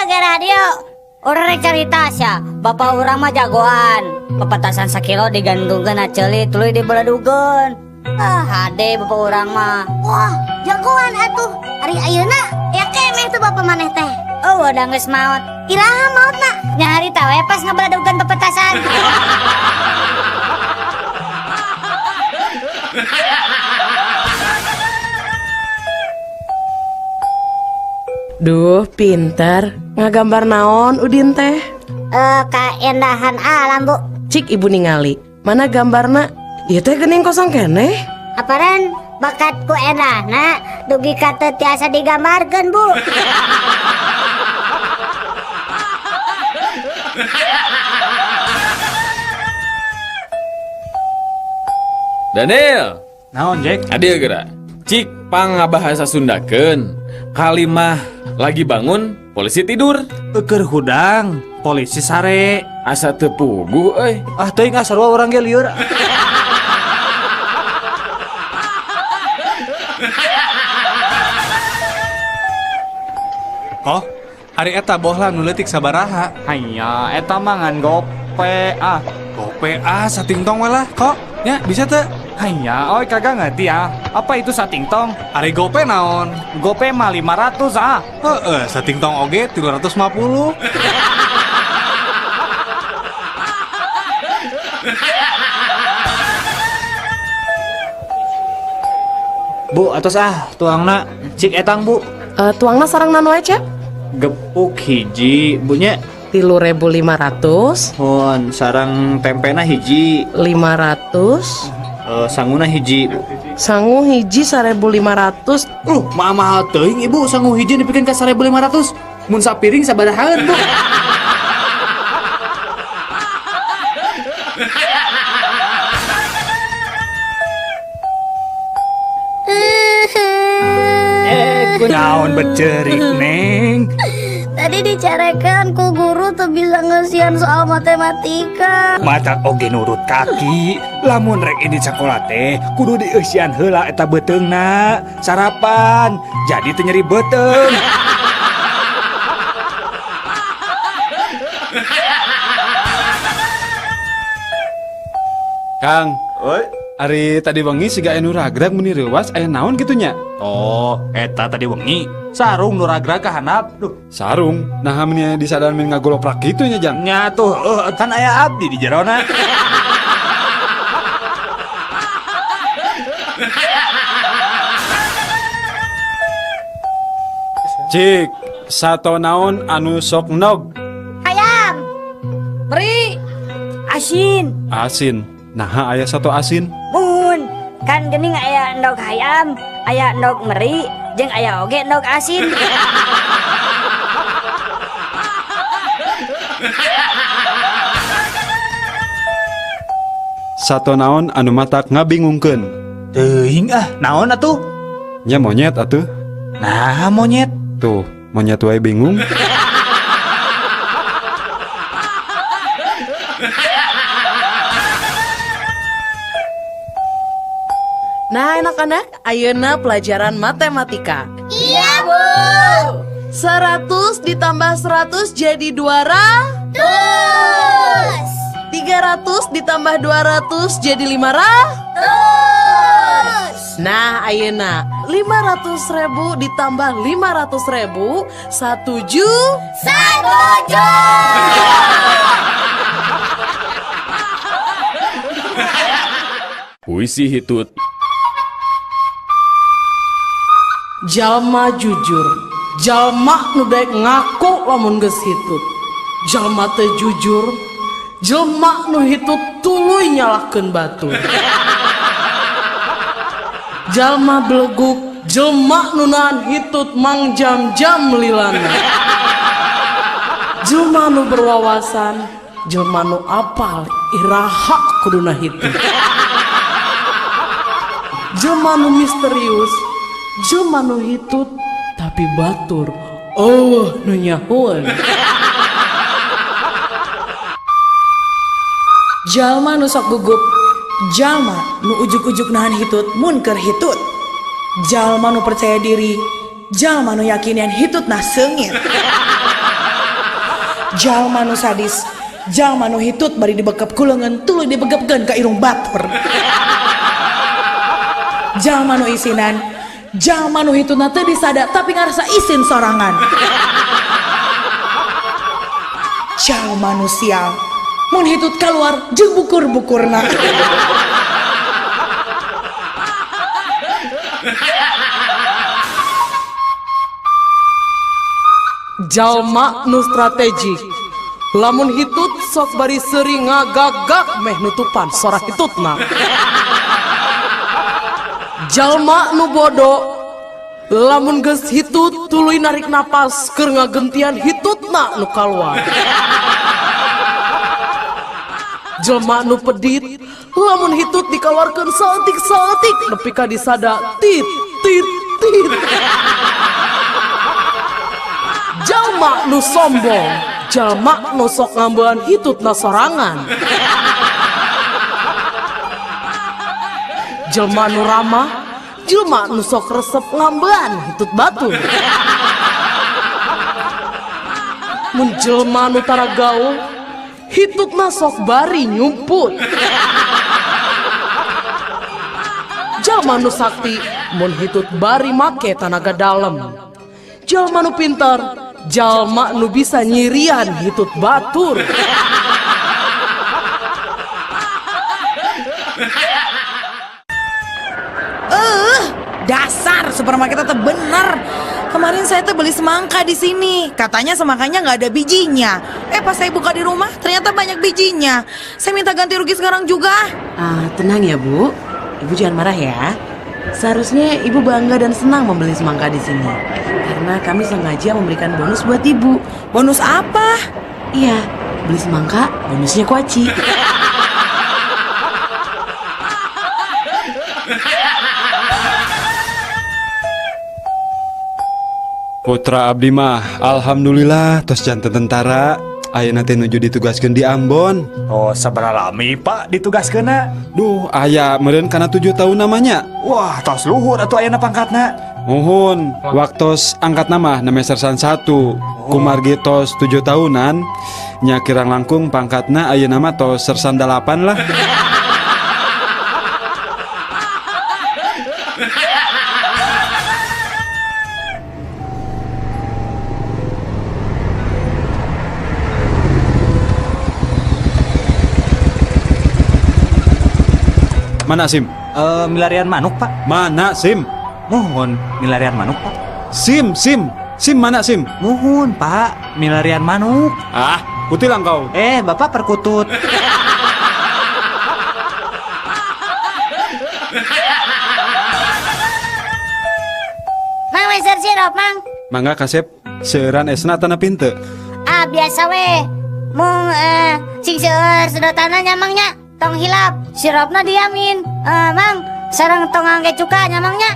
ke radio. Orang rek cerita sia, bapak urang mah jagoan. Pepetasan sakilo digantungkeun aceli tuluy dibeledugeun. Hade bapak urang mah. Wah, jagoan atuh. Ari ayeuna ya kemeh tuh bapak maneh teh. Oh, udah geus maot. Iraha maotna? Nyari tahu ya pas ngabeledugeun pepetasan. Duh, pinter. Ngagambar naon Udin teh? Keindahan alam, Bu. Cik ibu ningali. Mana gambarna? Ieu teh geuning kosong keneh. Aparen bakatku endahna dugi ka teu tiasa digambarkeun, Bu. Daniel, Naon Jack? hadir geura. Cik pangabahasa Sundakeun. Kalimah lagi bangun, polisi tidur. Keur hudang, polisi sare. Asa teu puguh euy. Ah teuing sarua urang ge lieur. Oh, hari eta bohla nu leutik sabaraha? Hanya eta mah ngan gope Gope satingtong walah kok. Ya, bisa teu? Hanya oi kagak ngerti apa itu satingtong? Ari gope naon? Gope mah 500 Heeh, satingtong oge 350. Bu, atos tuangna cik etang bu. Tuangna sareng nanu aja? Gepuk hiji bunya 3.500, hon sarang tempena hiji 500, sanguna hiji bu. sangu hiji 1.500. Mahal teuing ibu sangu hiji dipikeun ka 1.500. Mun sapiring sabarahaan bu. Naon becerik, Neng? Tadi dicarekan ku guru tuh bisa ngesian soal matematika. Mata oge nurut kaki. Lamun rek ini sekolah teh kudu dieusian heula eta beteungna. Sarapan, jadi teu nyeri beteung. Kang, ari tadi wengi siga anu ragrag meni reuwas aya naon gitunya? Oh, eta tadi wengi sarung nu ragrag ka handap. Duh, Sarung, nah meni disadar men ngagoloprak kitu nya Jang. nya tuh kan aya abdi di jerona. Cik, sato naon anu sok nog? Ayam. Beri asin. Asin. Nah, aya sato asin. Mun kan geuning aya endog hayam, aya endog meri, jeung aya oge endog asin. Sato naon anu matak ngabingungkeun? Teuing naon atuh? Nya monyet atuh. Nah, monyet. Tuh, monyet wae bingung. Nah, anak-anak, ayeuna pelajaran matematika. Iya, Bu. 100 ditambah 100 jadi 200. 300 ditambah 200 jadi 500. Nah, ayeuna 500.000 ditambah 500.000 1 Puisi hitut. Jalma jujur, jalma nu daek ngaku lamun geus hitut. Jalma teu jujur, jalma nu hitut tuluy nyalahkeun batur. Jalma beleguk, jalma nu nahan hitut mang jam-jam lilana. Jalma nu berwawasan, jalma nu apal iraha kuduna hitut. Jalma nu misterius, jalma nu hitut tapi batur. Oh, nu nyahoan. Jalma nu sok gugup, jalma nu ujuk-ujuk nahan hitut mun keur hitut. Jalma nu percaya diri, jalma nu yakin yen hitut nah seungit. Jalma nu sadis, jalma nu hitut bari dibekep kulengan tuluy dibegepkeun ka irung batur. Jalma nu isinan, jalma nu hitutna teu disada tapi ngarasa isin sorangan. Jalma nu sial, mun hitut keluar jeung bukur-bukurna. Jalma nu strategik, lamun hitut sok bari sering ngagagak meh nutupan sora hitutna. Jalma nu bodoh, lamun geus hitut tuluy narik napas keur ngagentian hitutna nu kaluar. Jelma nu pedit, lamun hitut dikaluarkeun saeutik-saeutik nepi ka disada tit tit tit. Jalma nu sombong, jalma nu sok ngambean hitutna sorangan. Jelma nu ramah, jelma nu sok resep ngambean hitut batur. Mun jelma nu tara gaul, hitutna sok bari nyumput. Jalma nu sakti, mun hitut bari make tanaga dalem. Jalma nu pintar, jalma nu bisa nyirian hitut batur. Dasar supermarket teh bener. Kemarin saya tuh beli semangka di sini. Katanya semangkanya nggak ada bijinya. Pas saya buka di rumah ternyata banyak bijinya. Saya minta ganti rugi sekarang juga. Tenang ya Bu. Ibu jangan marah ya. Seharusnya Ibu bangga dan senang membeli semangka di sini. Karena kami sengaja memberikan bonus buat Ibu. Bonus apa? Iya, beli semangka bonusnya kuaci. Putra abdi mah alhamdulillah tos janten tentara. Ayeuna teh nuju ditugaskeun di Ambon. Oh, sabaraha lami Pak ditugaskeunna? Duh, aya meureun kana 7 tahun namanya. Wah, tos luhur atuh ayeuna pangkatna. Muhun, waktos angkat nama Sersan 1. Kumargi tos 7 tahunan. Nya kirang langkung pangkatna ayeuna mah tos Sersan 8 lah. Mana SIM? Milarian manuk Pak. Mana SIM? Mohon, milarian manuk Pak. SIM mana SIM? Mohon Pak, milarian manuk. Ah, kutilang kau. Bapak perkutut. Mang meser sirup, Mang. Mangga kasep, seueuran esna tanah pinte. Biasa we. Mung sing seueur sedotanna nyamangnya tong hilap, sirupna diamin. Mang, sareng tong angge cuka nyamangnya.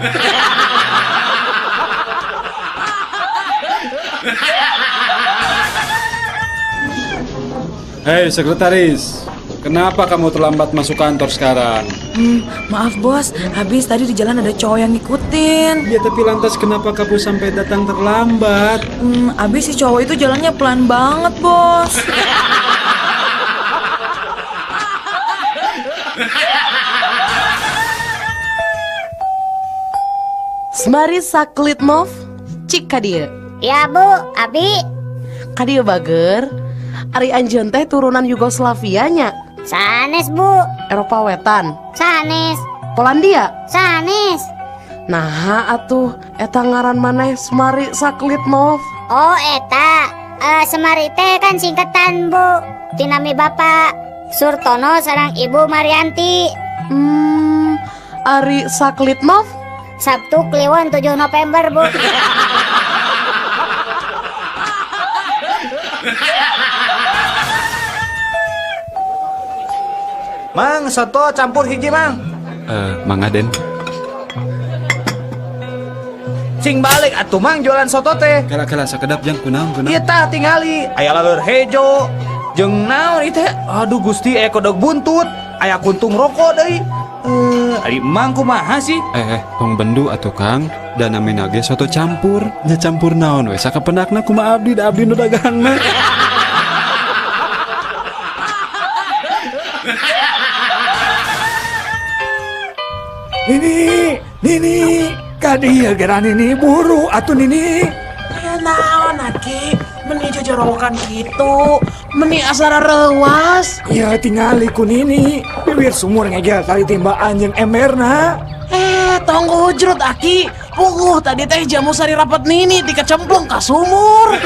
Hei sekretaris, kenapa kamu terlambat masuk kantor sekarang? Maaf bos, habis tadi di jalan ada cowok yang ngikutin. Ya tapi lantas kenapa kamu sampai datang terlambat? Habis si cowok itu jalannya pelan banget bos. Semari Saklitnov, cik kadieu. Ya Bu, Abi. Kadieu bager, ari anjeun teh turunan Yugoslavia nya. Sanes Bu, Eropa Wetan, sanes, Polandia. sanes. Nah atuh eta ngaran maneh Semari Saklitnov. Oh eta, Semari teh kan singkatan Bu. Tinami Bapak Surtono sareng Ibu Marianti. Ari Saklitnov. Sabtu Kliwon 7 November Bu. Mang, soto campur hiji Mang. Mangga Den. Sing balik atuh Mang jualan soto teh. Kala-kala sakedap jang kunaon. Ieu tah tingali aya laleur hejo jeung naon ieu teh. Aduh Gusti kodok buntut, aya kuntung rokok deui. Ari Mang kumaha sih? Tong bendu atuh Kang. Dan namina ge soto campur. Nya campur naon we sakapenakna kumaha abdi da abdi nu dagang mah. Nini, kadieu geran Nini buru atuh Nini. Ya naon Aki, meni jojorokan gitu, meni asara rewas. Ya tingali ku Nini, bibir sumur ngegel kali timbaan jeung emberna. Tong hujrut Aki, tadi teh jamu sari rapat nini dikecemplung ka sumur.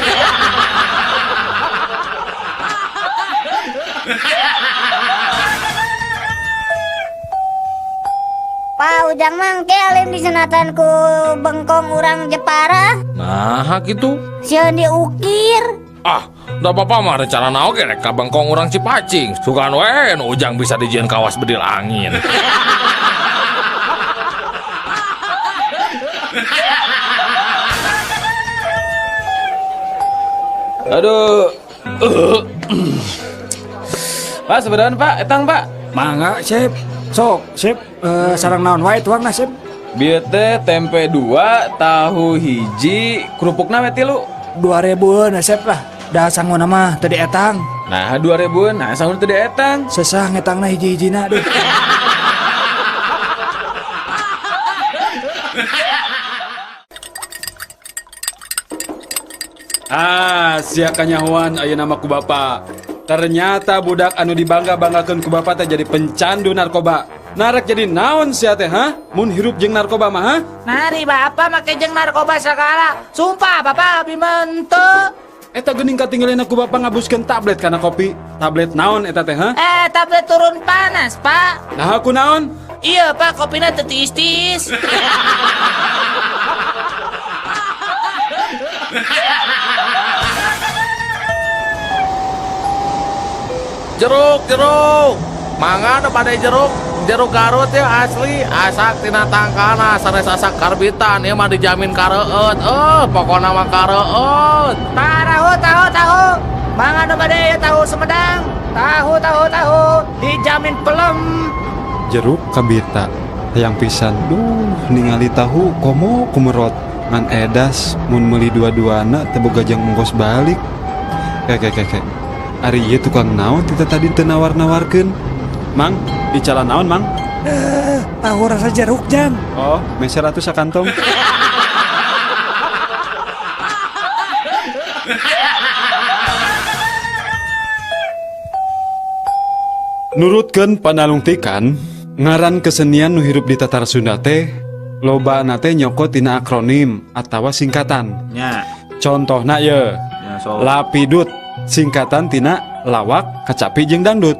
Pak Ujang mang kealin disenatan ku bengkong urang Jepara. Nah gitu. Sieun diukir. Ah, da apa-apa mah rencana naon ge rek ka bengkong urang Cipacing. Sugan we nu Ujang bisa dijieun kawas bedil angin. Aduh. Pak, sebenarnya Pak, etang Pak. Mangga, Sep. Sok, Sep. Sareng naon wae tuangna, Sep? Bieu teh tempe 2, tahu hiji, kerupukna we 3. 2000 na Sep lah. Da sangguna mah teu dietang. Nah, 2000, nah sangun teu dietang. Sesah ngetangna hiji-hijina deh. Sia kanyahoan aya nama ku bapa. Ternyata budak anu dibangga-banggakeun ku bapa teh jadi pencandu narkoba. Narek jadi naon sia teh ha? Mun hirup jeung narkoba mah ha? Nari bapak make jeung narkoba segala. Sumpah bapak abi mente. Eta geuning katinggalin aku bapa ngabuskeun tablet kana kopi. Tablet naon eta teh ha? Tablet turun panas pak. Nah aku naon? Iya pak, kopina teu tiis-tiis. Jeruk. Mangga nu pada jeruk. Jeruk Garut ya asli, asak tina tangkana sanes asak karbitan ieu mah dijamin kareueut. Pokona mah kareueut. Tahu. Mangga nu bade tahu Sumedang. Tahu. Dijamin pelem. Jeruk kabita hayang pisan. Ningali tahu komo kumerot ngan edas mun meuli dua-duana teu boga jang ongkos balik. Kek. Ari ieu tukang naon kita tadi teu nawar-nawarkeun. Mang, bicara naon, Mang? Tahu rasa jeruk jang. Oh, meser atuh sakantong. Nurutkeun panalungtikan, ngaran kesenian nu hirup di tatar Sunda teh loba teh nyokot tina akronim atawa singkatan. Nya. Contohna ye, Lapidut singkatan tina lawak, kacapi jeung dangdut.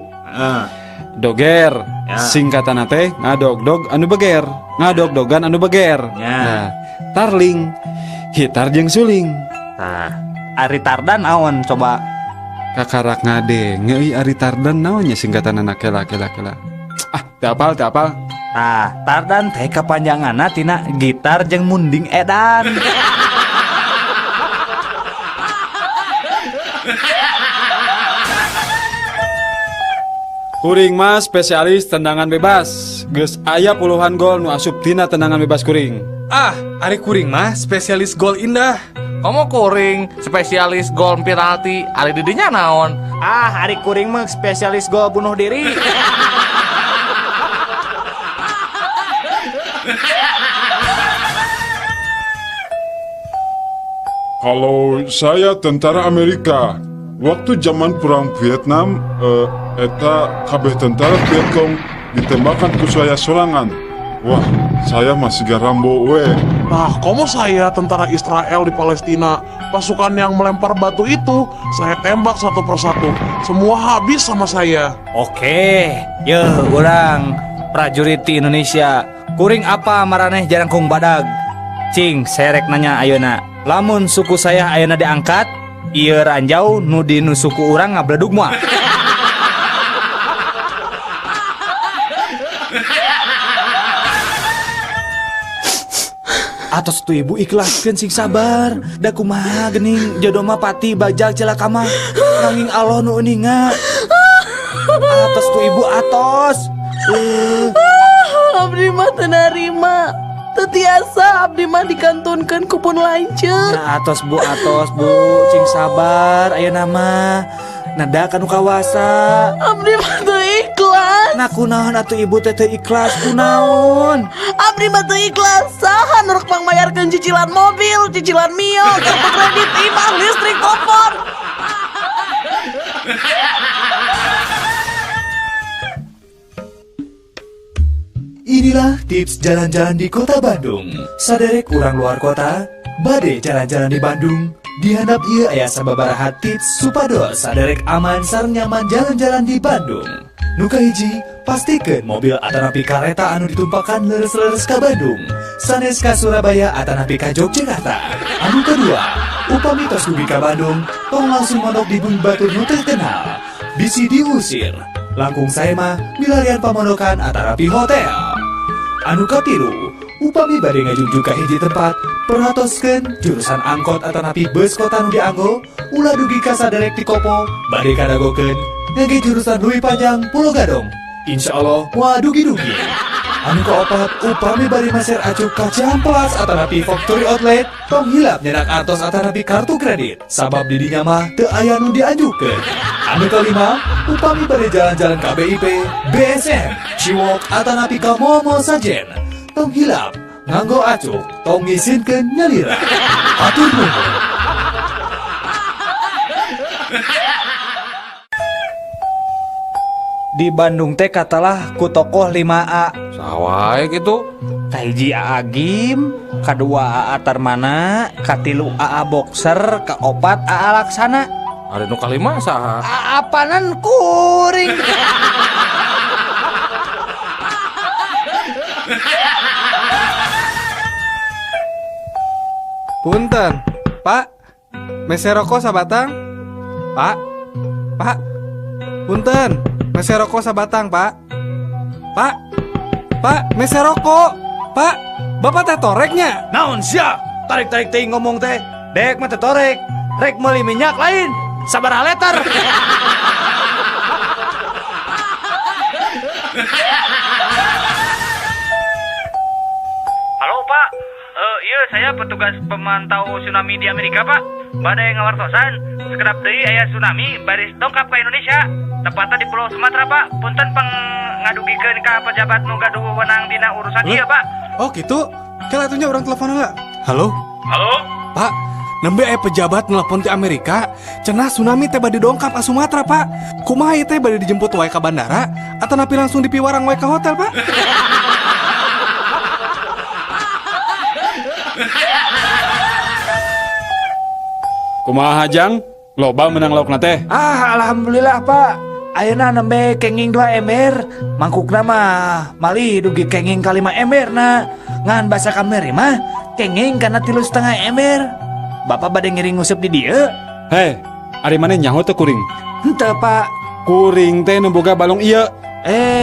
Doger singkatan teh ngadog-dog anu beger, ngadog-dogan anu beger. Nah, tarling hitar jeung suling. Nah, Ari Tardan awan coba Kakarak ngade ngeuy Ari Tardan naonnya singkatan anak kela. Teu apal. Nah, Tardan teh kapanjanganna tina gitar jeung munding edan. Kuring mah spesialis tendangan bebas. Geus aya puluhan gol nu asup tina tendangan bebas kuring. Ari kuring mah spesialis gol indah. Kamu kuring spesialis gol penalti, ari didinya naon? Ari kuring mah spesialis gol bunuh diri. Kalau saya tentara Amerika, waktu zaman perang Vietnam, eta kabeh tentara Vietcong ditembakkan ku saya sorangan. Wah, saya masih Rambo we. Nah, kamu saya tentara Israel di Palestina. Pasukan yang melempar batu itu, saya tembak satu persatu. Semua habis sama saya. Oke, urang prajurit di Indonesia. Kuring apa maraneh jarangkung badag? Cing, serek nanya ayeuna. Lamun suku saya ayeuna diangkat, ieu ranjau nu di nu suku urang ngabledug moal. Atos tu ibu ikhlaskeun sing sabar. Da kumaha geuning jodoh mah pati bajal celaka mah. Nanging Allah nu euninga. Atos tu ibu atos. Abdi mah teu narima. Teu tiasa abdi mah dikantunkeun ku pun lanceuk. Nah, atos bu, cing sabar ayeuna mah. Nada kanu kawasa. Abdi mah teu ikhlas. Karena kunaon atuh ibu teh teu ikhlas kunaon. Abdi mah teu ikhlas. Saha nu rek pangmayarkeun cicilan mobil, cicilan mio, kartu kredit, imah, listrik, telepon. Inilah tips jalan-jalan di kota Bandung. Saderek urang luar kota, bade jalan-jalan di Bandung. Dihandap ieu aya sababaraha tips supados saderek aman sareng nyaman jalan-jalan di Bandung. Nu kahiji, pastikeun mobil atanapi kareta anu ditumpakan leres-leres ka Bandung, sanes ka Surabaya atanapi ka Yogyakarta. Anu kedua, upami tos dugi ka Bandung, tong langsung mondok di bumi batur nu teu kenal. Bisi diusir. Langkung saya mah milarian pamondokan atanapi hotel. Anu katilu, upami bade ngajungju ka hiji tempat, perhatoskeun jurusan angkot atanapi bus kota nu dianggo, ulah dugi ka saderek ti kopo, bade kadagokeun ngage jurusan leuwih panjang Pulau Gadong. Insyaallah moal dugi-dugi. Anu kaopat, upami bade maser acuh ka Cihampelas atanapi factory outlet, tong hilap nyenak atos atanapi kartu kredit, sabab di dinya mah teu aya nu dianjukeun. Anu kalima, upami bade jalan-jalan ka BIP, BSM, Ciwok atanapi ka Momo Sajen, tong hilap nganggo acuh, tong ngisinkeun nyalira. Atur nuhun. Di Bandung teh katalah ku tokoh 5A. Sawae gitu. Kahiji AA Gim, kadua AA Tarmana, katilu AA Boxer, kaopat AA Laksana. Ada nu kalima saha? Apanan kuring. Punten, Pak. Mese rokok sabatang? Pak. Pak. Punten, mese rokok sabatang, Pak. Pak. Pak, mese rokok. Pak, Bapak teh toreknya. Naon sia? Tarik-tarik teuing ngomong teh. Dek mah teh torek. Rek meuli minyak lain. Sabaraha liter? Halo Pak, iya saya petugas pemantau tsunami di Amerika Pak. Badai ngawartosan, sekedap deui aya tsunami baris dongkap ke Indonesia. Tepatnya di Pulau Sumatera Pak. Punten pangadugikeun ka pejabat nu gaduh wewenang dina urusan ieu Pak. Oh gitu? Kela atunya orang telepon heula. Halo? Halo? Pak, nembe aya pejabat nelpon ti Amerika, cenah tsunami teh bade dongkap ka Sumatera, Pak. Kumaha ieu teh bade dijemput wae ka bandara atau napi langsung dipiwarang wae ka hotel, Pak? Kumaha Jang? Loba menang laukna teh. Alhamdulillah Pak. Ayeuna nembe kenging 2 ember. Mangkukna mah malih dugi kenging ka 5 ember na. Ngan basa kamari mah kenging kana 3,5 ember. Bapak bade ngiring nguseup di dieu? Hei, ari maneh nyaho teh kuring? Henteu Pak. Kuring teh nu boga balong ieu.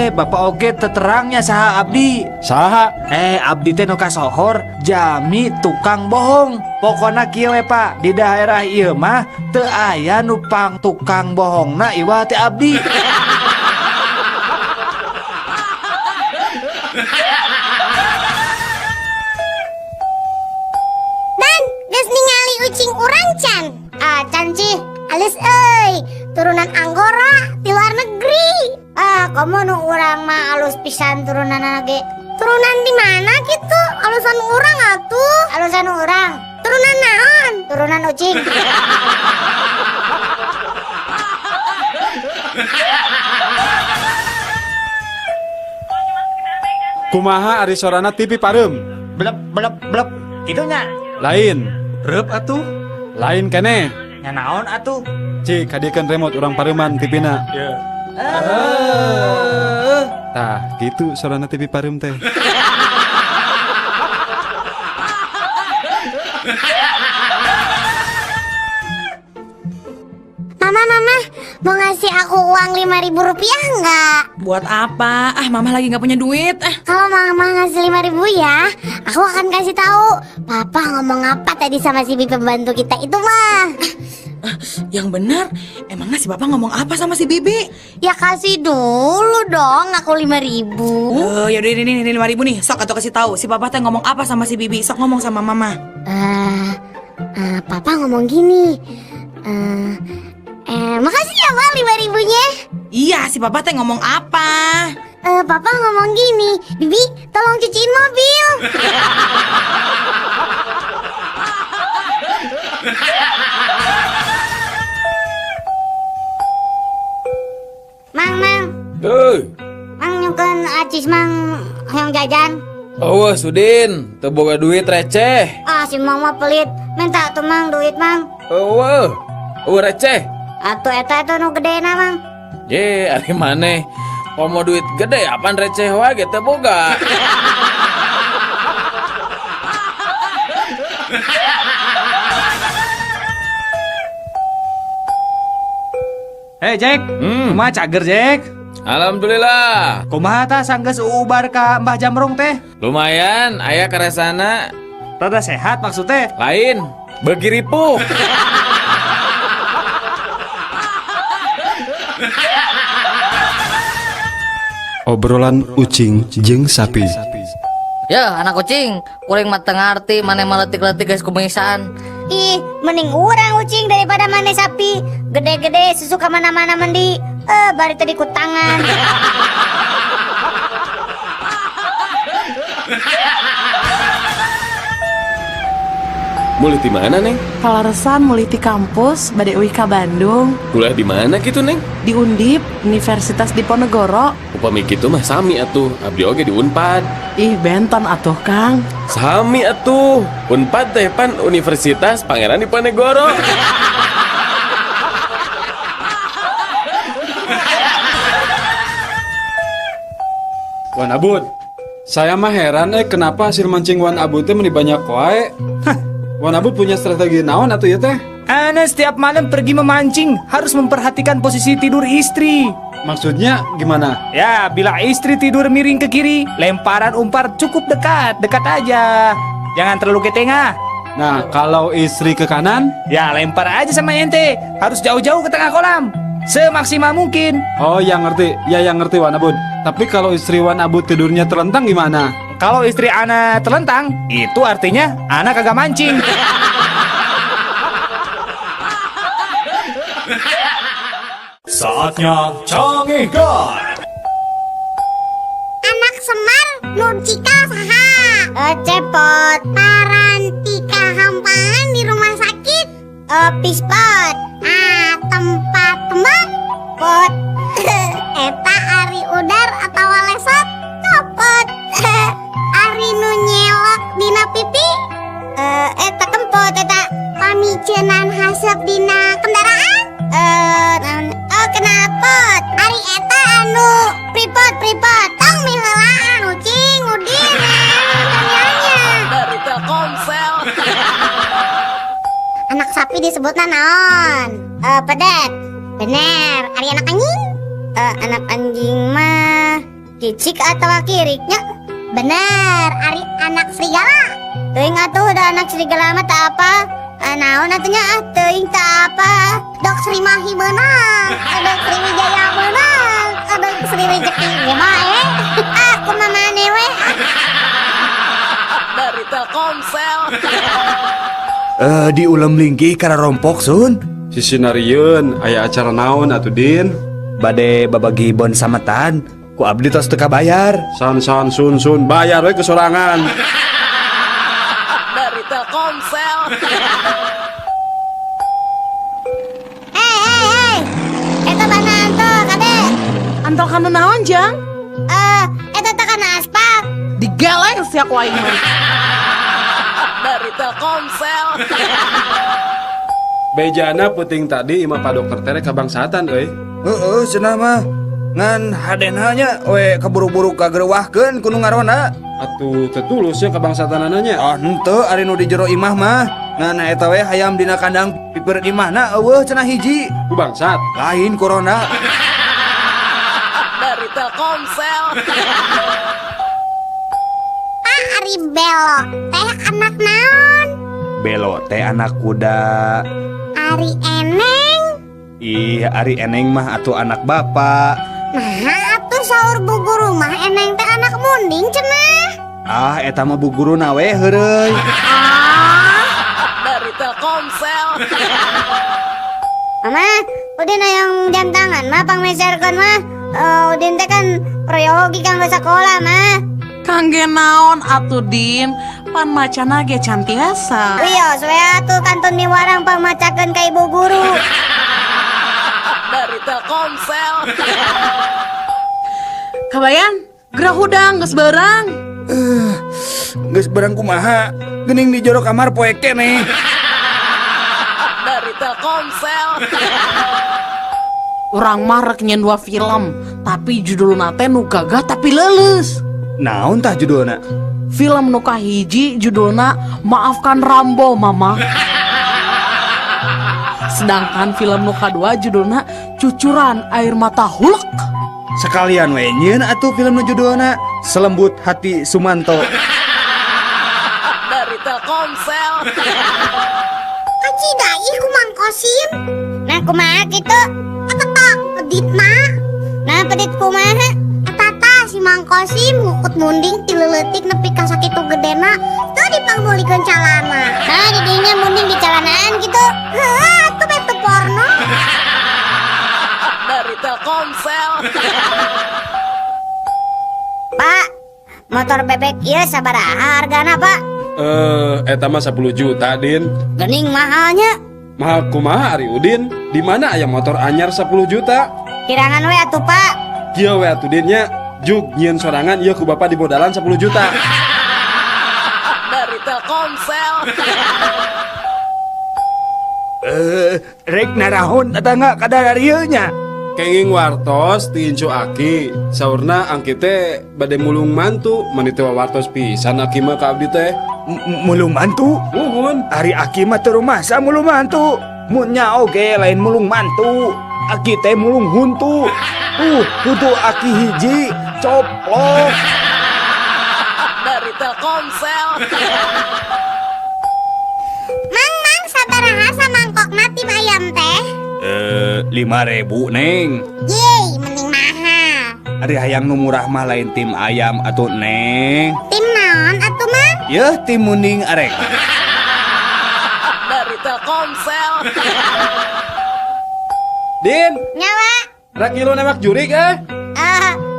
Bapak oge teu terangnya saha abdi. Saha? Abdi teh nu kasohor Jami tukang bohong. Pokona kieu we Pak, di daerah ieu mah teu aya nu pang tukang bohongna iwa teh abdi. Dan geus ningali ucing urang can. Can cih, alis euy. Turunan Anggora di luar negeri. Komo nu urang mah alus pisan turunan ge. Turunan di mana gitu? Alusan urang atuh. Alusan urang. Turunan naon? Turunan ucing. Kumaha ari sorana TV pareum? Blep blep blep. Kitunya. Lain. Reup atuh. Lain keneh. Nya naon atuh? Cik, hadiekeun remote urang pareuman TV-na. Tah, gitu sorana TV pareum teh. Mama, mau ngasih aku uang 5.000 rupiah nggak? Buat apa? Mama lagi nggak punya duit. Kalau mama ngasih 5.000 ya, aku akan kasih tahu. Papa ngomong apa tadi sama si Bibi pembantu kita itu mah? Yang benar, emangnya si Bapak ngomong apa sama si Bibi? Ya kasih dulu dong aku 5.000. Yaudah ini 5.000 nih. Sok atau kasih tahu si Bapak teh ngomong apa sama si Bibi. Sok ngomong sama Mama. Papa ngomong gini. Makasih ya Pak 5.000-nya. Iya, si Bapak teh ngomong apa? Papa ngomong gini, Bibi tolong cuciin mobil. Mang, Mang nyukeun acis mang hoyong jajan. Awas Udin, teu boga duit receh. Si Mang mah pelit, minta tuh Mang duit Mang. Eueuh receh. Atuh eta nu gedena Mang. Ye, ari maneh. Komo duit gede apaan receh wae teu boga. Hei Jack, kumaha cager Jack? Alhamdulillah. Kumaha tah sanggeus ubar ka Mbah Jamrong teh? Lumayan, aya karesana. Rada sehat maksudnya? Lain, beuki ripuh. Obrolan ucing jeung sapi. Ya anak kucing, kuring mah teu ngarti maneh maletik-letik geus kumisan. Ih, mending urang ucing daripada maneh sapi. Gede-gede susu ka mana-mana mendi. Bari tadi ku tangan. Mulih di mana, Neng? Kalaresan mulih ti kampus bade euy ka Bandung. Kuliah di mana gitu, Neng? Di Undip, Universitas Diponegoro. Upami kitu mah sami atuh, abdi oge di Unpad. Ih, benton atuh Kang. Sami atuh. Unpad teh pan Universitas Pangeran Diponegoro. Wan Abud, saya mah heran kenapa hasil mancing Wan Abud teh meni banyak wae. Wan Abud punya strategi naon atuh ya teh? Ana setiap malam pergi memancing harus memperhatikan posisi tidur istri. Maksudnya gimana? Ya, bila istri tidur miring ke kiri, lemparan umpan cukup dekat aja. Jangan terlalu ke tengah. Nah, kalau istri ke kanan? Ya, lempar aja sama ente. Harus jauh-jauh ke tengah kolam. Semaksimal mungkin. Oh, yang ngerti. Ya, yang ngerti Wan Abud. Tapi kalau istri Wan Abud tidurnya terlentang gimana? Kalau istri Ana terlentang, itu artinya Ana kagak mancing. Saatnya Canggih Guard. Anak Semar nur cika saha? Cepot. Parantika hampahan di rumah sakit. Pispot. Tempat tembak. Pot. Eta ari udar atau lesot. Copot. Ari nu nyelok dina pipi. Eta kempot. Eta pamicenan hasep dina kendaraan. Kenapot? Ari eta anu pripot. Tong mihelaan ucing udin tanyanya. Dari Telkomsel. Anak sapi disebutna naon? Pedet. Bener. Ari anak anjing? Anak anjing mah cicik atau kiriknya? Bener. Ari anak serigala? Teuing atuh da anak serigala mah tak apa. Naon atunya teuing tak apa. Dok Sri Mahi menang. Dok Sri Wijaya menang. Dok Sri Rezeki gimana aku mah maneh we. Dari Telkomsel. Diulam linggih karena rompok sun. Sisinarieun aya acara naon atuh Din? Bade babagi bon sametan. Ku abdi tos teu kabayar. Sun bayar we kesorangan. Dari Telkomsel. Hei. Eta banan tuh kade. Antol kana naon, Jang? Eta teh kana aspal. Digeleng sia ku aing mah. Dari Telkomsel. Bejana puting tadi imah Pak Dokter tere kabangsatan euy. Heeh, cenah mah. Ngan hadena nya we kaburu-buru kagerewahkeun kudu ngarona. Atuh tetulus ya kabangsatanana nya. Henteu ari nu di jero imah mah. Ngan eta we hayam dina kandang piper imahna eueuh cenah hiji. Ku bangsat. Lain corona. Dari Telkomsel. Ari Belo teh anak naon? Belo teh anak kuda. Ari Eneng. Ih, Ari Eneng mah atuh anak bapak. Nah, atuh saur bu guru mah Eneng teh anak munding cenah. Eta mah bu guruna we heureuy. Dari Telkomsel. Mama, udin yang jam tangan mah pangmeserkeun mah. Udin teh kan Royogi kang sekolah mah. Kangge naon atuh Din, pan macana ge can tiasa. Wios we atuh kantun di warang pamacakeun ka ibu guru. Dari Telkomsel. Kabayan, gerah hudang geus beurang. Geus berang kumaha, geuning di jero kamar poe keneh. Dari Telkomsel. Urang mah rek nyen 2 film, tapi judulna teh nu gagah tapi leuleus. Naon tah judulna? Film nu kahiji judulna Maafkan Rambo Mama. Sedangkan film nu kadua judulna Cucuran Air Mata Hulk. Sekalian we nyeun atuh film nu judulna Selembut Hati Sumanto. Dari Telkomsel. Kacida ih ku Mang Kosim. Nah kumaha kitu? Ketok pedit mah. Nah pedit kumaha? Tata si Mang Kosim ngukut munding ti leuletik nepi ka sakitu gedena teu dipanggulikeun calana. Nah di dinya munding di calanaan kitu. Heuh atuh betu porno. Dari Telkomsel. Pak, motor bebek ieu sabaraha hargana, Pak? Eta mah 10 juta, Din. Geuning mahalnya. Mahal kumaha Ari Udin? Di mana aya motor anyar 10 juta? Kirangan we atuh, Pak. Kieu we atuh Din nya. Juk nyieun sorangan ieu ku Bapak di bodalan 10 juta. Dari Telkomsel. Rek narahon tetangga kadar ieu nya. Kenging wartos ti Incu Aki. Saurna angki teh bade mulung mantu, mani teh wartos pisan Aki mah ka abdi teh. Mulung mantu? Nuhun. Ari Aki mah teu rumasa mulung mantu. Mun nya oge lain mulung mantu. Aki teh mulung huntu. Huntu Aki hiji coplok. Dari Telkomsel. Mang sabaraha samangkokna tim ayam teh? 5.000 Neng. Yeay, mending mahal. Ari hayang nu murah mah lain tim ayam atuh Neng. Tim naon atuh mah? Yeuh tim munding arek. Dari Telkomsel. Din, Nyawa. rak ngilu nembak jurik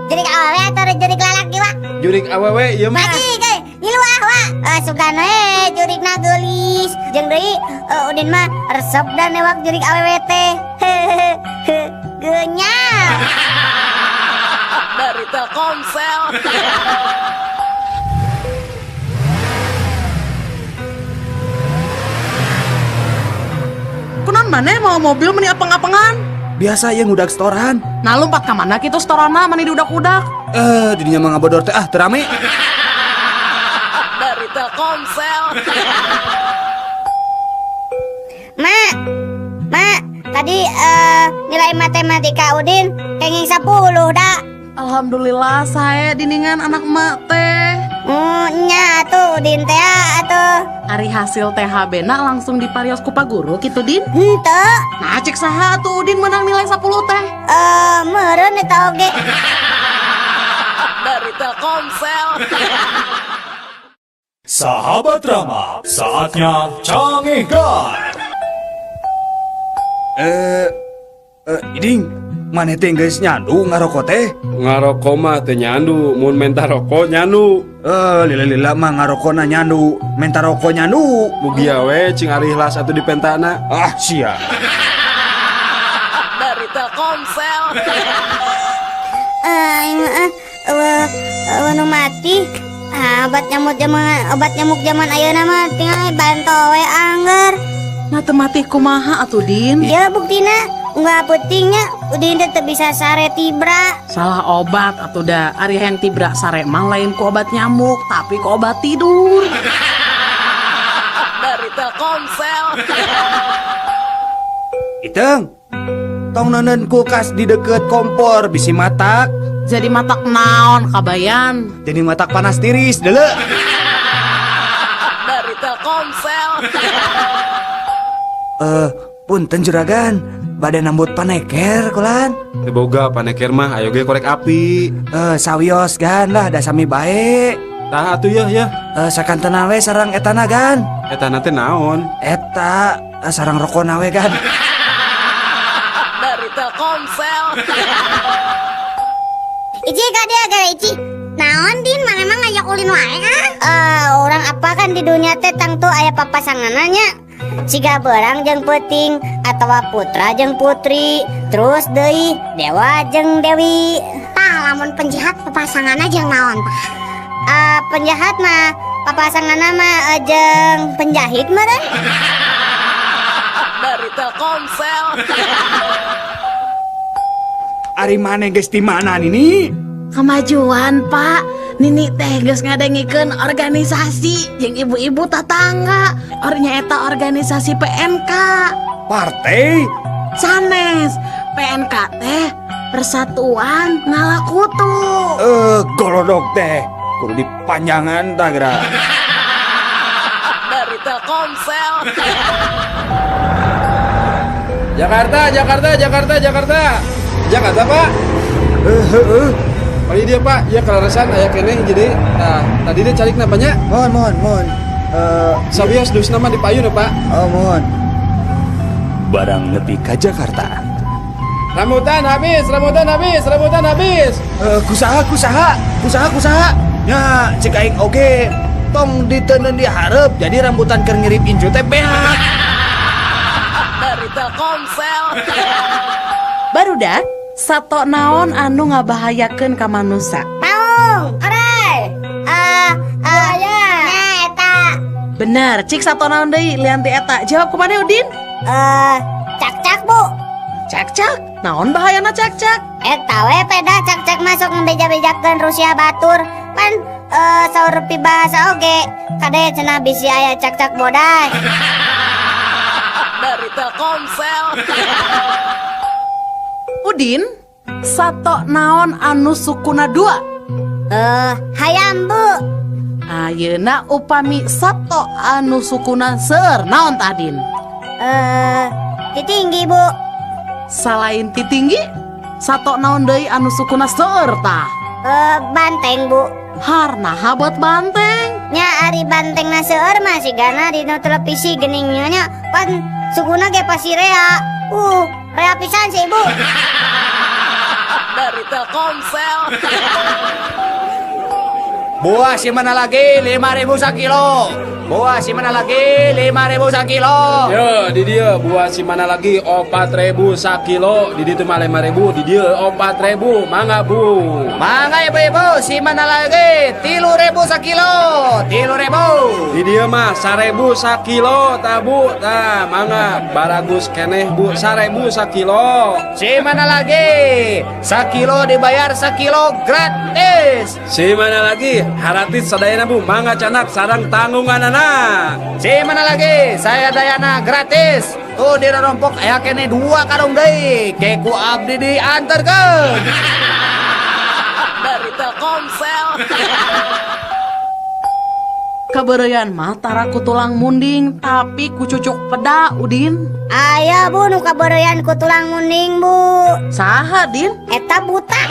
Jurik awewe atau jurik lalaki wa? Jurik awewe ieu mah. Mati ge, ngilu wa. Sugana jurikna geulis. Jeung deui Udin mah resep dan newak jurik awewe teh. Geunyal. Dari Telkomsel. Kunaon maneh mau mobil meni apeng-apengan? Biasa yang udah setoran. Nah lompat ke mana kitu setorana mani diudak-udak. Didinya mah ngabodor teh terame. Dari Telkomsel. Mak, tadi nilai matematika Udin kenging 10 dah. Alhamdulillah saya diningan anak emak teh. Nya atuh Udin teh atuh. Ari hasil THB na langsung diparios ku Pak Guru kitu Din? Henteu. Nah cek saha atuh Udin menang nilai 10 teh? Meureun eta oge. Dari Telkomsel. Sahabat Rama, saatnya Canggih Guard. Iding, maneh teh geus nyandu ngarokok teh? Ngarokok mah teh nyandu, mun menta rokok nyandu. Lila mah ngarokona nyandu, menta rokok nyandu. Mugi we cing ari ihlas atuh di pentana. Ah, sia. Dari Telkomsel. Nu mati. Obat nyamuk zaman ayeuna mah tinggal bantu we angger. Nah temati kumaha atuh Din? Ya buktina nggak pentingnya Udin teh bisa sare tibra. Salah obat atuh da. Ari yang tibra sare mah lain ku obat nyamuk, tapi ku obat tidur. Dari Telkomsel. Iteng, tong neuneun kulkas di deket kompor bisi matak. Jadi matak naon kabayan? Jadi matak panas tiris deuleu. Dari Telkomsel. Punten juragan, bade nambut paneker kulan. Teu boga paneker mah ayo ge korek api. Sawios gan lah da sami bae. Tah atuh ya. Sakantena we sareng etana gan. Etana teh naon? Eta sareng rokona we gan. Dari Telkomsel. Ici kadia gara Ici. Naon Din, mana emang ngajak ulin wae orang apa kan di dunia teh tang tuh aya papasangananya. Siga berang jeung peuting atawa putra jeung putri, terus deui dewa jeung dewi. Tah lamun penjahat papasanganna jeung naon tah? Penjahat mah papasanganna mah jeung penjahit meureun. Dari Telkomsel. Ari maneh geus di mana Nini? Kemajuan Pak, Nini teh geus ngadengikeun organisasi jeung ibu-ibu tetangga. Ornya eta organisasi PNK. Partai? Sanes, PNK teh Persatuan Ngalakutu. Golodog teh kudu dipanjangan tah geura. Dari Telkomsel. Jakarta, Pak. Oh iya dia Pak, ya kelarasan aya keneh jadi. Nah, tadi dia calik napanya? Mohon. Sabios dus nama dipayun Pak. Oh, mohon. Barang nepi ka Jakarta. Rambutan habis. Kusaha. Nya cek aing oge tong diteuneun di hareup jadi rambutan keur ngirip incu teh beak. Dari Telkomsel. Barudak, sato naon anu ngabahayakeun ka manusia? Paung, orai. Ya, eta. Bener, cik sato naon deui lian ti eta. Jawab kumaha Udin? Cak-cak, Bu. Cak-cak? Naon bahayana cak-cak? Eta we peda cak-cak masuk ngebeja-bejakeun Rusia batur. Pan saur pi bahasa oge. Kade cenah bisi aya cak-cak bodas. Dari Telkomsel. Udin, sato naon anu sukuna 2? Hayam, Bu. Ayeuna upami sato anu sukuna seueur naon tah Din? Titinggi, Bu. Salain titinggi, sato naon deui anu sukuna seueur tah? Banteng, Bu. Harnaha buat banteng? Nya ari bantengna seueur mah sigana dina televisi geningnya nya pan sukuna ge pasti rea. Rea pisan sih, Bu. Dari Telkomsel. Buah si mana lagi 5.000 sakilo. Buah si mana lagi 5.000 sakilo. Yo, di dia buah si mana lagi 4.000 sakilo. Di ditu mah 5.000, di dia 4.000. Mangga, Bu. Mangga ibu-ibu, si mana lagi 3.000 sakilo. 3.000. Di dia mah 1.000 sakilo, tah Bu. Tah, mangga baragus keneh Bu, 1.000 sakilo. Si mana lagi sakilo dibayar sakilo gratis. Si mana lagi haratis sadayana Bu, mangga canak sarang tanggungan anak. Si mana lagi saya dayana gratis. Tuh di rompok aya kene 2 karung deui. Keku abdi dianterkeun. Dari Telkomsel. Kabereyan mah tara ku tulang munding tapi ku cucuk peda Udin. Aya Bu nu kabereyan ku tulang munding, Bu. Saha Din? Eta buta.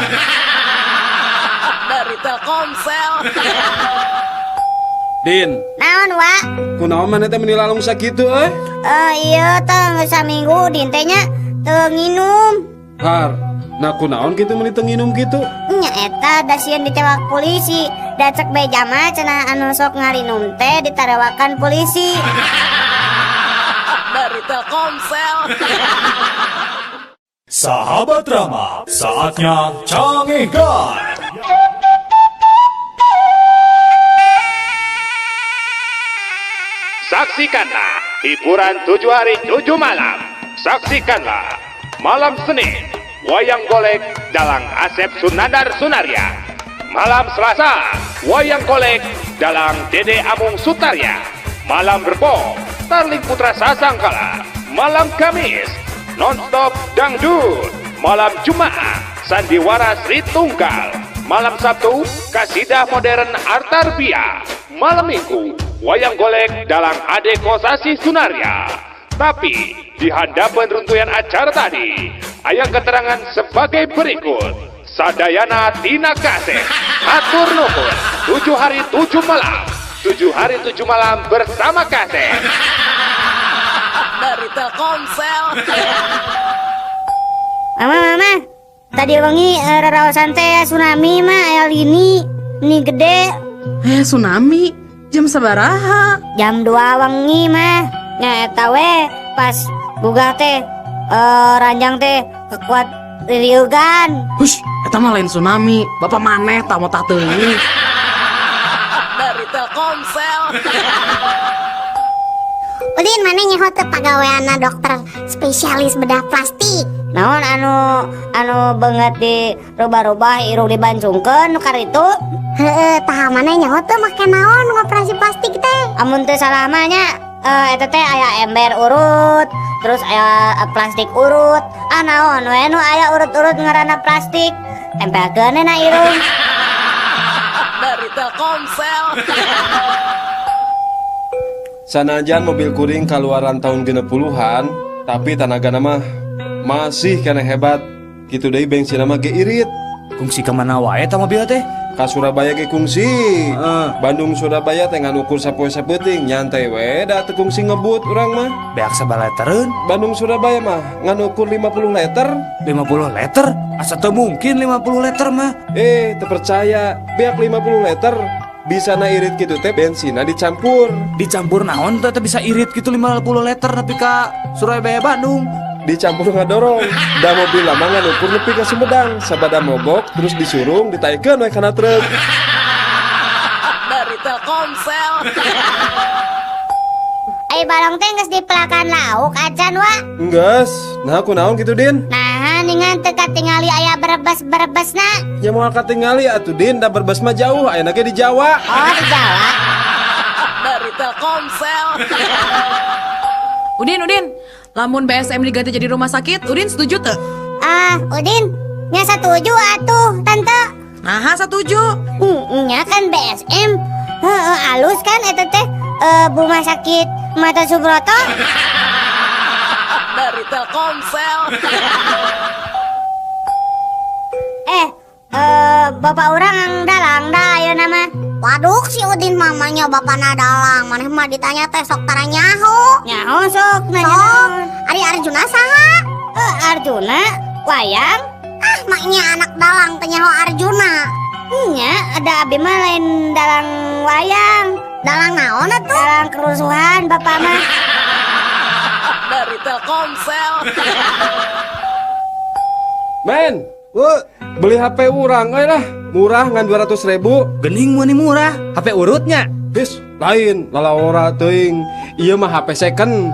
Dari Telkomsel. Din, Naon, Wa? kunaon maneh teh meni lalung sakitu Iya teh geus saminggu Din teh nya teu nginum. Har, nah kunaon kitu meni teu nginum kitu? Nya eta da sieun ditewak polisi. Da cek beja mah cenah anu sok ngarinum teh ditarewakan polisi. Dari Telkomsel. Sahabat Rama, saatnya Canggih Guide. Saksikanlah hiburan 7 hari 7 malam. Saksikanlah malam Senin Wayang Golek Dalang Asep Sunandar Sunaria. Malam Selasa Wayang Golek Dalang Dede Amung Sutarya. Malam Rebo Starling Putra Sasangkala. Malam Kamis Nonstop Dangdut. Malam Jumat Sandiwara Sri Tunggal. Malam Sabtu Kasidah Modern Artarbia. Malam Minggu Wayang Golek Dalang Ade Kosasi Sunaria. Tapi di handapan runtuyan acara tadi aya keterangan sebagai berikut. Sadayana tina kaset atur nuhun 7 hari 7 malam. 7 hari 7 malam bersama kaset. Dari Telkomsel. Mama, tadi wengi raraosan teh tsunami mah aya ini gede. Tsunami? Jam sabaraha? Jam 2 wengi mah. Nya eta we pas boga teh ranjang teh kekuat ririugan. Hush, eta mah lain tsunami. Bapak maneh tamu tah teuing. Dari Telkomsel. Udin mana nyaho teu pagaweana dokter spesialis bedah plastik. Naon anu banget di rubah-rubah irung dibancungkeun nu karitu? Heeh, tah mana nyaho teu make naon ngoperasi plastik teh? Amun teu salah mah nya eta teh aya ember urut, terus aya plastik urut. Ah naon we nu aya urut-urut ngaranna plastik? Tempelkeun na irung. Dari Telkomsel. Sanajan mobil kuring kaluaran tahun 60-an, tapi tenaga nama masih kena hebat. Gitu deui bensin nama ge irit. Kungsi kemana wae ta mobil teh? Ka Surabaya ge kungsi. Bandung Surabaya teh ngan ukur sapoe sapeuting, nyantai we da teu kungsi ngebut urang mah. Beak sabaletereun? Bandung Surabaya mah ngan ukur 50 liter. 50 liter? Asa teu mungkin 50 liter mah. Teu percaya, beak 50 liter. Bisa na irit gitu teh bensinna dicampur. Dicampur naon teh bisa irit gitu 50 liter nepi ka Surabaya Bandung. Dicampur ngadorong. Da mobil lama nganukur nepi ka Sumedang. Sabada mogok terus disurung ditaikeun we kana truk. Dari Telkomsel. Ai balong teh geus dipelakan lauk acan wa. Enggeus. Nah kunaon gitu Din? Nah, ningan teu katingali aya berebes-berebesna. Ya moal katingali atuh Din, da berbes mah jauh, ayeuna ge di Jawa. Oh, di Jawa. Dari Telkomsel. Udin, lamun BSM diganti jadi rumah sakit, Udin setuju tuh? Udin, nya setuju atuh, Tante. Nah, setuju. Nya kan BSM. Alus kan eta teh rumah sakit Mata Subroto. Dari Telkomsel. Bapak orang dalang dah ayo nama. Waduh si Udin mamanya bapakna dalang. Maneh mah ditanya teh sok tara nyaho. Nyaho sok nanya. Sok. Ari Arjuna saha? Arjuna wayang. Maknya anak dalang teh nyaho Arjuna. Nya ada abi mah lain dalang wayang. Dalang naon atuh? Dalang kerusuhan bapak mah. Dari Telkomsel. Men, beli HP urang euy lah. Murah ngan 200.000. Gening meunih murah. HP urutnya. Bis, lain lalaora teuing. Ieu mah HP second.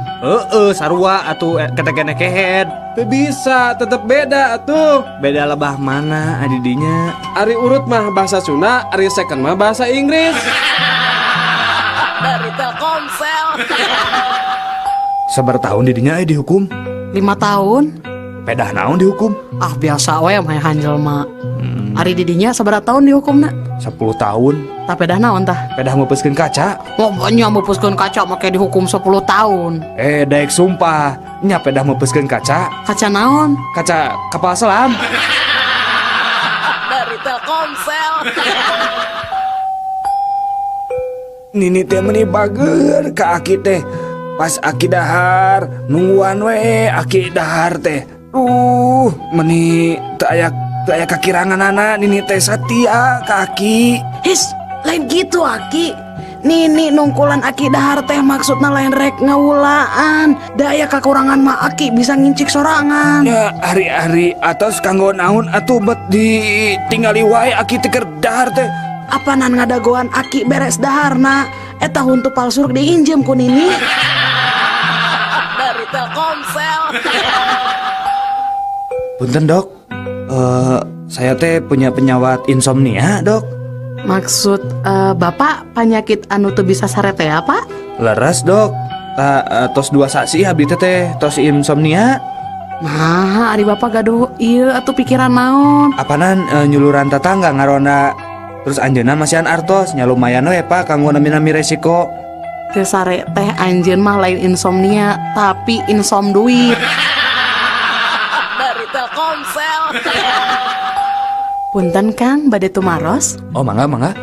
Sarua atuh ketekene kehead. Teu bisa, tetep beda atuh. Beda lebah mana adidinya? Ari urut mah bahasa Sunda, ari second mah bahasa Inggris. Dari Telkomsel. Sabar tahun didinya dihukum? 5 tahun. Pedah naon dihukum? Biasa we mah hanjel mah. Ari didinya sabaraha tahun dihukumna? 10 tahun. Tah pedah naon tah? Pedah meupuskeun kaca. Nya meupuskeun kaca make dihukum 10 tahun. Daek sumpah, nya pedah meupuskeun kaca. Kaca naon? Kaca kapal selam. Dari Telkomsel. Nini teh meuni bager ka Aki teh. Pas Aki dahar, nungguan we Aki dahar teh. Meuni teu aya kakiranganana Nini teh satia ka Aki. His, lain gitu Aki. Nini nungkulan Aki dahar teh maksudna lain rek ngawulaan. Daya kakurangan mah Aki bisa ngincik sorangan. Ya hari-hari atos kanggo naon atuh bet ditinggali wae Aki teh keur dahar teh. Apanan ngadagoan Aki beres daharna. Eta huntu palsu diinjem ku Nini. Dari Telkomsel. Punten dok, saya teh punya penyawat insomnia dok. Maksud bapak penyakit anu teu bisa sarete ya pak? Leres dok, tos 2 saksi abdi teh tos insomnia. Nah, ari bapak gaduh ieu atuh pikiran naon? Apanan nyuluran tetangga ngarona. Terus anjeunna masihan artos nya lumayan we pak kanggo nami-nami resiko. Teu sare teh anjeun mah lain insomnia, tapi insom duit. Dari Telkomsel. Punten Kang, bade tumaros? Oh mangga.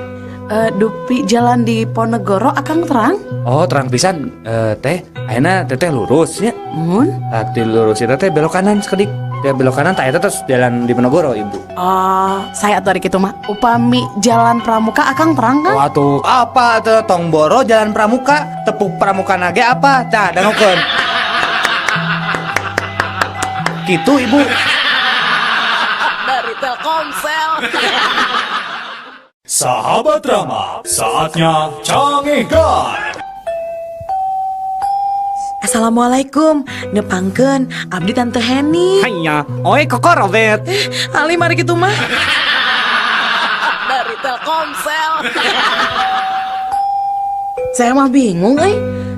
Dupi jalan di Ponegoro akang terang? Oh terang pisan. Teh ayeuna teteh lurus nya. Mun? Tadi lurus eta teh belok kanan sekedik. Dia belok kanan tak eta terus jalan di Penogoro ibu. Oh, saya tarik itu mah. Upami jalan Pramuka akang terang kan? Waduh, apa tuh Tongboro Jalan Pramuka? Tepuk Pramuka nage apa? Tah, dangukeun. Gitu ibu. Dari Telkomsel. Sahabat Rama, saatnya Cangihkan. Assalamualaikum, nepangkeun abdi Tante Heni. Hanya, oi koko Robert. Ali mari kitu mah. Dari Telkomsel. Saya mah bingung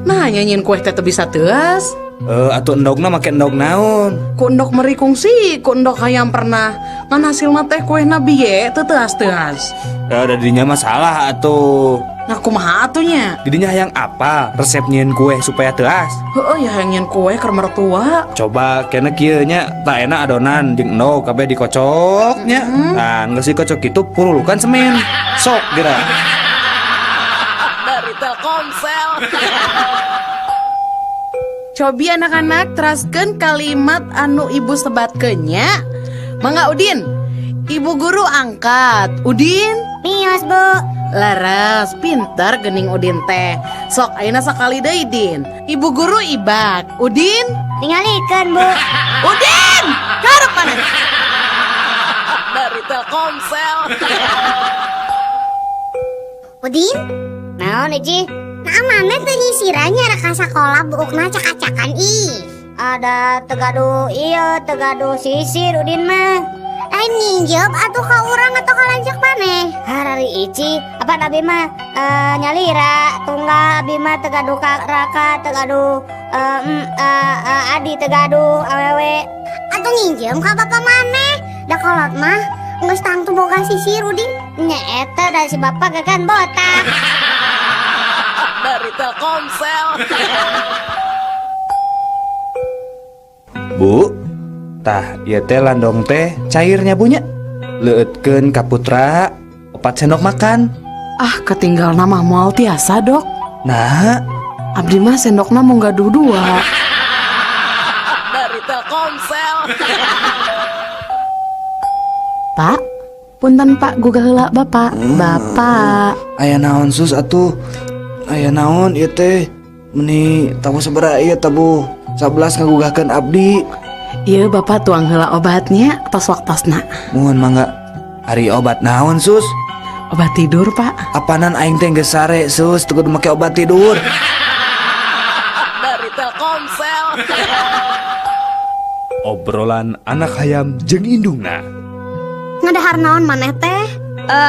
Nah nyanyiin kue teh teu bisa teuas. Atuh endogna make endog naon? Ku endog meri kungsi, ku endog hayam pernah ngan hasilna teh kuehna biye teu teuas-teuas. Ya ada didinya masalah atuh. Nah kumaha atunya? Didinya hayang apa? Resep nyieun kue supaya teuas? Heeh ya hayang nyieun kue keur mertua. Coba kena kieu nya tak enak adonan jeung endog kabeh dikocoknya. Nah, geus dikocok kitu purulukan semen. Sok geura. Dari Telkomsel. Cobi anak-anak teraskeun kalimat anu ibu sebatkeun nya. Mangga Udin. Ibu guru angkat. Udin? Mios, Bu. Laras, pintar geuning Udin teh. Sok ayeuna sakali deui Din. Ibu guru ibak. Udin? Tingalikeun, Bu. Udin! Karep mana? Dari Telkomsel. Udin? Naon, Iji? Nah, mana teh nyisirannya reka sakola buukna cak-cakan ih. Ada tegadu iya, tegadu sisir Udin mah. Lain nginjep atuh ka urang atau ka lanjak maneh? Harari Ici, apa nabi mah nyalira tunggal abi mah tegadu raka tegadu adi tegadu awewe. Atuh nginjem ka bapak maneh? Da kolot mah geus tangtu boga sisir Udin. Nya eta dari si bapak gagan botak. Dari Telkomsel. Bu, tah ieu teh landong teh cairnya bunya. Leueutkeun ka putra 4 sendok makan. Ah, ketinggal nama moal tiasa, Dok. Nah, abdi mah sendokna mung gaduh 2. Dari Telkomsel. Pak, punten Pak gugah heula Bapak. Bapak. Aya naon sus atuh? Aya naon ieu teh? Meni tamu sabaraha ieu tabu 11 ngagugahkeun abdi. Ieu Bapak tuang heula obatnya tos waktosna. Muhun mangga. Ari obat naon sus? Obat tidur Pak. Apanan aing teh geus sare sus teu kudu make obat tidur. Dari Telkomsel. Obrolan anak hayam jeung indungna. Ngadahar naon maneh teh?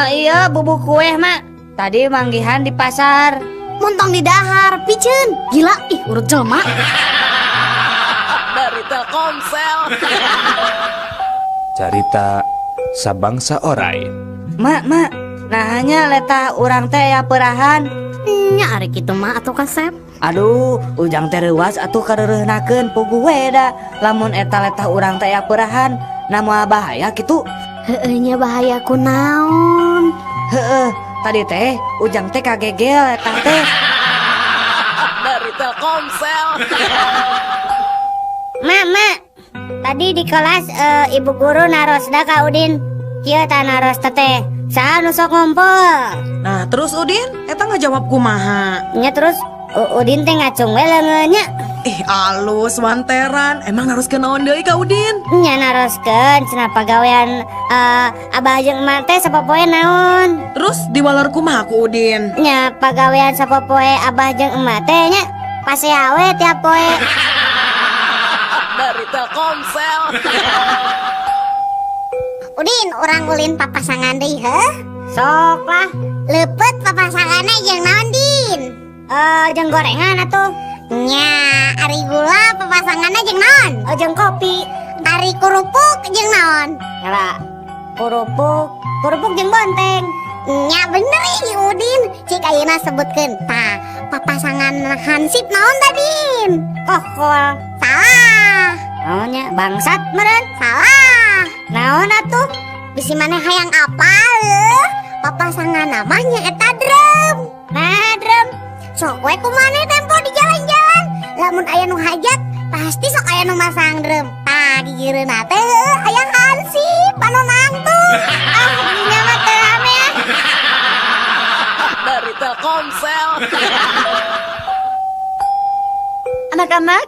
Iya bubuk kue mak. Tadi manggihan di pasar. Montong di dahar, piceun. Gila, ih urut jelema. Dari Telkomsel. Carita sabangsa orai. Mak, nah hanya letah urang teh ya perahan. Nya ari kitu mah atuh kasep. Aduh, ujang teh reuas atuh kareureunahkeun pugu we da. Lamun eta letah urang teh ya perahan, namoal bahaya kitu. Heueuh nya bahaya kunaon? Heueuh, tadi teh ujang teh kagegel eta teh. Dari Telkomsel. Mak, tadi di kelas ibu guru naros da ka Udin. Kieu tah naros teh. Saha nu sok ngumpul? Nah, terus Udin eta ngajawab kumaha? Nya terus Udin teh ngacung we leungeunnya. Alus wanteran, emang harus kenaon deui ka Udin? Nya naroskeun cenah pagawean abah jeung emak teh sapopoe naon? Terus diwaler kumaha ku Udin? Nya pagawean sapopoe abah jeung emak teh nya pasea we tiap poe. Dari Telkomsel. Udin, orang ulin papasangan deui heuh? Sok lah. Leupet papasanganna jeung naon Din? Jeung gorengan atuh. Nya, ari gula papasanganna jeung naon? Jeung kopi. Ari kurupuk jeung naon? Nyala, kurupuk jeung bonteng. Nya bener ih Udin. Cik ayeuna sebutkeun. Tah, papasangan hansip naon da Din? Kokol. Salah. Naonnya bangsat meureun? Salah. Naon atuh? Bisi maneh hayang apal leuh. Papasangan namanya eta drum. Nah, drum. Sok we kumaneh tempo di jalan-jalan. Lamun aya nu hajat, pasti sok aya nu masang drum. Tah, gigi pikireuna teh aya hansip anu nangtung. Dinya mah teu rame. Dari Telkomsel. Anak-anak,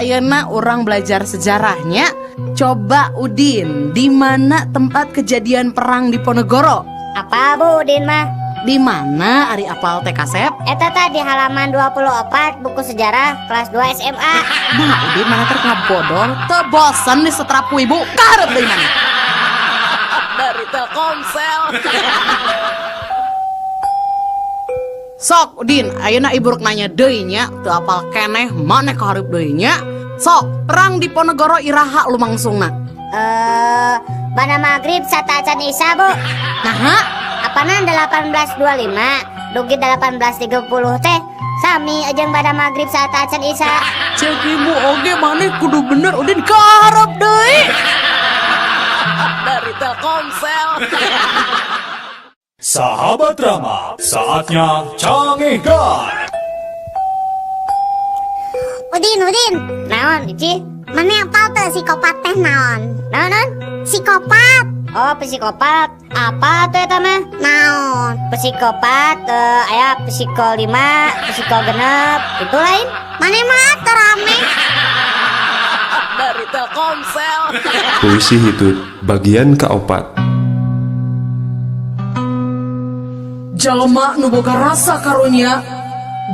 ayeuna orang belajar sejarahnya. Coba Udin, di mana tempat kejadian perang di Ponegoro? Apa Bu Udin mah? Di mana Ari apal teh Kasep? Eta tadi halaman 24 buku sejarah kelas 2 SMA. Nah, Udin mana ter ngabodor, teu bosen di setrapu ibu. Karep deui mana? Dari Telkomsel. Sok Udin, ayeuna ibu rek nanya deui nya, teu apal keneh maneh kahareup deui nya. Sok, perang di Ponegoro iraha lumangsungna. Bana maghrib sata acan Isya Bu. Naha? Apana 1825 dugi 1830 teh sami ajeng pada maghrib saat acan Isya. Cek ibu oge maneh kudu bener Udin kaharep deui. Dari Telkomsel. Sahabat drama, saatnya Canggih Guard. Udin, naon Ici? Mana apal teh psikopat teh naon? Naon? Psikopat. Oh, psikopat. Apa tuh eta mah? Naon? Psikopat aya psiko 5, psiko genep, itu lain. Mana mah terame. Dari Telkomsel. Puisi Hitut bagian keopat. Jalma nu boga rasa karunya,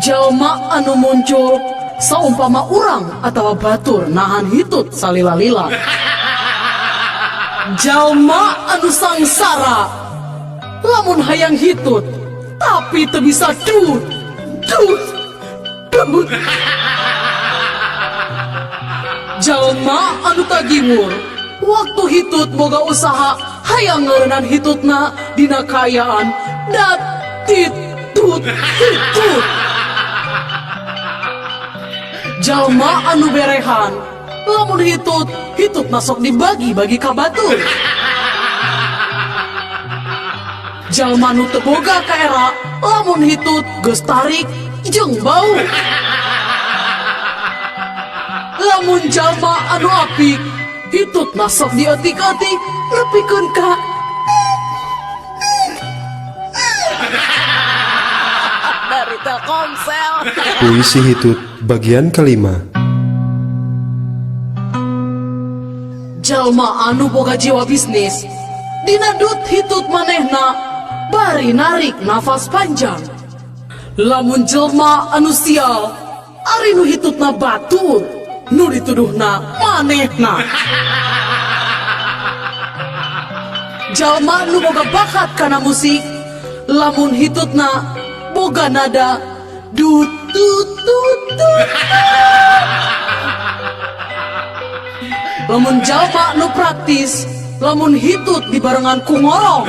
jalma anu muncul saumpama urang atawa batur nahan hitut salila-lila. Jalma anu sangsara lamun hayang hitut tapi teu bisa dut. Jalma anu tagiwur waktu hitut boga usaha hayang ngeureunnan hitutna dina kayaan dat hitut. Jalma anu berehan lamun hitut nasok dibagi-bagi ka batur. Jalma anu teu boga kaera lamun hitut geus tarik jeung bau. Lamun jalma anu apik hitut nasok dietik-etik nepikeun ka Dari Telkomsel. Puisi Hitut bagian kelima. jalma anu boga jiwa bisnis dina dut hitut manehna bari narik nafas panjang. Lamun jelma anu sial ari nu hitutna batur nu dituduhna manehna. Jalma nu boga bakat kana musik lamun hitutna boga nada dut tut tut tut. Lamun jalma nu praktis lamun hitut dibarengan ku ngorong.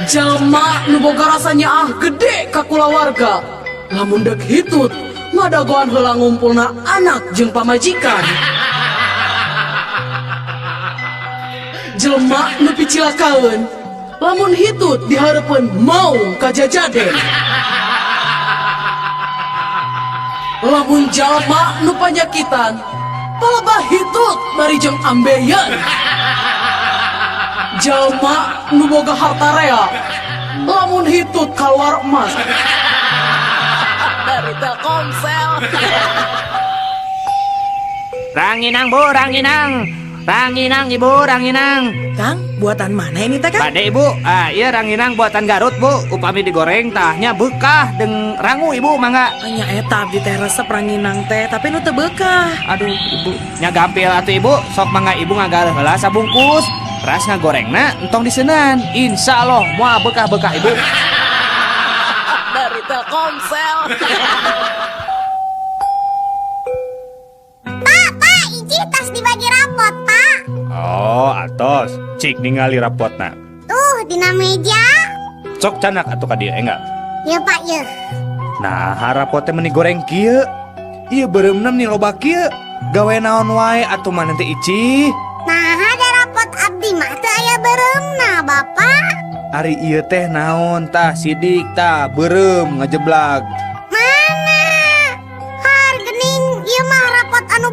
Jalma nu boga rasanya gede ka kulawarga lamun dek hitut ngadagoan heula ngumpulna anak jeung pamajikan. Jelma nu picilakaeun lamun hitut dihareupeun maung ka jajaden. Lamun jalma nu panyakitan palebah hitut bari jeung ambeien. Jalma nu boga harta rea lamun hitut kaluar emas. Dari Telkomsel. Ranginang bu, ranginang. Ranginang ibu, ranginang. Kang, buatan mana ini teh Kang? Pade ibu, iya ranginang buatan Garut bu. Upami digoreng tahnya bekah deng rangu ibu mangga. Nya eta abdi teh resep ranginang teh, tapi nu teu beukah. Aduh ibu, nya gampil atuh ibu. Sok mangga ibu ngagaleh heula sabungkus. Ras ngagorengna entong diseunan. Insyaallah moal bekah-bekah ibu. Dari Telkomsel. Pak, Iji tas dibagi rapot, Pak. Oh, atos. Cik ningali rapotna. Tuh, dina meja. Sok canak atuh ka dieu enggak? Ya, Pak, ya. Nah, rapotnya meni goreng kieu. Ieu beureumna nih loba kieu. Gawe naon wae atuh mah nanti Ici. Nah, ada rapot abdi mah teu aya beureumna, Bapak. Ari ieu teh naon tah sidik tah beureum ngajeblag. Mana? Hargening ieu mah rapot anu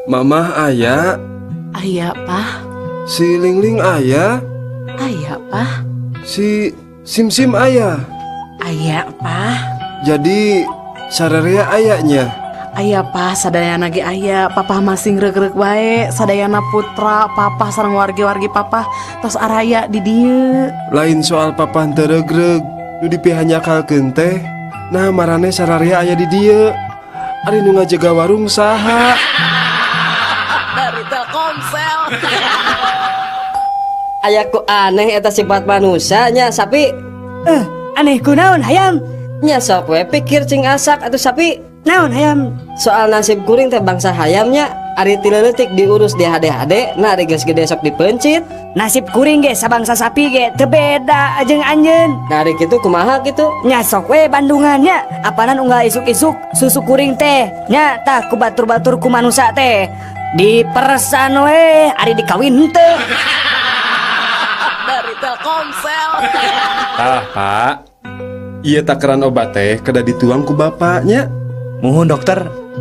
Mamah aya, Aya, Pah. si Lingling aya, Aya, Pah. si Simsim aya. Aya, Pah. Jadi sararea ayanya. Aya, Pah, sadayana ge aya. Papa masih ngreg-reg bae. Sadayana putra papa sareng wargi-wargi papa tos araya di dieu. Lain soal papa teu regreg, nu dipihanyakalkeun teh. Nah marane sararea aya di dieu. Ari nu ngajaga warung saha? Dari Telkomsel. Ayaku aneh eta sifat manusanya sapi. Aneh kunaon hayam? Nya sok we pikir cing asak atuh sapi. Naon hayam? Soal nasib kuring teh bangsa hayamnya ari tileutik diurus di hade-hade, nah ari geus gede sok dipencit. Nasib kuring ge sabangsa sapi ge teu beda jeung anjeun. Nah ari kitu kumaha kitu? Nya sok we Bandungannya, apanan unggal isuk-isuk susu kuring teh. Nya tah ku batur-batur ku manusia teh. Dipersan we ari dikawin teu. Dari Telkomsel. Ah pak, iya takaran obat teh kada dituang ku bapaknya. Muhun dokter,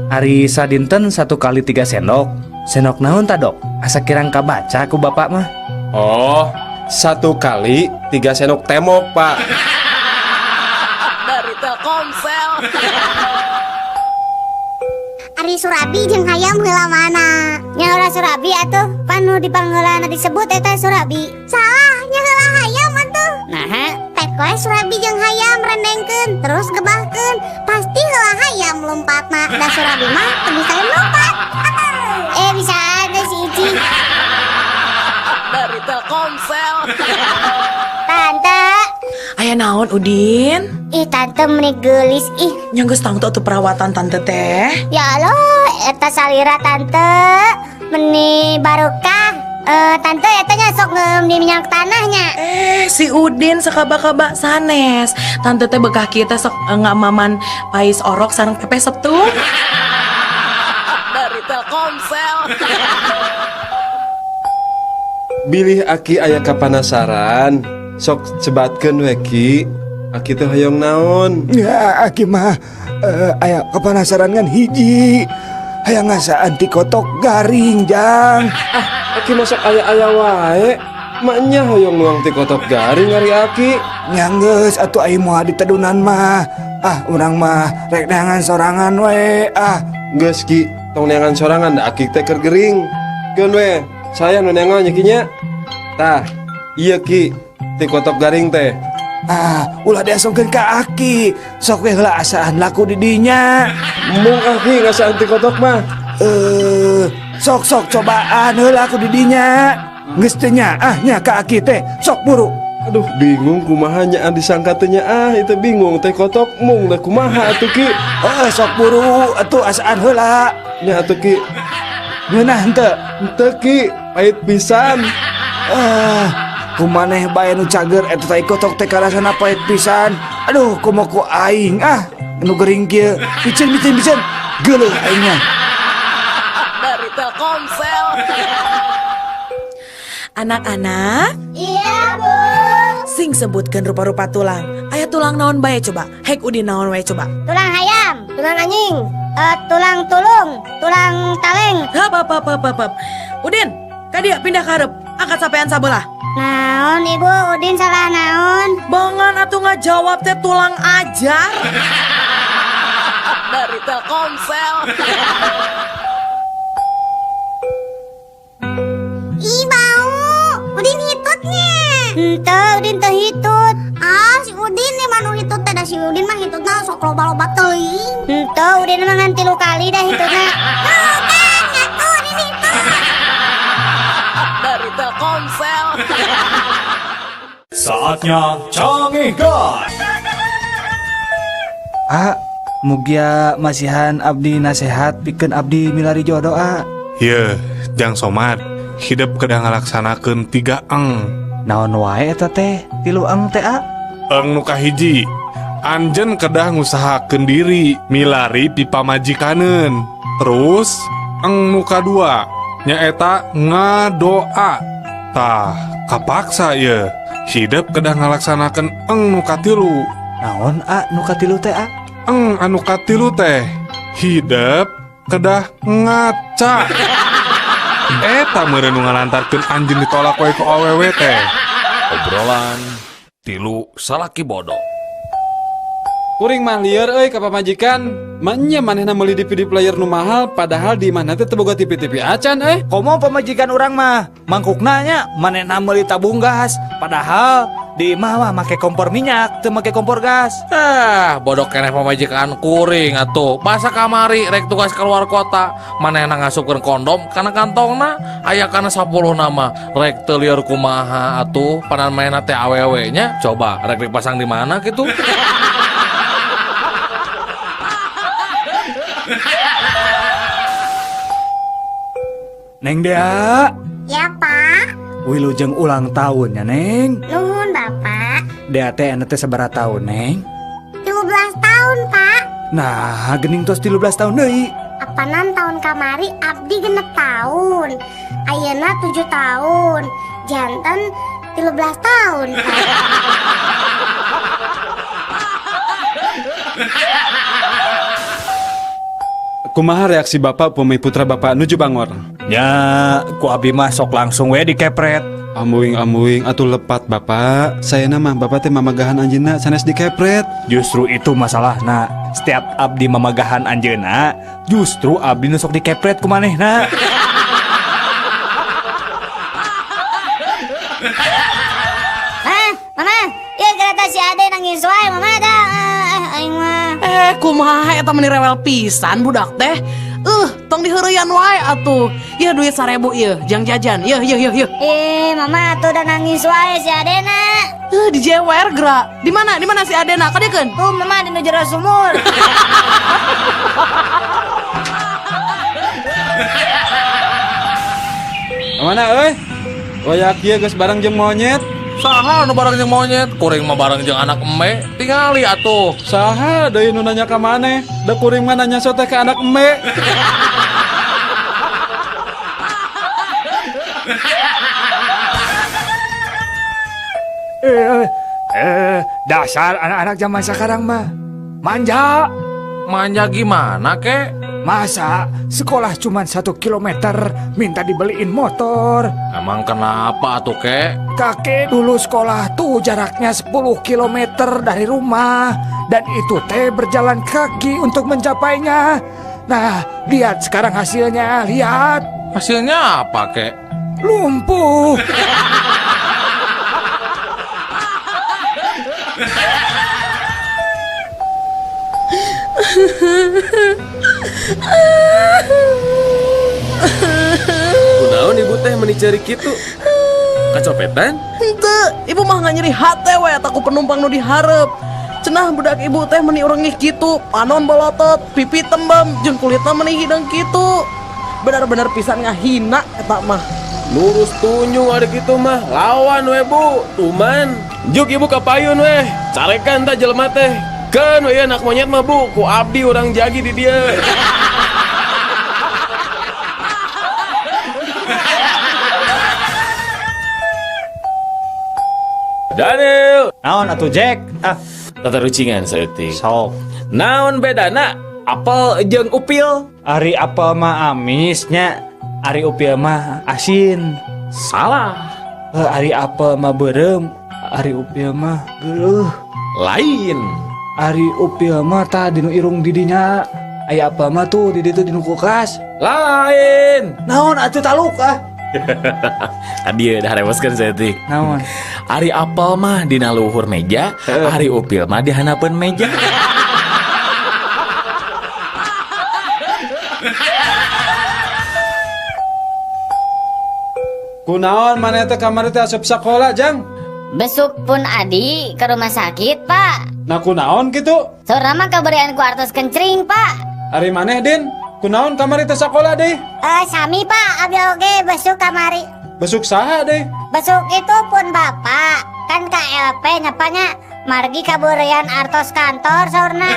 hari sadinten 1 kali 3 sendok. Sendok naon ta dok? Asa kirang kabaca ku bapak mah. Oh, 1 kali 3 sendok temok pak. Dari Telkomsel. Ari Surabi jeung hayam heula mana? Nya heula Surabi atuh, panu dipanggeulana disebut eta Surabi. Salah, nya heula hayam atuh. Nah, Tekoe Surabi jeung hayam rendengkeun, terus gebahkeun. Pasti heula hayam lompatna. Da Surabi mah teu bisa lompat. Bisa ada si Ici. Dari Telkomsel. Tante, Aya naon Udin? ih tante meuni geulis ih. Nya geus tangtu atuh perawatan tante teh. Ya Allah, eta salira tante meuni barokah. Tante eta nya sok ngeum di minyak tanahnya. Si Udin sakaba-kaba sanes. Tante teh bekah kita sok ngamaman pais orok sareng pepe septung. Dari Telkomsel. Bilih aki aya kapanasaran, sok cebatkeun we Ki. Aki teh hoyong naon? Ya, aki mah aya kapanasaran kan hiji. Hayang ngasa anti kotok garing, Jang. Aki masuk aya-aya wae. Maknya hoyong nuang ti kotok garing ari aki. Nyanggeus atuh ai moal ditedunan mah. Urang mah rek neangan sorangan we. Geus Ki, tong neangan sorangan da aki teh keur gering. Keun we, saya nu neangan nya Ki nya. Tah, iya Ki, ti kotok garing teh. Ulah diasongkeun ka aki. Sok we heula asaan laku di dinya. Mung aki ngasaan ti kotok mah. Sok cobaan heula aku di dinya. Geus teu nya nya ka aki teh. Sok buru. Aduh, bingung kumaha nyaan disangka teh nya itu bingung teh kotok mung da kumaha atuh Ki. Sok buru atuh asaan heula. Nya atuh Ki. Ngeunah henteu? Henteu Ki, pait pisan. Kumaneh bae nu cager eta teh kotok teh karasana pait pisan. Aduh, kumaha ku aing nu gering kieu. Bicen. Geuleuh aingnya. Dari Telkomsel. Anak-anak, Iya, Bu. sing sebutkeun rupa-rupa tulang. Aya tulang naon bae coba? Hek Udin naon wae coba? Tulang hayam, tulang anjing, tulang tulung, tulang taleng. Hap. Udin, ka dieu pindah ka hareup. Angkat sapean sabelah. Naon Ibu, Udin salah naon? Bongan atuh ngajawab teh tulang ajar. Dari Telkomsel. Ih bau, Udin hitutnya. Henteu, Udin teh hitut. Si Udin nih manu hitut teh da si Udin mah hitutna sok loba-loba teuing. Henteu, Udin mah ngan 3 kali dah hitutna. Ngaku Udin hitut. Dari Telkomsel. Saatnya Canggih God. Mugia masihan abdi nasehat pikeun abdi milari jodoh Ye, Jang Somad, hidup kedah ngalaksanakeun 3 eng. Naon wae eta teh? 3 eng teh Eng nu kahiji, anjeun kedah ngusahakeun diri milari pipa majikaneun. Terus eng nu kadua nyaeta ngadoa. Tah, kapaksa ye. Hidup kedah ngalaksanakeun eng nu katilu. Naon nu katilu teh Eng anu katilu teh hidup kedah ngaca. Eta meureun ngalantarkeun anjeun ditolak wae ku awewe teh. Obrolan tilu salaki bodoh. Kuring mah lieur euy ka pamajikan. Manya manehna meuli DVD player nu mahal padahal di mana teh teu boga TV-TV acan Komo pamajikan orang mah mangkukna nya manehna meuli tabung gas padahal di imah mah make kompor minyak teu make kompor gas. Bodoh keneh pamajikan kuring atuh. Basa kamari rek tugas keluar kota, manehna ngasupkeun kondom kana kantongna, aya kana 10 nama. Rek teu lieur kumaha atuh, panan mainna teh awewe nya. Coba rek dipasang di mana kitu? Neng Dea, Ya, Pak. wilujeng ulang tahunnya Neng. Nuhun, Bapak. Dea teh anu teh sabaraha taun Neng? 13 tahun, Pak. Nah, geuning tos 13 tahun deui. Apanan tahun kamari abdi genep tahun. Ayeuna 7 tahun. Janten 13 tahun, Pak. Kumaha reaksi bapak pemain putra bapak nuju bangor? Ya, ku abdi mah sok langsung we dikepret. Amuing atuh lepat bapak. Saya mah bapak teh mamagahan anjeunna sanes dikepret. Justru itu masalahna. Setiap abdi mamagahan anjeunna, justru abdi nu sok dikepret ku manehna. Mama, ieu kereta si Ade nangis wae, Mama ada. Aing mah. Kumaha eta meni rewel pisan budak teh. Tong diheureyan wae atuh. Ieu duit 1000 ieu, jang jajan. Yeuh. Mama tuh udah nangis wae si Adena. Dijewer geura. Di mana si Adena? Kadekeun? Tuh, Mama di jero sumur. Mana euy? Wayak ieu geus bareng jeung monyet. Saha nu bareng jeung monyet? Kuring mah bareng jeung anak eme. Tingali atuh. Saha deui nu nanya ka maneh? Da kuring mah nanya sote ka anak eme. Dasar anak-anak zaman sekarang mah manja. Manja gimana kek? Masa sekolah cuma 1 kilometer minta dibeliin motor. Emang kenapa tuh kek? Kakek dulu sekolah tuh jaraknya 10 kilometer dari rumah. Dan itu teh berjalan kaki untuk mencapainya. Nah, lihat sekarang hasilnya, lihat. Hasilnya apa kek? Lumpuh. Kunaon ibu teh meni cari kitu? Kacopetan? Henteu, ibu mah nyeri hate we ataku penumpang nu diharep. Cenah budak ibu teh meni urang ngih kitu, panon bolotot, pipi tembem, jeung kulitna meni hidang kitu. Benar-benar pisan ngahina eta mah. Lurus tunyu ada gitu mah. Lawan we bu, tuman. Juk ibu kapayun weh. Carekan tak jelema teh. Kan we anak monyet mah bu, ku abdi orang jagi di dia. Daniel. Naon atuh Jack? Tata rucingan saeutik. Sok. Naon bedana? Apel jeung upil? Ari apel mah amisnya, ari upil mah asin. Salah. Ari apel mah beureum, ari upil mah geuleuh. Lain. Ari upil mah tah dinu irung didinya. Aya apel mah tuh di ditu dinu kulkas. Lain. Naon atuh taluk Adieu dah reweskeun saeutik. Naon? Ari apel mah dina luhur meja, ari upil mah di hanapeun meja. Kunaon maneh teh kamari teh asup sakola jang? Besuk pun Adi ke rumah sakit, Pak. Nah kunaon gitu? Saurna mah kabarian ku artos kencring, Pak. Ari maneh Din? Kunaon kamari teh sakola deh? Sami, Pak. Abi oge besuk kamari. Besuk saha deh? Besuk itu pun Bapak. Kan KLP nyapanya margi kabarian artos kantor saurna.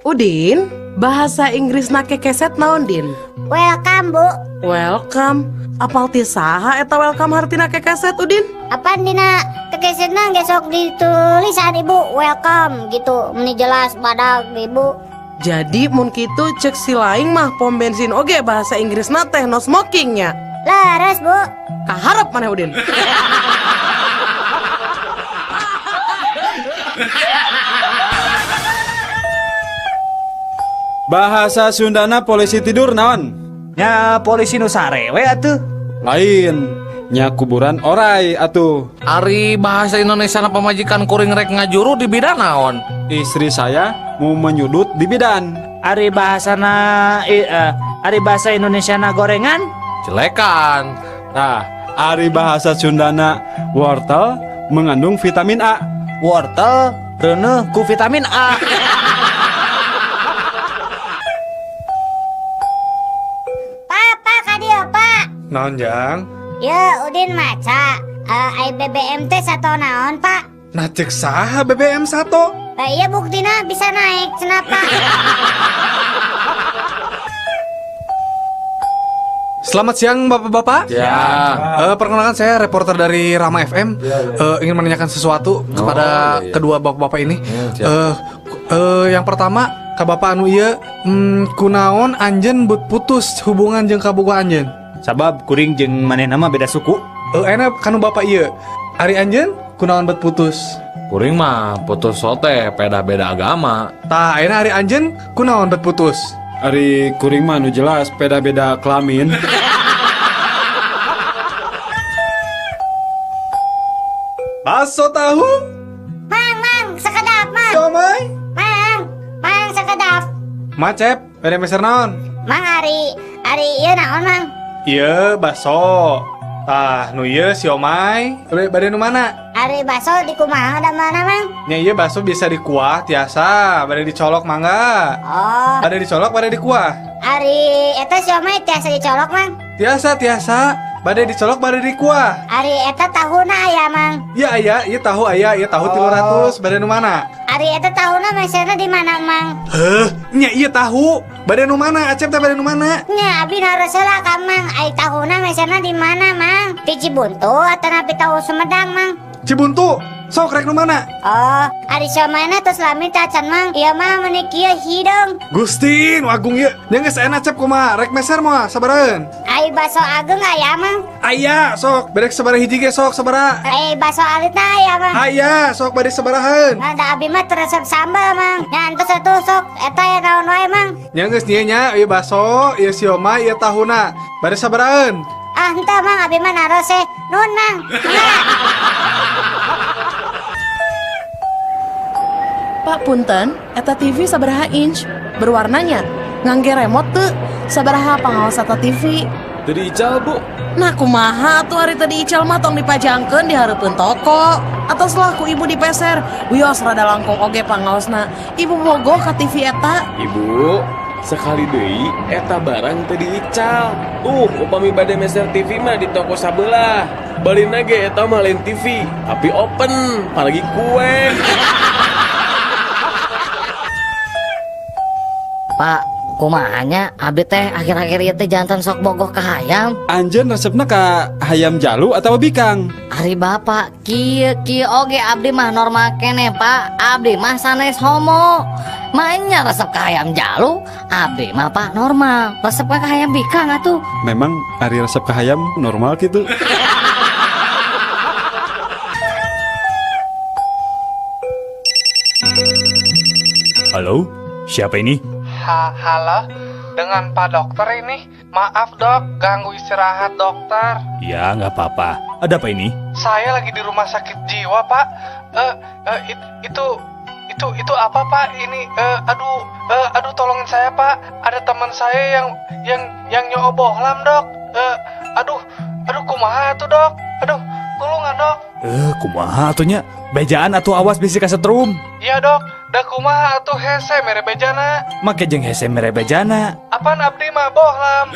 Udin, bahasa Inggris nake keset naon Din? Welcome, Bu. Welcome. Apal ti saha eta welcome hartina kekeset Udin? Apaan dina kekesetna gesok ditulisan ibu welcome gitu. Meni jelas badag ibu. Jadi mun kitu cek si laing mah pom bensin oge bahasa Inggrisna teh no smokingnya. Laras bu. Kaharep maneh Udin. Bahasa Sundana polisi tidur naon? Nya polisi nu sarewe atuh. Lain, nya kuburan orai atuh. Ari bahasa Indonesia na pamajikan kuring rek ngajuru di bidan naon? Istri saya mau menyudut di bidan. Ari bahasa Indonesia na gorengan? Jelekan. Nah, ari bahasa Sundana wortel mengandung vitamin A. Wortel reuneuh ku vitamin A. Pak kadio pak. Naon jang? Ya Udin maca. Ai BBM teh sato naon pak? Nah cek saha BBM satu. Iya buktina bisa naik kenapa? Selamat siang bapak-bapak. Ya. Perkenalkan saya reporter dari Rama FM. Ingin menanyakan sesuatu kepada kedua bapak-bapak ini. Yang pertama, ka bapak anu ieu kunaon anjeun but putus hubungan jeung kabogoh anjeun? Sabab kuring jeung manehna mah beda suku. Enak kanu bapak ieu. Ari anjeun kunaon but putus? Kuring mah putus sote beda-beda agama. Tah ayeuna ari anjeun kunaon bet putus? Ari kuring mah nu jelas beda-beda kelamin. Bakso tahu? Mang, sekedap mang. Siomay? Mang, sekedap. Macep, beda meser naon? Mang Ari ieu naon mang? Ieu bakso. Tah nu ieu siomay. Bade nu mana? Ari baso di kumaha da mana mang? Nya ieu bakso bisa dikuah tiasa, bade dicolok mangga. Oh. Bade dicolok, bade dikuah. Ari eta siomay tiasa dicolok mang. Tiasa. Bade dicolok, bade dikuah. Ari eta tahuna aya mang. Iya aya, ieu tahu aya, ieu tahu 300. Bade nu mana? Ari eta tahuna meserna di mana mang? Nya ieu tahu. Bade nu mana? Acep teh bade nu mana? Nya abi nareuseulah ka mang. Ai tahuna meserna di mana mang? Di Cibuntu atau napi tahu Sumedang mang? Cibuntu. Sok rek nu mana? Oh, ari siomana tos lami cacan mang. Ieu mah meuni kieu hidung. Gusti, nu agung ieu. Nya geus enak cep kumaha? Rek meser moal sabaraeun? Ai baso ageng aya mang. Aya, sok. Bade sabaraha hiji ge sok sabaraha? Ai baso alitna aya mang. Aya, sok bade sabarahaeun? Nah, da abi mah resep sambal mang. Nya antos atuh sok eta ya naon wae mang. Nya geus nya nya ieu bakso, ieu siomay, ieu tahuna. Bade sabaraeun? Ah, henteu mang abi mah narose. Nun mang. Pak punten, eta TV sabaraha inch? Berwarnanya? Ngangge remote teu? Sabaraha pangaos eta TV? Tadi ical bu. Nah kumaha tuh hari tadi ical mah tong dipajangkeun di hareupeun toko. Atau selaku ibu dipeser, wios rada langkung oge pangaosna. Ibu bogoh ka TV eta. Ibu, sekali deui eta barang tadi ical. Upami bade meser TV mah di toko sabelah. Balina ge eta mah lain TV, tapi open, apalagi kue. Pak, kumahanya abdi teh akhir-akhir ieu teh jantan sok bogoh ka hayam. Anjeun resepna ka hayam jalu atau bikang? Ari bapak, kieu oge abdi mah normal keneh pak. Abdi mah sanes homo. Mainnya resep ka hayam jalu, abdi mah pak normal. Resep ka hayam bikang atuh. Memang ari resep ka hayam normal gitu. Halo, siapa ini? Halo, dengan Pak Dokter ini. Maaf dok, ganggu istirahat dokter. Ya, nggak apa-apa. Ada apa ini? Saya lagi di rumah sakit jiwa pak. Itu apa pak? Ini, aduh tolongin saya pak. Ada teman saya yang nyobohlam dok. Aduh kumaha tuh dok. Aduh, tulungan dok. Kumaha atunya? Bejaan atuh awas bisi kasetrum. Iya dok, da kumaha atuh hese mere bejana. Make jeung hese mere bejana. Apaan abdi mah bohlam.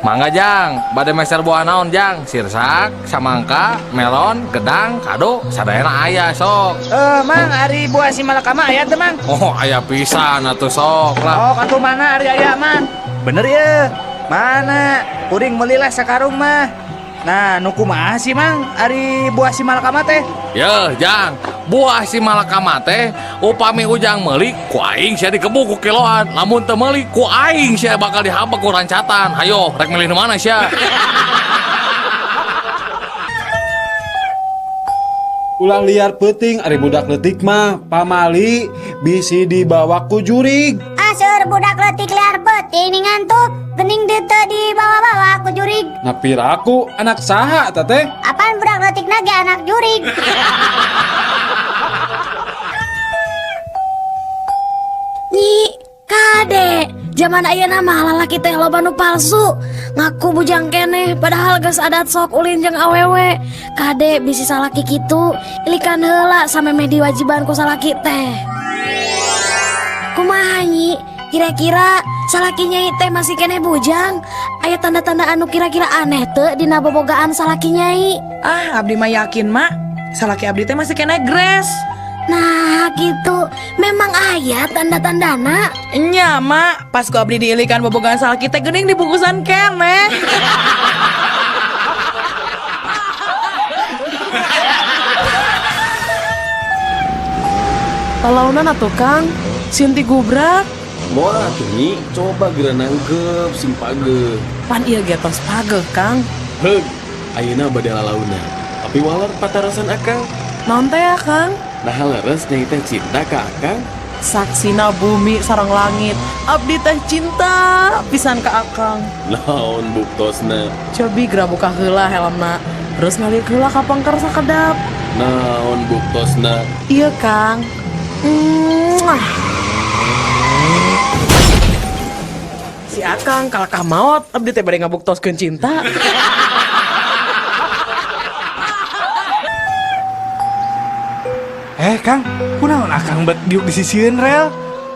Mangga Jang, bade meser buah naon Jang? Sirsak, samangka, melon, gedang, kado, sadayana aya sok. Mang, ari buah si malakama aya teh, Mang? Oh, aya pisan atuh sok lah. Oh, katu mana ari aya, Mang? Bener ya? Mana? Kuring melilah sakarung mah. Nah, nuku mah sih Mang, ari buah si malakama teh. Ya, Jang, buah si malakama teh upami ujang meuli ku aing sia dikebuk ku kiloan. Lamun teu meuli ku aing sia bakal dihabek ku rancatan. Hayo, rek milih nu mana sia? Ulang liar peuting ari budak leutik mah pamali bisi dibawa ku jurig. Aseur budak leutik liar peuting ngantuk gening dieu teu dibawa-bawa ku jurig. Napiraku anak saha eta teh? Apaan budak leutikna ge anak jurig? Nyi, kade, zaman ayeuna mah lalaki teh loba nu palsu. Ngaku bujang keneh padahal geus adat sok ulin jeung awewe. Kade bisi salaki kitu, ilikan heula sameme diwajiban ku salaki teh. Kumaha Nyi? Kira-kira salaki nyai teh masih keneh bujang? Aya tanda-tanda anu kira-kira aneh teu dina bobogaan salaki nyai? Ah, abdi mah yakin mak, salaki abdi teh masih kena gres. Nah gitu, memang aya tanda-tandana. Nya mak, pas ku abdi diilikan bobogan salaki teh geuning dibungkusan keneh. Talaunan atuh Kang, Sinti gubrak. Moal atuh Nyi, coba geura nangkep sing pageuh. Pan ieu ge tos pageuh Kang. Heug, ayeuna bade lalauna. Tapi walar patarasan akang. Naon teh ya Kang? Nah leres nyai teh cinta ka akang. Saksina bumi sareng langit, abdi teh cinta pisan ka akang. Naon buktosna? Cobi geura buka heula helmna, terus ngalik heula ka pangker sakedap. Naon buktosna? Iya Kang. Si akang kalakah maot, abdi teh bade ngabuktoskeun cinta. Kang, kunaon akang bet diuk disisieun rel?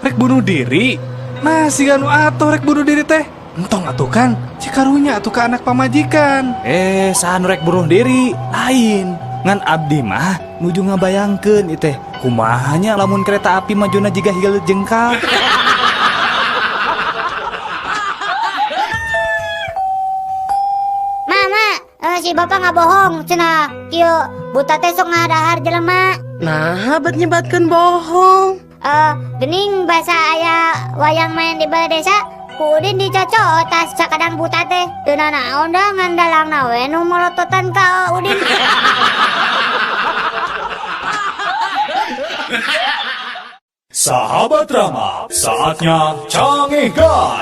Rek bunuh diri? Nah, si anu atuh rek bunuh diri teh. Entong atuh kan, si karunya atuh ka anak pamajikan. Saan rek bunuh diri? Lain. Ngan abdi mah nuju ngabayangkeun ieu teh. Kumahanya lamun kereta api majuna jiga higel jengkal. Mama, si bapak nggak bohong, cenah kieu buta teh sok ngadahar jelema. Nah, bet nyebatkeun bohong. Gening bahasa aya wayang main di balai desa, ku Udin dicocok tas sakadang buta teh. Teu naon da ngandalangna we nu molototan ka Udin. Sahabat Rama, saatnya cangihkan.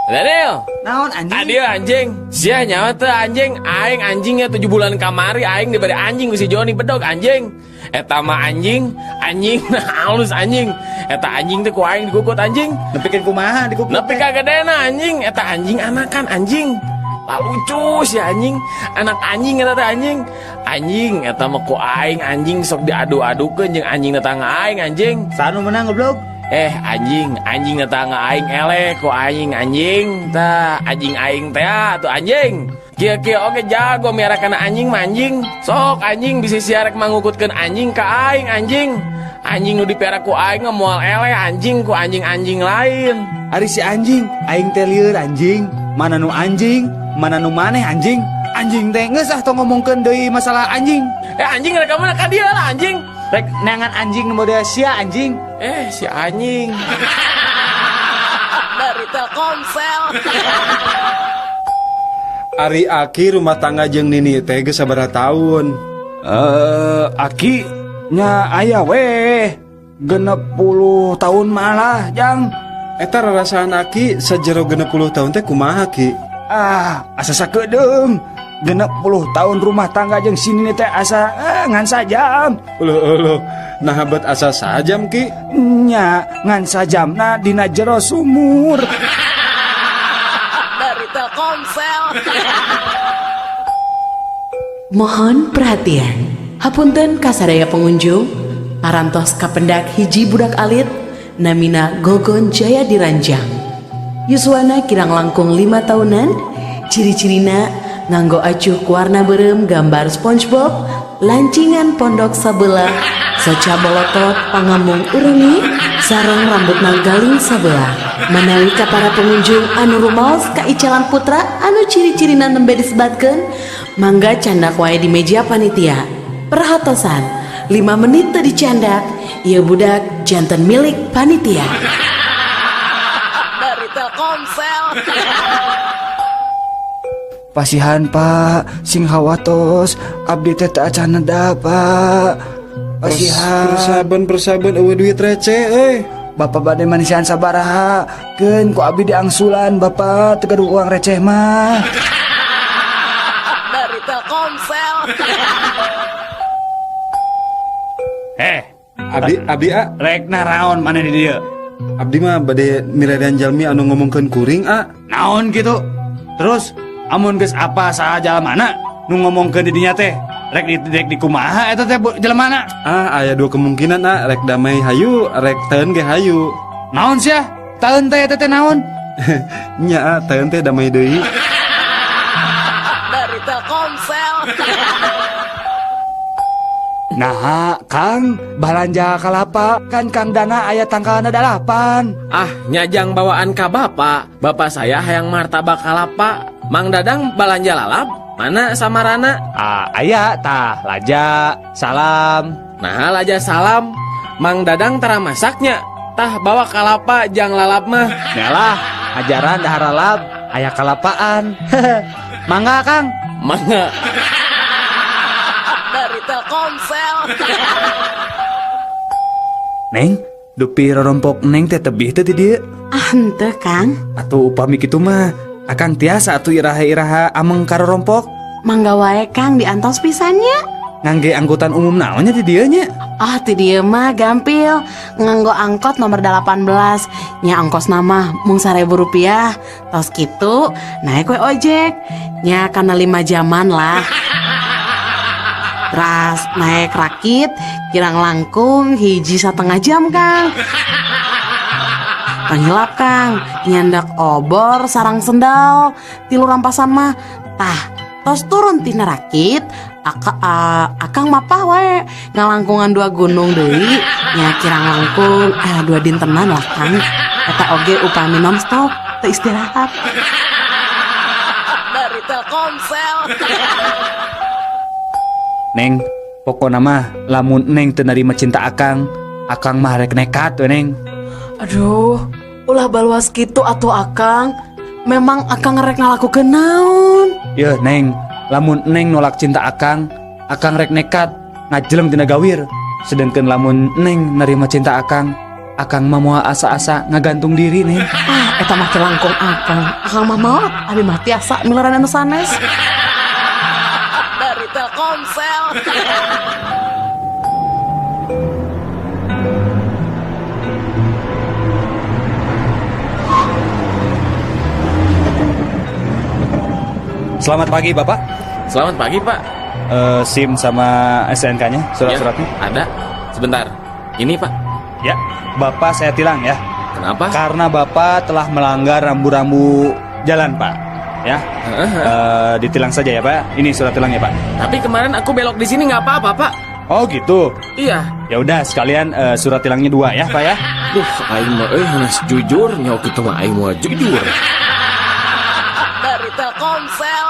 Daniel, naon anjing? Adio anjing. Sia nyawa teh anjing, aing anjingnya 7 bulan kamari aing dibari anjing ku si Joni bedog anjing. Eta mah anjing nah halus anjing. Eta anjing teh ku aing digukut anjing. Nepikeun kumaha digukut? Nepi ka gedena anjing, eta anjing anakan anjing. Lucu si anjing, anak anjing eta teh anjing. Anjing eta mah ku aing anjing sok diadu-adukeun jeung anjing tetangga aing anjing. Sanu menang goblok? Anjing tetangga aing eleh ku aing anjing tah anjing aing teh atuh anjing. Kieu oge jago miarakeun anjing manjing. Sok anjing bisa siarek mangukutkeun anjing ka aing anjing. Anjing nu dipiara ku aing moal eleh anjing ku anjing-anjing lain. Ari si anjing, aing teh lieur anjing. Mana nu anjing, mana nu maneh anjing. Anjing teh geus tong ngomongkeun deui masalah anjing. Anjing rek mana ka dieu lah anjing. Rek neangan anjing nu model sia anjing. Si anjing. Dari Telkomsel. Ari Aki rumah tangga jeung Nini teh geus sabaraha taun? Aki nya aya we 60 tahun malah Jang. Eta rarasaan Aki sajero 60 tahun teh kumaha Ki? Asa sakedeung 60 tahun rumah tangga jeung si Nini teh asa ngan sajam. Uluh nah bet asa sajam Ki? Nya ngan sajamna dina jero sumur. Dari Telkomsel. Mohon perhatian, hapunten kasadaya pengunjung, parantos kapendak hiji budak alit namina Gogon Jaya Diranjang. Yuswana kirang langkung 5 tahunan. Ciri-cirina nganggo acuh ku warna berem gambar SpongeBob, lancingan pondok sabelah, saca bolotot pangamung urengi, sareng rambut nanggaling sabelah. Manawi ka para pengunjung anu rumaos ka Icalan Putra anu ciri-cirina nembe disebatkeun, mangga candak wae di meja panitia. Perhatosan, 5 menit teu dicandak, ieu budak janten milik panitia. Dari Telkomsel. Pasihan Pak, sing hawatos, abdi teh teu acan neda Pak. Pasihan. Persaban eueuh duit receh Bapak bade manisian sabaraha, keun ku abdi diangsulan Bapak teu gaduh uang receh mah. Dari Telkomsel. Abdi rek naraon mana di dieu? Abdi mah bade milarian jalmi anu ngomongkeun kuring Naon gitu? Terus amun geus apa saha jalemana nu ngomongkeun di dinya teh? Rek di kumaha eta teh jalemana? Aya 2 kemungkinan rek damai hayu, rek teun ge hayu. Naon sia? Taeun teh eta teh naon? Nya teun teh damai deui. Dari Telkomsel. Nah, Kang, balanja kalapa kan Kang Dana aya tangkalna 8. Nyajang bawaan ka bapak. Bapak saya hayang martabak kalapa. Mang Dadang balanja lalap. Mana samarana? Aya tah laja salam. Nah, laja salam. Mang Dadang tara masaknya. Tah bawa kalapa jang lalap mah. Nyalah, ajaran dahar lalap aya kalapaan. Mangga Kang. Mangga. Dari Telkomsel. Neng, dupi rorompok Neng teh tebih teh di dieu. Henteu Kang. Atuh upami kitu mah, akang tiasa atuh iraha-iraha ameng ka rorompok. Mangga wae Kang diantos pisannya. Ngangge angkutan umum naonnya di dieu nya? Ti dieu mah gampil, nganggo angkot nomor 18. Nya ongkos nama mung Rp1.000. Tos kitu naik we ojek. Nya kana 5 jaman lah. Ras naik rakit kirang langkung 1,5 jam Kang. Panghilap Kang, nyandak obor sarang sendal, 3 rampasan mah. Tah, tos turun tina rakit, akang mapah wae ngalangkungan 2 gunung deui. Nya kirang langkung 2 dintenan lah Kang. Eta oge upami nonstop teu istirahat. Dari Telkomsel. Neng, pokona mah lamun Neng teu narima cinta akang mah rek nekat we Neng. Aduh, ulah baluas kitu atuh Akang. Memang Akang rek ngalakukeun naon? Yeuh Neng, lamun Neng nolak cinta akang rek nekat ngajelem tina gawir. Sedengkeun lamun Neng narima cinta akang mah moal asa-asa ngagantung diri Neng. Eta mah teh langkung Akang mah maot, abi mah tiasa milarian anu sanes. Dari Telkomsel. Selamat pagi Bapak. Selamat pagi Pak. SIM sama SNK-nya, surat-suratnya? Ya, ada. Sebentar. Ini Pak. Ya, Bapak saya tilang ya. Kenapa? Karena Bapak telah melanggar rambu-rambu jalan Pak. Ya, ditilang saja ya Pak. Ini surat tilangnya Pak. Tapi kemarin aku belok di sini nggak apa-apa Pak. Oh gitu. Iya. Ya udah sekalian surat tilangnya 2 ya Pak ya. Duh, aing mah harus jujur, nyawa kitu mah aing mah jujur. Dari Telkomsel.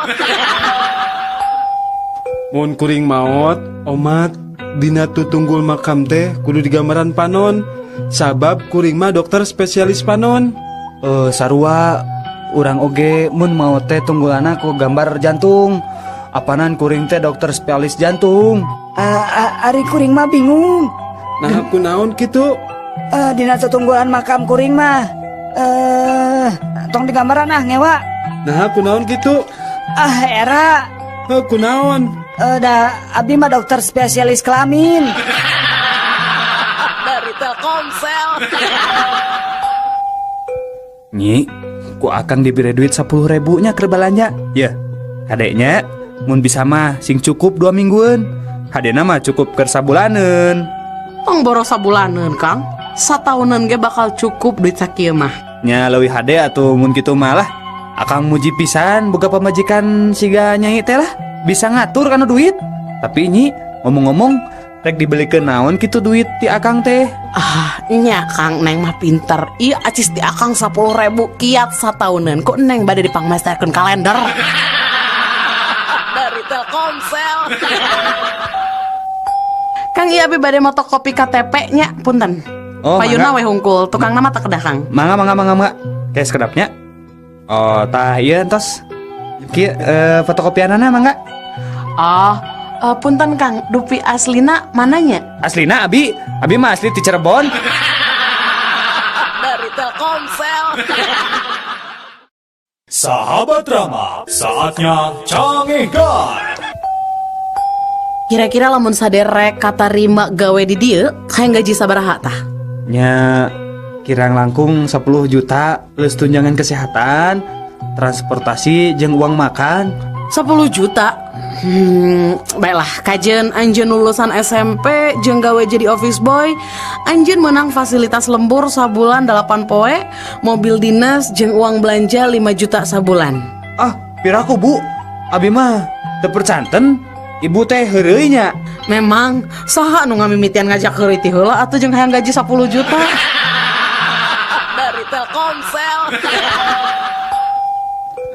Mun kuring maot, omat dina tutunggul makam teh kudu digambaran panon. Sabab kuring mah dokter spesialis panon. Sarua urang oge mun mau teh tunggulana ku gambar jantung. Apanan kuring teh dokter spesialis jantung. Ari kuring mah bingung. Nah aku naon kitu? Dina tutunggulan makam kuring mah tong digambaran ngewa. Nah aku naon kitu? Era. Aku naon? Abdi mah dokter spesialis kelamin. Dari Telkomsel. Nyi, ku akan diberi duit 10.000 nya keur balanja. Ya, hadenya mun bisa mah sing cukup 2 mingguan. Hadena mah cukup keur sabulaneun. Tong boros sabulaneun Kang. Satauneun ge bakal cukup duit sakieu mah. nya leuwih hade atuh mun kitu malah akang muji pisan boga pamajikan siga nyai teh lah bisa ngatur kana duit. Tapi nyi ngomong-ngomong rek dibelikeun naon kitu duit ti akang teh? Nya Kang Neng mah pinter. Iya acis di akang 10.000 kiat sataunan. Kok Neng bade dipangmesterkeun kalender? Dari Telkomsel. Kang iya abi bade motokopi KTP nya punten. Payuna we hungkul, tukang nama tak kedah Kang. Mangga. Kayak sekedapnya. Oh, tah ieu entos. Kieu fotokopianana mangga. Punten Kang, dupi aslina mananya? Aslina abi mah asli ti Cirebon. Dari Telkomsel. Sahabat Rama, saatnya Cangehgan. Kira-kira lamun saderek katarima gawe di dieu, hayang gaji sabaraha tah? Nya kirang langkung 10 juta plus tunjangan kesehatan, transportasi jeung uang makan. 10 juta? Baiklah, kajen anjeun lulusan SMP jeung gawe jadi office boy, anjeun menang fasilitas lembur sabulan 8 poe, mobil dinas jeung uang belanja 5 juta sabulan. Piraku Bu, abi mah teu percanten. Ibu teh heureuy nya. Memang saha anu ngamimitian ngajak heureuy ti heula atuh jeung hayang gaji 10 juta. Dari Telkomsel.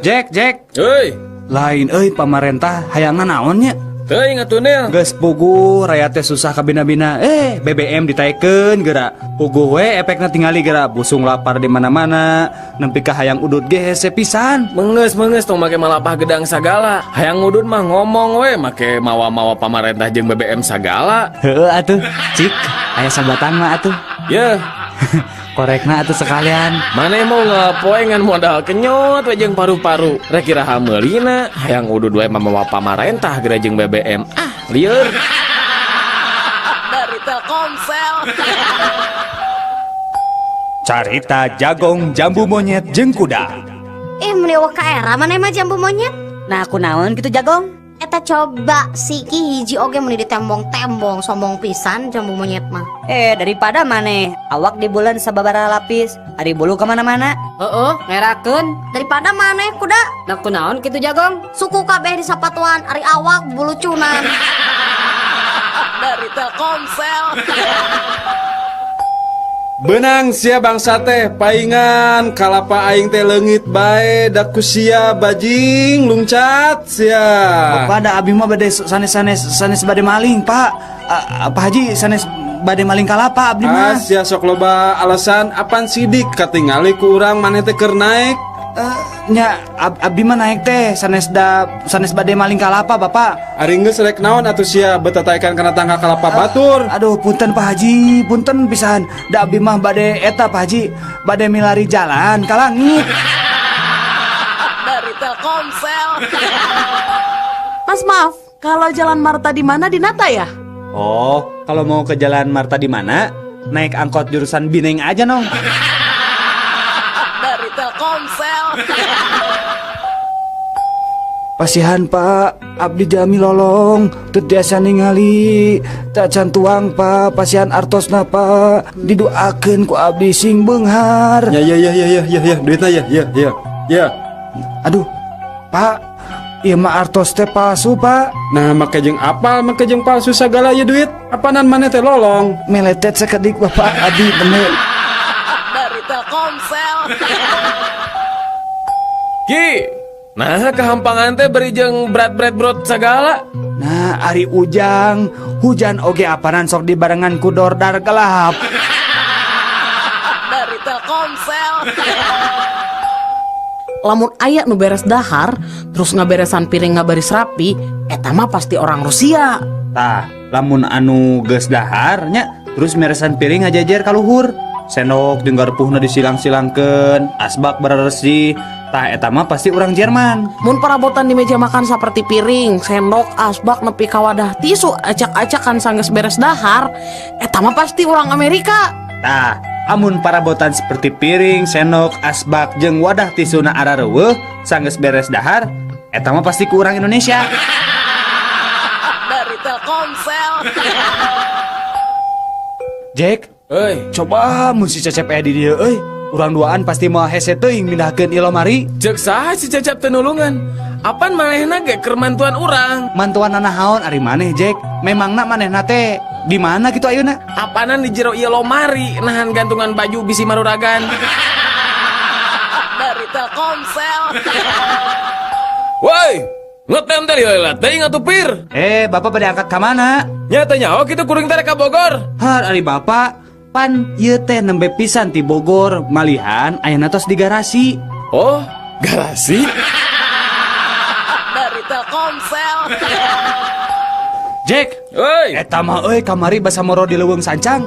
Jack. Heuy. Lain pamarentah hayangna naon nya? Teuing atuh Nel. Geus puguh rakyat teh susah kabina-bina. BBM ditaikeun geura. Puguh we efekna tingali geura busung lapar di mana-mana. Nempi ka hayang udud ge hese pisan. Mengeus tong make malapah gedang sagala. Hayang udud mah ngomong we make mawa-mawa pamarentah jeung BBM sagala. Heueuh atuh, cik. Aya sabatan mah atuh. Yeuh. Korekna atuh sekalian. Mane mau ngapoe ngan modal kenyot we jeung paru-paru. Rek iraha meulina hayang udud we mamawa pamarentah geura jeung BBM. Lieur. Dari Telkomsel. Carita Jagong Jambu Monyet jeung Kuda. Meni ka era mana mah jambu monyet? Nah aku naon gitu Jagong? Eta coba si Ki hiji oge meni ditembong-tembong sombong pisan jambu monyet mah. Daripada maneh awak di bulan sababaraha lapis, ari bulu kemana-mana. Ngerakeun. Daripada maneh kuda. Nah kunaon kitu Jagong? Suku kabeh di sapatuan ari awak bulu cunan. Dari Telkomsel. Benang sia bangsa teh paingan kalapa aing teh leungit bae da ku sia bajing lungcat sia. Pada abi mah bade sanes bade maling, Pak. Pak Haji sanes bade maling kalapa abdi mah. Sia sok loba alasan apan sidik katingali ku urang maneh teh keur naik. Nya abdi mah naik teh sanes bade maling kalapa Bapak. Ari geus rek naon atuh sia betataekan kana tangga kalapa batur. Aduh punten Pak Haji, punten pisan. Da abdi mah bade eta Pak Haji, bade milari jalan ka langit. Dari Telkomsel. Mas maaf, kalau Jalan Marta di mana di Nata ya? Oh, kalau mau ke Jalan Marta di mana? Naik angkot jurusan Bineng aja nong. Dari Telkomsel. Pasihan Pak, abdi jami lolong, teu tiasa ningali, tak cantuang Pak, pasihan artosna Pak, didoakeun ku abdi sing beunghar. Ya, duitna ya. Aduh, Pak, ieu mah artos teh palsu Pak. Nah, make jeung apal, make jeung palsu sagala ieu duit. Apanan maneh teh lolong? Meletet sakedik Bapak, abdi bener. Dari Telkomsel. Ki, nah kehampangan teh beri jeung berat sagala. Nah, ari ujang, hujan oge apanan sok dibarengan ku dordar gelap. Dari Telkomsel. Lamun aya nu beres dahar, terus ngaberesan piring ngabaris rapi, eta mah pasti orang Rusia. Tah, lamun anu geus dahar nya, terus meresan piring ngajajar ka luhur. Sendok jeung garpuhna disilang-silangkeun, asbak bararesi. Tah eta mah pasti orang Jerman. Mun perabotan di meja makan seperti piring, sendok, asbak nepi ka wadah tisu acak-acakan sanggeus beres dahar, eta mah pasti orang Amerika. Tah, amun perabotan seperti piring, sendok, asbak jeung wadah tisuna arareuweuh sanggeus beres dahar, eta mah pasti ku urang Indonesia. Dari Telkomsel. Jack, coba mun si Cecep aya di dieu euy. Urang duaan pasti mau hese teuing mindahkeun ilomari. Cek saha si Cecep teu nulungan. Apan manehna ge keur mantuan urang. Mantuan naon ari maneh, Jack? Memangna manehna teh di mana gitu ayeuna? Apanan di jero ieu lomari nahan gantungan baju bisi maruragan. Dari Telkomsel. Woi, ngetem teh lihat teuing atuh Pir. Bapak bade angkat ka mana? Nya teh nyaho kitu kuring teh ka Bogor. Har ari bapak pan ieu teh nembe pisan ti Bogor, malihan ayeuna tos di garasi. Oh, garasi? Dari Telkomsel. Jack, eta mah euy kamari basa moro di leuweung sancang.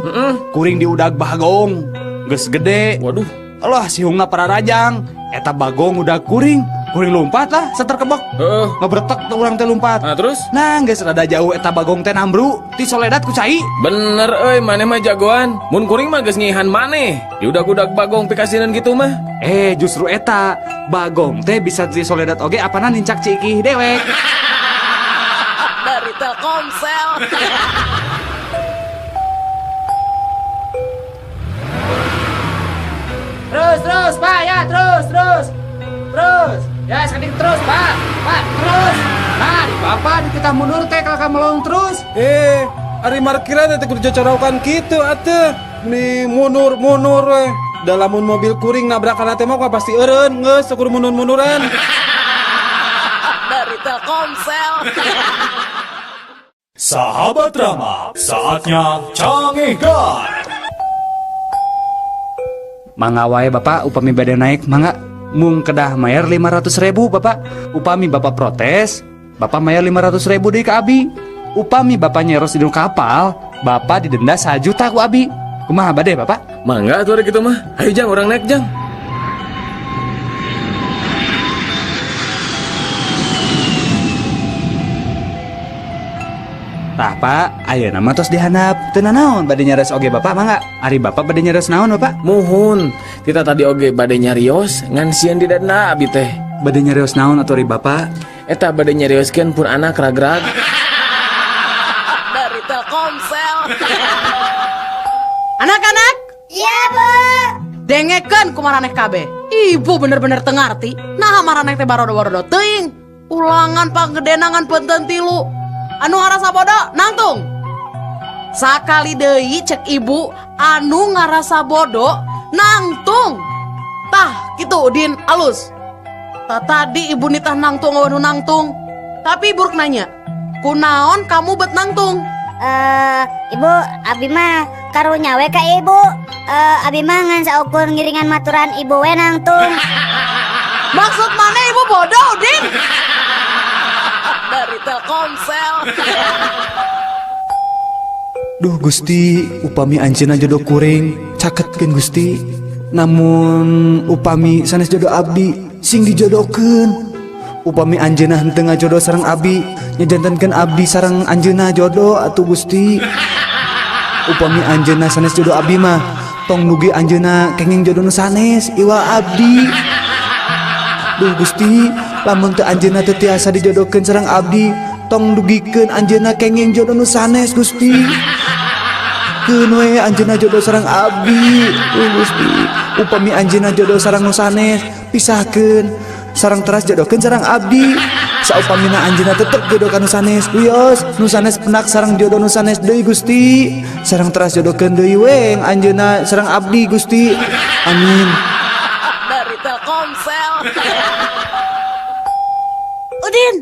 Kuring diudag bagong, geus gede. Waduh, Allah sihungna para rajang. Eta bagong udah kuring lompat lah seterkebok. Ngebretek tuh urang teh lompat. Nah terus? Nah geus rada jauh eta bagong teh nambru ti Soledad ku cai. Bener euy, maneh mah jagoan. Mun kuring mah geus ngihan maneh. Diudag-udag bagong pikasinan gitu mah. Justru eta bagong teh bisa ti Soledad oge apana nincak cikih dewek. Dari Telkomsel. Terus Pak ya terus ya sekali terus Pak terus. Nah di Bapak di kita mundur teh kalau melong terus. Ari markiran teh kudu cocorokan kitu atuh. Nih mundur we. Da lamun mobil kuring nabrakan teh mah pasti eureun geus kudu mundur-munduran. Dari Telkomsel. Sahabat drama, saatnya Canggih Guard. Mangga wae Bapak upami bade naik mangga mung kedah mayar 500.000 Bapak. Upami Bapak protes, Bapak mayar 500.000 deui ka abi. Upami Bapak nyeros di kapal, Bapak didenda 1 juta ku abi. Kumaha bade Bapak? Mangga atuh kitu mah. Ayo Jang, urang naik Jang. Tah Pak, ayeuna mah tos dihandap. Teu naon bade nyares oge Bapak mangga. Ari Bapak bade nyares naon Bapak? Muhun. Kita tadi oge bade nyarios ngan sieun didana abi teh. Bade nyarios naon atuh ari Bapak? Eta bade nyarioskeun pun anak ragrag. Dari Telkomsel. Anak-anak? Iya, Bu. Dengekeun kumaraneh kabeh. Ibu bener-bener teu ngarti. Nah maraneh teh barodo-barodo teuing. Ulangan panggedenangan punten 3. Anu ngarasa bodoh nangtung. Sakali deui cek ibu anu ngarasa bodoh nangtung. Tah kitu Udin alus. Tadi ibu nitah nangtung anu nangtung. Tapi ibu nanya, kunaon kamu bet nangtung? Ibu, abi mah karunya we ka ibu. Abi mah ngan saukur ngiringan maturan ibu we nangtung. Maksud mana ibu bodoh Udin? Dari Telkomsel. Duh Gusti, upami anjeunna jodoh kuring, caketkeun Gusti. Namun upami sanes jodoh abdi sing dijodohkeun. Upami anjeunna henteu ngajodoh sareng abdi, nyajantenkeun abdi sareng anjeunna jodoh atuh Gusti. Upami anjeunna sanes jodoh abdi mah, tong nugi anjeunna kenging jodoh nu sanes iwa abdi. Duh Gusti, lamun teu anjeunna teu tiasa dijodohkeun sareng abdi, tong dugikeun anjeunna kenging jodoh nu sanes Gusti. Keun we anjeunna jodoh sareng abdi. Gusti, upami anjeunna jodoh sareng nu sanes, pisahkeun sareng teras jodohkeun sareng abdi. Saupamina anjeunna tetep jodoh ka nu sanes, wios nu sanes penak sareng jodoh nu sanes deui Gusti. Sareng teras jodohkeun deui weng anjeunna sareng abdi Gusti. Amin. Dari Telkomsel. Udin,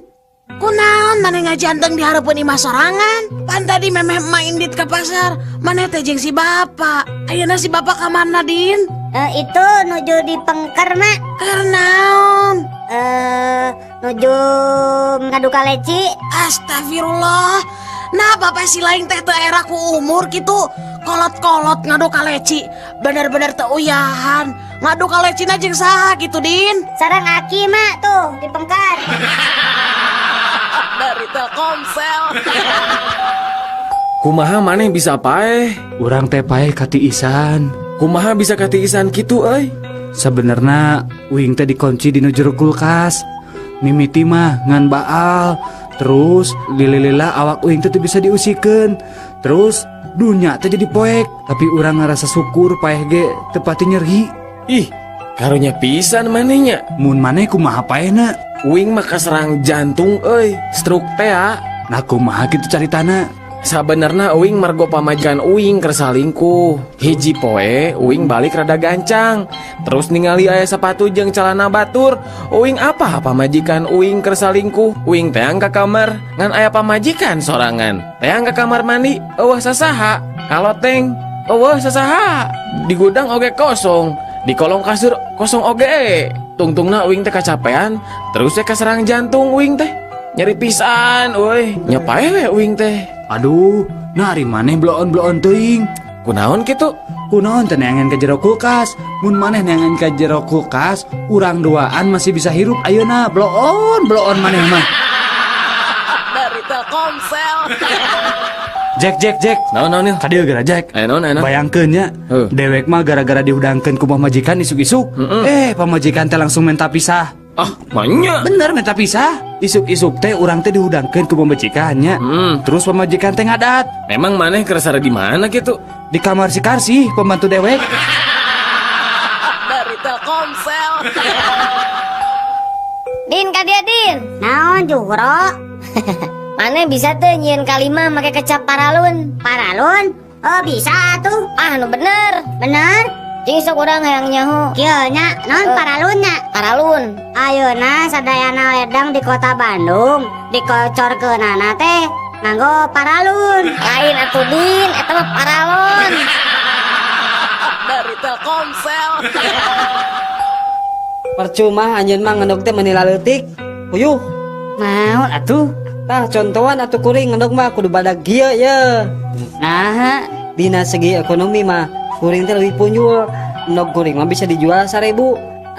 kunaon maneh ngajanteng di hareupeun imah sorangan? Pan tadi memeh main dit ka pasar, maneh teh jeung si bapak. Ayeuna si bapak ka mana, Din? Itu nuju di Pengker, Mak. Keur naon? Nuju ngadu ka leci. Astagfirullah. Nah, bapak si lain teh teu era ku umur gitu. Kolot-kolot ngadu ka leci. Bener-bener teu uyahan. Ngadu ka lecina jeung saha gitu, Din? Sareng Aki, Mak, tuh di Pengker. Dari Telkomsel. Kumaha maneh bisa paeh? Urang teh paeh katiisan. Kumaha bisa katiisan kitu euy? Sebenarnya uing teh dikunci di jero kulkas. Mimiti mah ngan baal. Terus lila awak uing teh bisa diusikeun. Terus dunya teh jadi poek. Tapi urang ngerasa syukur paeh ge teu pati nyeri. Ih, karunya pisan manehnya. Mun maneh kumaha paena? Uing mah kaserang jantung euy, stroke teh ya. Nah kumaha kitu caritana? Sabenerna Uing margo pamajikan Uing keur salingkuh. Hiji poe Uing balik rada gancang. Terus ningali aya sepatu jeung calana batur. Uing apa pamajikan Uing keur salingkuh? Uing teang ka kamar ngan aya pamajikan sorangan. Teang ka kamar mandi, eueuh sasaha. Kaloteng, eueuh sasaha. Di gudang oge kosong. Di kolong kasur kosong oge. Tungtungna Uing teh kacapean, terus teh kaserang jantung Uing teh. Nyeri pisan, euy. Nyapae we Uing teh? Aduh, nari maneh bloon-bloon teuing. Kunaon kitu? Kunaon teh neangan ka jero kulkas. Mun maneh neangan ka jero kulkas, urang duaan masih bisa hirup ayeuna. Bloon maneh mah. Dari Telkomsel. Jack. Naon Nil? Kadieu geura Jack. Naon? Bayangkeun nya, dewek mah gara-gara dihudangkeun ku pamajikan isuk-isuk. Pamajikan teh langsung minta pisah. Ah, manya. Bener minta pisah. Isuk-isuk teh urang teh dihudangkeun ku pamajikannya. Terus pamajikan teh ngadat. Memang maneh keresara di mana gitu? Di kamar si Karsi, pembantu dewek. Dari Telkomsel. Din kadia Din. Naon Juro? Mana bisa tuh nyieun kalimah make kecap paralun? Paralun? Oh bisa tuh. Ah nu bener. Bener? Cing sok urang hayang nyaho. Kieu nya, naon paralunnya? Paralun. Ayeuna sadayana wedang di kota Bandung dikocorkeunana teh nganggo paralun. Lain atuh Din, eta mah paralun. Dari Telkomsel. Percuma anjeun mah ngendog teh meuni laleutik. Puyuh. Naon atuh? Tah contohan atuh kuring ngendog mah kudu badag kieu ye. Nah, Dina segi ekonomi mah kuring teh leuwih punjul. Endog kuring mah bisa dijual 1.000.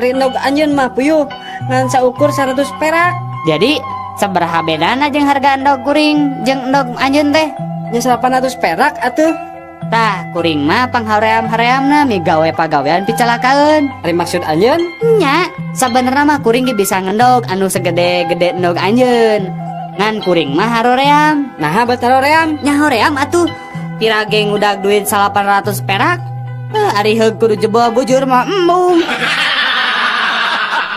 Ari endog anjeun mah puyuh ngan saukur 100 perak. jadi sabaraha bedana jeung harga endog kuring jeung endog anjeun teh? Nya 800 perak atuh. Tah, kuring mah panghaream-hareamna migawe pagawean picalakaeun. Ari maksud anjeun? Nya, sabenerna mah kuring ge bisa ngendog anu segede-gede endog anjeun. Ngan kuring mah haroream. Nah, bet haroream? Nya hoream atuh. Pirage ngudag duit 800 perak. Ari heug kudu jebol bujur mah embung.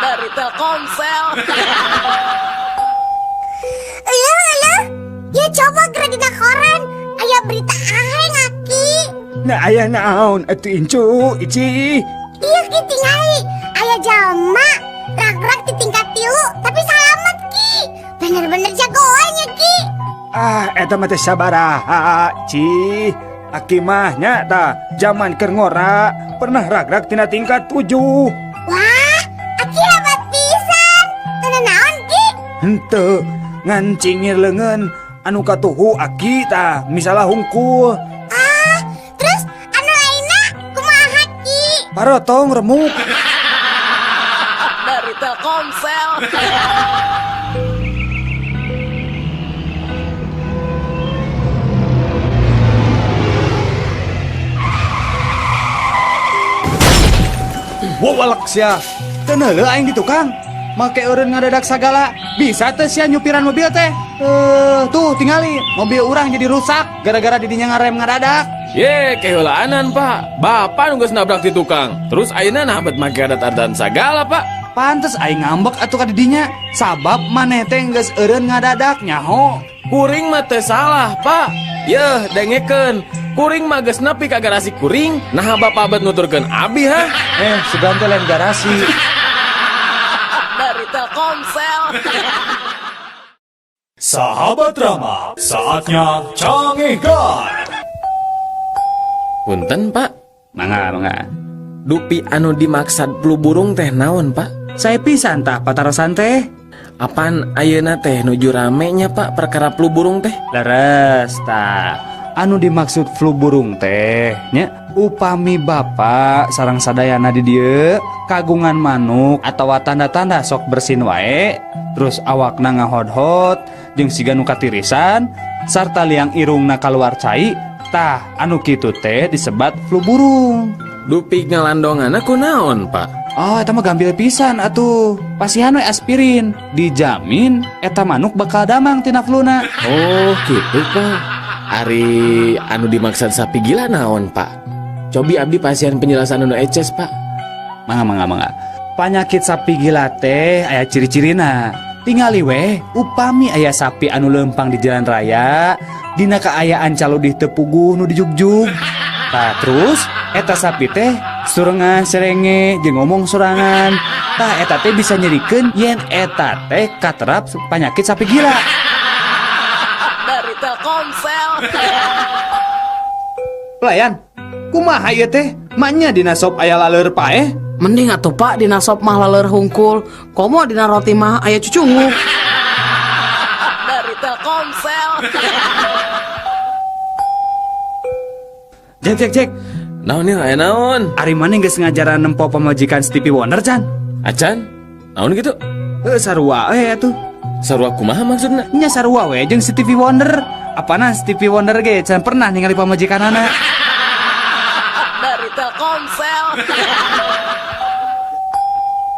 Dari Telkomsel. Eueuh, ya coba geura dina koran. Aya berita ahe ngaki. Nah aya naon atuh incu ici. Iya Ki tingali. Aya jalma rak-rak di tingkat 3 tapi salamet Ki. Bener-bener jagoan ya Ki. Ah eta mah teh sabaraha ci. Aki mah nya tah zaman keur ngora pernah ragrak tina tingkat 7. Wah, Aki hebat pisan. Teu naon Ki? Henteu ngan cingir leungeun anu katuhu Aki tah misalah hungkul. Ah, terus anu lainna kumaha Ki? Parotong remuk. Dari Telkomsel. Wawalak sia. Teu neuleuh aing di tukang. Make eureun ngadadak sagala. Bisa teh sia nyupiran mobil teh. Tuh tingali mobil urang jadi rusak gara-gara didinya ngarem ngadadak. Ye, keheulaanan Pak. Bapak nunggu nabrak di tukang. Terus ayeuna nah bet make adat-adat sagala Pak. Pantes aing ngambek atuh ka didinya. Sabab maneh teh geus eureun ngadadak nyaho. Kuring mah teu salah Pak. Yeuh dengekeun. Kuring mah geus nepi ka garasi kuring. Nah bapak bet nuturkeun abi ha. Sugan teh lain garasi. Dari Telkomsel. Sahabat Rama, saatnya Cangehgan. Punten Pak. Mangga. Dupi anu dimaksad flu burung teh naon Pak? Saya pisan tah patarosan teh. Apaan ayeuna teh nuju ramenya Pak perkara flu burung teh? Leres tah. Anu dimaksud flu burung teh nya upami bapak sareng sadayana di dieu kagungan manuk atawa tanda-tanda sok bersin wae, terus awakna ngahod-hod jeung siga nu katirisan sarta liang irungna kaluar cai, tah anu kitu teh disebat flu burung. Dupi ngalandonganna kunaon Pak? Oh, eta mah gampil pisan atuh. Pasihan we aspirin, dijamin eta manuk bakal damang tina fluna. Oh, kitu Pak. Ari anu dimaksud sapi gila naon Pak? Cobi abdi pasien penjelasan anu eces Pak. Mangga. Panyakit sapi gila teh aya ciri-cirina. Tingali weh, upami aya sapi anu lempang di jalan raya, dina kaayaan caludih tepuguh nu dijugjug. Tah terus eta sapi teh surengan serenge jeung ngomong sorangan. Tah eta teh bisa nyerikeun yen eta teh katerap panyakit sapi gila. Dari Telkomsel. Pelayan, kumaha ieu teh? Manya dina sop aya laleur paeh? Mending atuh Pak dina sop mah laleur hungkul, komo dina roti mah aya cucungu. Dari Telkomsel. Jek. Naon nih aya naon? Ari maneh geus ngajaran nempo pamajikan Stevie Wonder Can? Acan? Naon gitu? Sarua atuh. Sarua kumaha maksudna? Nya sarua we jeung Stevie Wonder. Apana Stevie Wonder ge can pernah ningali pamajikanana. Dari Telkomsel.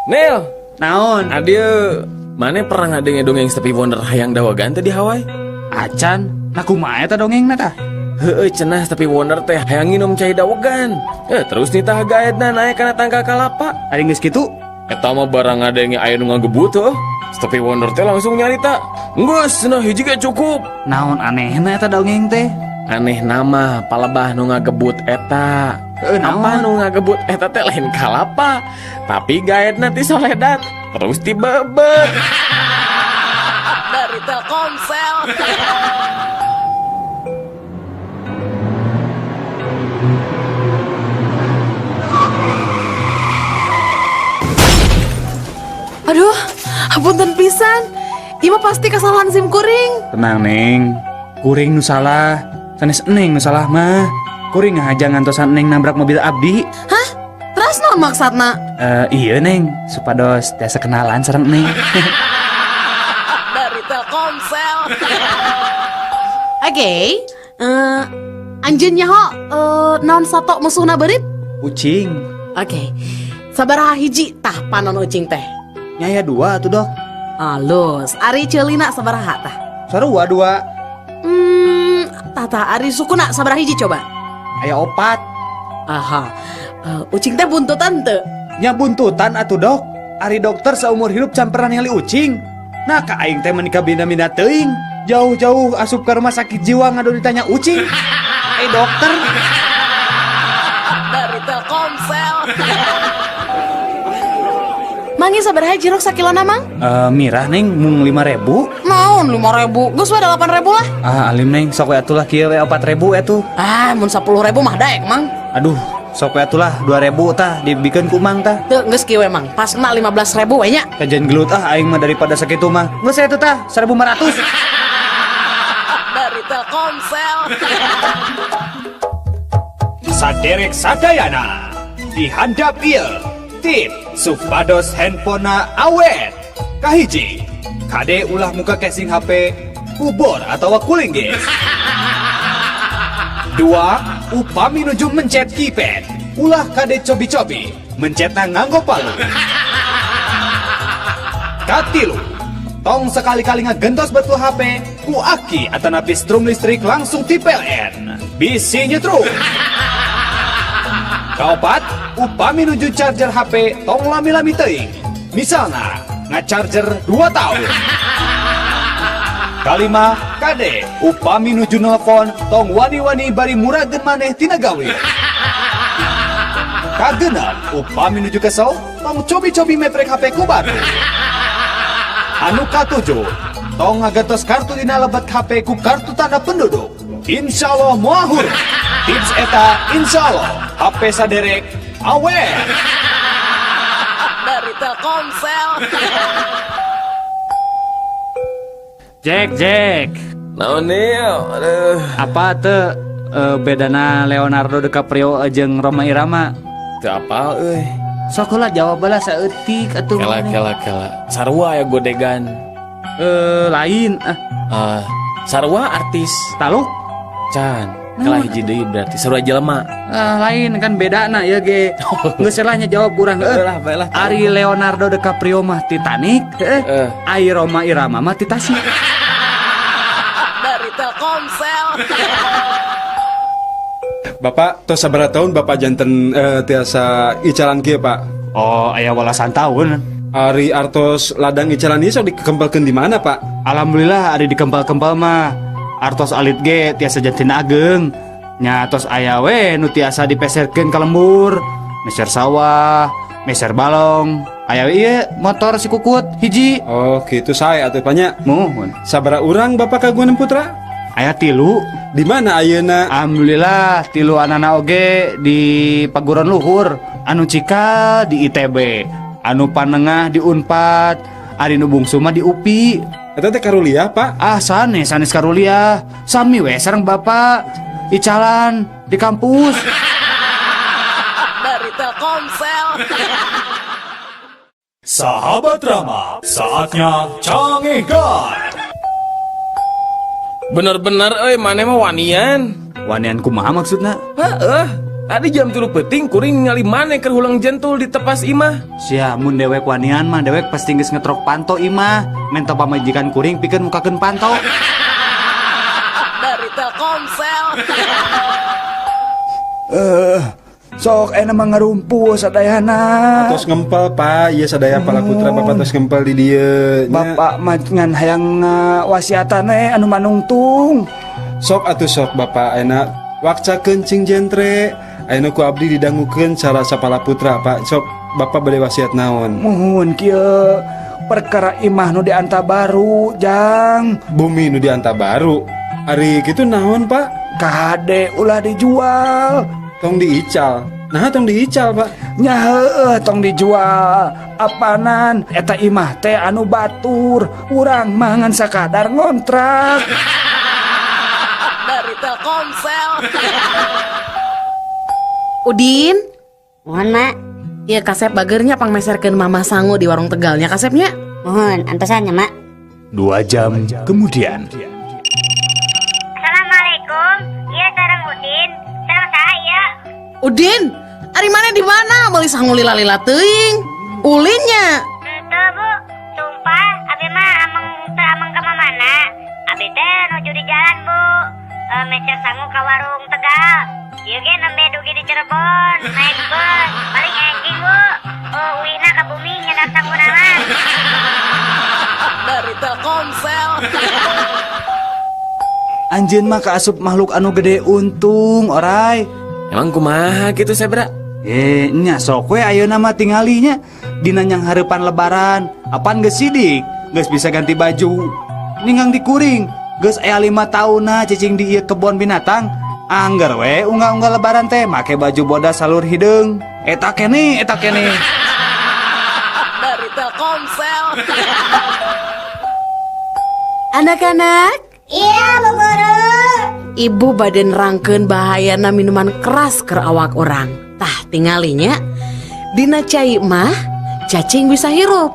Nel, naon? Adieu, mana pernah ngadenge-dongeng Stevie Wonder hayang dawagan teh di Hawaii? Acan, nah kumaha eta dongengna tah? Heueuh cenah Stevie Wonder teh hayang nginum cai dawagan. Terus nih tah gaetna naek kana tangka kalapa. Ari geus kitu? Eta mah barang ngadenge aya nu ngagebut heuh. Stevie Wonder teh langsung nyarita. Geus cenah hiji ge cukup. Naon anehna eta dongeng teh? Aneh nama palebah nu ngagebut eta. Apa nu ngagebut eta teh lain kalapa, tapi gaetna ti Soledad terus ti bebet. Dari Telkomsel. Aduh, hapunten pisan. Ima pasti kesalahan SIM kuring. Tenang Neng, kuring nu salah, sanes Neng nu salah mah. Kuring ngahaja ngantosan Neng nabrak mobil abdi. Hah? Terus naon maksudna? Iya Neng, supados tiasa kenalan sareng Neng. Dari Telkomsel. Oke, anjeun nyaho naon sato musuhna beurit? Ucing. Oke. Sabaraha hiji tah panon ucing teh? Nyaya 2 atuh dok. Alus, ari ceulina sabaraha tah? Sarua 2. Tata ari sukuna sabaraha hiji coba? Aya 4. Aha. Ucing teh buntutan teu? Nya buntutan atuh dok. Ari dokter saumur hidup can pernah ningali ucing. Nah ka aing teh menikah bina-bina teuing. Jauh-jauh asup ke rumah sakit jiwa ngadu ditanya ucing. Dokter. Dari Telkomsel. Mangi sabaraha jeruk sakilona mang? Mirah Neng mung 5.000. Naon 5.000? Geus we 8.000 lah. Alim Neng sok we atulah kieu we 4.000 atuh. Mun 10.000 mah daek mang. Aduh, sok we atulah 2.000 tah dibikeun ku mang tah. Teu geus kieu we mang. Pasna 15.000 we nya. Kajian gelut aing mah daripada sakitu mah. Geus atuh tah 1.500. Dari Telkomsel. Saderek sadayana dihandap ieu tip supados handphonena awet. Kahiji, kade ulah muka casing HP kubur atau cooling geus. 2. Upami nuju mencet keypad, ulah kade cobi-cobi mencetna nganggo palu. 3. Tong sekali-kali ngagentos betul HP ku aki atau napi strum listrik langsung ti PLN. Bisi nyetrum. 4. Upami nuju charger HP tong lami-lami teuing. Misalna ngacharger 2 tahun. 5. Kade upami nuju nelpon tong wani-wani bari murageun maneh tina gawe. 6. Upami nuju kesel tong cobi-cobi meprek HP ku baru. Anu ka-7, tong ngagantos kartu dina lebat HP ku kartu tanda penduduk. Insyaallah moahur. Tips eta insyaallah HP saderek awet. Dari Telkomsel. Jack. Naon Neo? Aduh. Apa teu bedana Leonardo DiCaprio jeung Rhoma Irama? Teu apal euy. Sok heula jawab bae saeutik atuh. Kela. Sarua aya godegan. Lain. Sarua artis. Taluk? Can. Kalah hiji deui berarti sarua jelema. Lain kan bedana ya ge. Geus selahnya jawab kurang Baiklah. Ari Leonardo DiCaprio mah Titanic, Ai Rhoma Irama mah Titanic. Dari Telkomsel. Bapak tos sabaraha tahun Bapak janten tiasa icalan kieu Pak? Oh, aya walasan tahun. Ari artos ladang icalan ieu sok dikempelkeun di mana, Pak? Alhamdulillah ari dikempel-kempel mah. Artos alit ge tiasa jantina ageng. Nya tos aya we nu tiasa dipeserkeun ka lembur. Meser sawah, meser balong. Aya ieu motor si Kukut hiji. Oh, kitu sae atuh nya. Muhun. Sabaraha urang Bapak kagungan putra? Aya 3. Di mana ayeuna? Alhamdulillah 3 anana oge di paguron luhur. Anu cika di ITB, anu panengah di Unpad, ari nu bungsu mah di UPI. Eta teh karuliah, Pak? Ah, sanes karuliah. Sami we sareng Bapak. Icalan di kampus. Dari Telkomsel. Sahabat Rama, saatnya cangehkan. Bener-bener maneh mah wanian. Wanian kumaha maksudna? Heeh. Tadi jam 3 peting kuring ningali maneh keur hulang jentul di tepas imah. Sia mun dewek wanian mah dewek pasti geus ngetrok panto imah. Menta pamajikan kuring pikeun mukakeun panto. Dari Telkomsel. Sok enak mah ngarumpu sadayana. Tos ngempel, Pak. Ieu sadaya palaputra Bapak tos ngempel di dieu. Bapak mah ngan hayang wasiatan anu manungtung. Sok atuh sok Bapak enak wakca kencing jentre. Ayeuna ku abdi didangukeun cara sapalaputra, Pak. Sok Bapak bade wasiat naon? Muhun kieu perkara imah nu dianta baru, Jang. Bumi nu dianta baru. Ari kitu naon, Pak? Kade ulah dijual. Tong diical. Nah, tong diical, Pak. Nya heueuh tong dijual. Apanan eta imah teh anu batur. Urang mangan sakadar ngontrak. Dari Telkomsel. Udin, Mohon, Mak. iya kasep bagernya pangmeserkeun Mama Sangu di warung Tegalnya kasepnya. Mohon, antosannya, Mak. 2 jam kemudian. Assalamualaikum. Iya, sareng Udin. Sareng saya. Udin, ari mana di mana? Meuli sangu lila-lila teuing. Ulinnya. Henteu, Bu. Sumpah, abi mah ameng ka mana? Abi teh nuju di jalan, Bu. Mecer sangu ka warung Tegal. Ieu ge nembe dugi di Cirebon, naik bus. Paling enjing, Bu. Uina ka bumi nyedak sanguna mah. Dari Telkomsel. Anjeun mah kaasup makhluk anu gede untung, oray. Emang kumaha gitu Sebra? Nya sok we ayeuna mah tingalinya dina nyang hareupan lebaran. Apaan geus sidik? Geus bisa ganti baju. Ninggang dikuring. Geus aya 5 taunna cicing di ieu kebon binatang. Angger we unggah-unggah lebaran teh make baju bodas salur hideung. Eta keneh. Dari Telkomsel. Anak-anak, Iya, Bu Guru. ibu badan rangkeun bahayana minuman keras ke awak orang. Tah tingalinya dina cai mah cacing bisa hirup.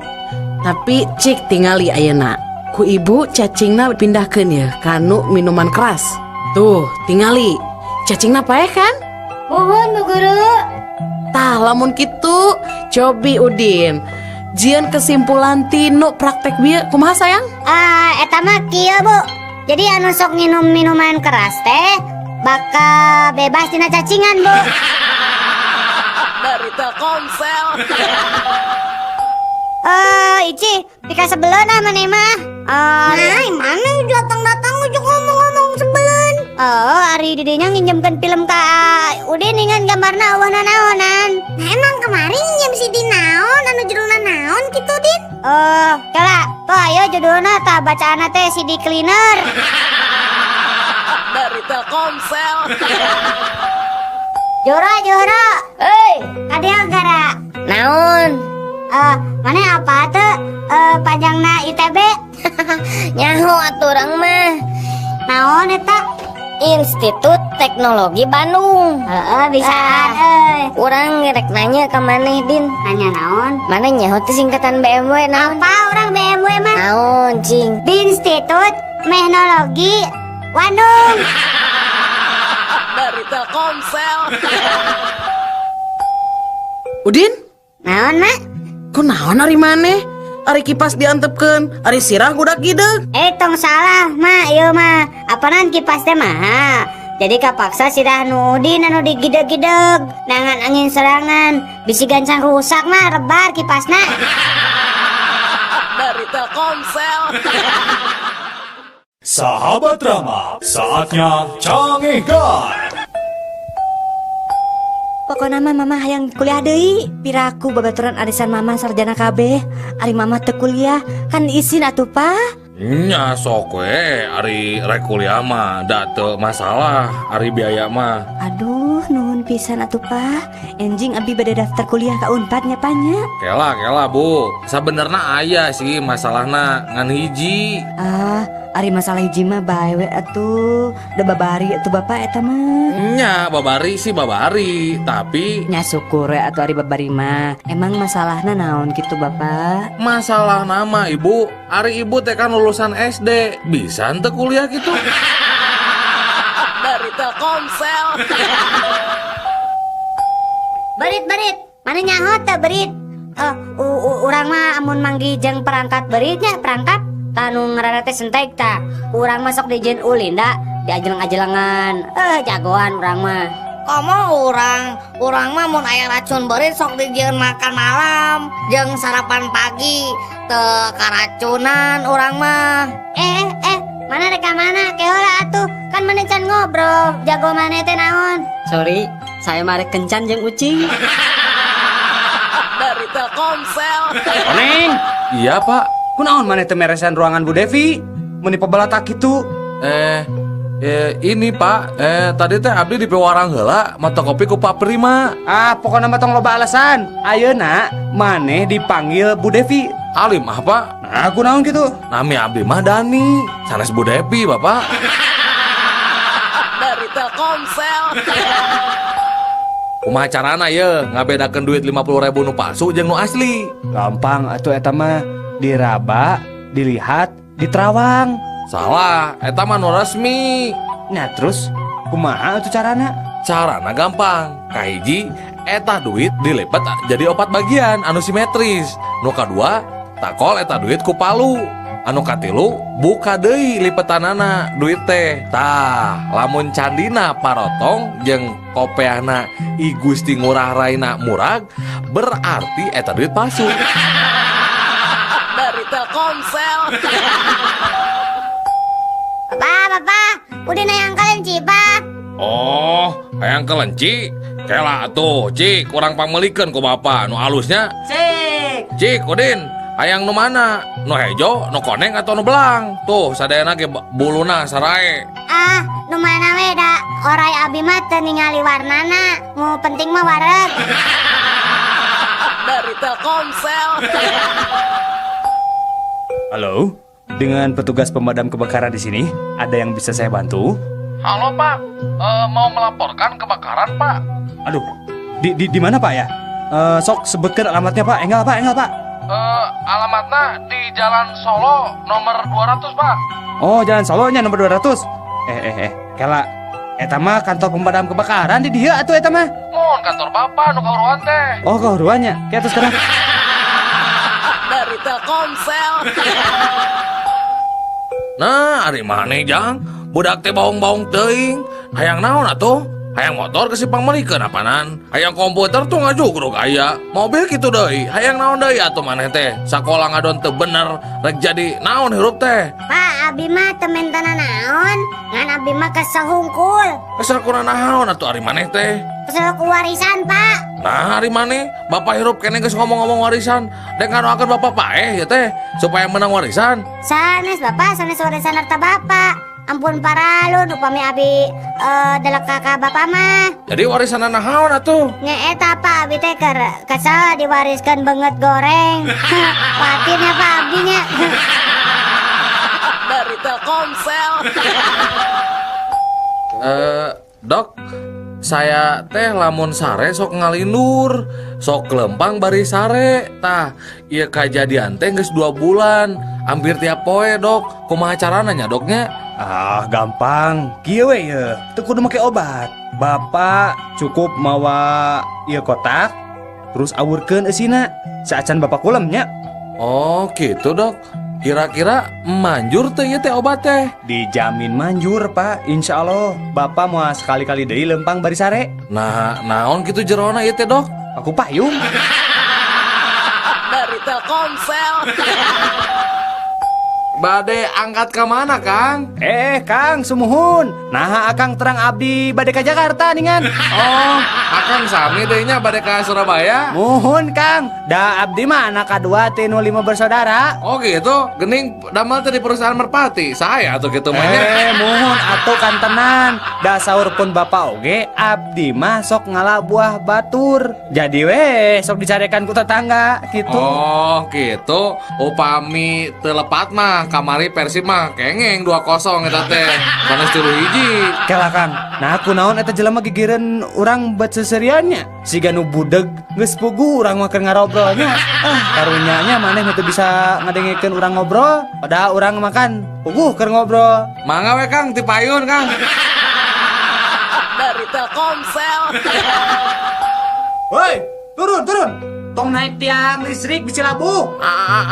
Tapi cik tingali ayeuna. Ku ibu cacingna pindahkeun ya kanu minuman keras. Tuh, tingali. Cacingna pae kan? Mohon, Bu Guru. Tah lamun kitu, cobi Udin. Jian kesimpulan tinu praktek bieu kumaha sayang? Eta mah kieu, Bu. Jadi anu sok nginum minuman keras teh bakal bebas tina cacingan, Bu. Dari Telkomsel. Ici, pika sebelen ah maneh mah. Mana datang-datang ujuk ngomong-ngomong sebelen. Ari didinya nginjemkeun film ka Udin dengan gambarna eueuhna naonan. Nah, emang kemarin nginjem si naon anu judulna naon kitu, Din? Kala, tuh ayo judulna tah bacaana teh CD Cleaner. Dari Telkomsel. Jora. Hei, kadea gara. Naon? Mana apa tuh? Pajangna ITB? Nyaho atuh urang mah. Naon eta? Institut Teknologi Bandung. Bisaan euy. Urang ngerek nanya ka maneh, Din. Nanya naon? Mana nyaho teh singkatan BMW naon? Apa urang BMW mah? Naon, cing? Institut Teknologi Bandung. Dari Telkomsel. Udin? Naon, Mak? Kok naon ari maneh? Ari kipas diantepkeun, ari sirah budak gideg. Tong salah, Mak. Ieu mah apanan kipas teh mah. Jadi kapaksa si Udin anu digideg-gideg nangan angin serangan bisi gancang rusak mah rebar kipasna. Dari Telkomsel. Sahabat Rama, saatnya cangehkan. Pokoknya mama hayang kuliah deui. Piraku babaturan arisan mama sarjana kabeh. Ari mama teu kuliah kan isin atuh pa. Nya sok we ari rek kuliah mah da teu masalah ari biaya mah. Aduh nuhun pisan atuh pa. Enjing abi bade daftar kuliah ka Unpad nya panya. Kela Bu, sabenerna aya sih masalahna ngan hiji. Ari masalah hiji mah bae we atuh. Da babari atuh bapak eta mah. Nya babari sih babari, tapi nya syukur we atuh ari babari mah. Emang masalahna naon gitu bapak? masalah nama ibu, ari ibu teh kan lulusan SD, bisa ente kuliah gitu. Dari Telkomsel. Berit, mana nyaho teh berit? Urang mah amun manggi jeung perangkat beritnya perangkat tanu ngaranna teh sentek tah. Urang masuk di Jen Ulin da di ajelang-ajelangan. Jagoan urang mah. Komo urang mah mun aya racun berit sok dijieun makan malam jeung sarapan pagi teu karacunan urang mah. Mana rek mana keola atuh kan mana can ngobrol jago mana teh naon. Sorry, saya marek kencan jeung ucing. Dari Telkomsel. Oneng. Iya pak. Kunaon maneh teh meresan ruangan Bu Devi? Meni pebalatak kitu. Ini pak, tadi teh abdi di pewarang heula mata kopi ku Pak Prima. Pokoknya mah tong loba alasan. Ayeuna maneh dipanggil Bu Devi. Alim ah pak? Nah, kunaon gitu? Nami abdi mah Dani, sanes Bu Devi bapak. Dari Telkomsel. Kumaha carana ye ngabedakeun duit 50.000 nu palsu jeung nu asli? Gampang atuh eta mah. Diraba, dilihat, diterawang. Salah, eta mah nu resmi. Nah terus, kumaha atuh carana? Carana gampang. Kahiji, eta duit dilipat jadi 4 bagian anu simetris. Nu kadua, takol eta duit ku palu. Anu katilu, buka deui lipetanana duit teh. Tah, lamun candina parotong jeung kopeahna I Gusti Ngurah Raina murag, berarti eta duit palsu. Dari Telkomsel. Bapak, udah nayang kalian cipa. Oh, hayang kelenci. Kela atuh, Cik, kurang pamelikeun ku bapak. Nu alusnya? Cik, Udin, hayang nu mana? Nu hejo, nu koneng atau nu belang? Tuh, sadayana ge buluna sarae. Nu mana we da orai abi mah teu ningali warnana. Mu penting mah wareg. Dari Telkomsel. Halo, dengan petugas pemadam kebakaran di sini, ada yang bisa saya bantu? Halo Pak, mau melaporkan kebakaran Pak. Aduh, di mana Pak ya? Sok sebutkan alamatnya Pak. Enggak Pak. Alamatnya di Jalan Solo nomor 200 Pak. Oh, Jalan Solonya nomor 200. Kela, eta mah kantor pemadam kebakaran di dieu atuh eta mah. Mun kantor Bapak nu kauruan teh. Oh, kauruannya. Ke atas sekarang. Dari Telkomsel. Nah, ari maneh jang, budak teh baung-baung teuing. Hayang naon atuh? Hayang motor ke si pamelikeun apanan? Hayang komputer tuh ngajugrug aya. Mobil kitu deui. Hayang naon deui atuh maneh teh? Sakola ngadon teu bener, rek jadi naon hirup teh? Pak, abi mah tementana naon? Ngan abi mah kesahungkul. Kesakuna naon atuh ari maneh teh? Kesel warisan, Pak. Nah, hari mana? Bapak hirup kene geus ngomong-ngomong warisan. Dek ngadoakeun Bapak paeh ya teh supaya menang warisan. Sanes Bapak, sanes warisan harta Bapak. Ampun paralun upami abi delek kakak Bapak mah. Jadi warisan naon atuh? Nya eta Pak abi teh kesel diwariskan banget goreng. Patinnya Pak abinya. Dari Telkomsel. Dok, saya teh lamun sare sok ngalindur, sok kelempang bari sare. Tah, ieu kajadian teh geus 2 bulan, hampir tiap poe dok. Kumaha carana nya doknya? Gampang. Kieu we ye, teu kudu make obat. Bapak cukup mawa ieu kotak, terus awurkeun eusina. Saacan Bapak kulem nya. Oh, gitu dok. Kira-kira manjur teh ieu teh obat teh? Dijamin manjur pak, insya Allah. Bapak mau sekali-kali deui lempang bari sare. Nah, naon gitu jerona ieu teh dok? Aku payung. Dari Telkomsel. Bade angkat ke mana Kang? Kang sumuhun. Nah akang terang abdi bade ka Jakarta ningan. Oh, Akang sami dehnya bade ka Surabaya. Muhun Kang. Da abdi mah anak kadua teh nu 5 bersaudara. Oh gitu, gening damel teh di perusahaan Merpati. Saya atuh kitu mah nya. Muhun atuh kan tenan. Da saur pun bapak oge abdi mah sok ngalah buah batur. Jadi we sok dicarekan ku tetangga gitu. Oh gitu. Upami teu lepat mah kamari Persib mah kengeng 2-0 eta teh. Sanes 3-1. Kela Kang. Nah aku naon eta jelema gigireun urang bat seseriannya. Siga nu budeg geus pugu urang mah keur ngarobrolnya. Karunyanya maneh teu bisa ngadengikeun urang ngobrol. Padahal urang makan puguh keur ngobrol. Mangga we Kang ti payun Kang. Dari Telkomsel. Woi, turun. Tong naik tiang listrik di Cilabu.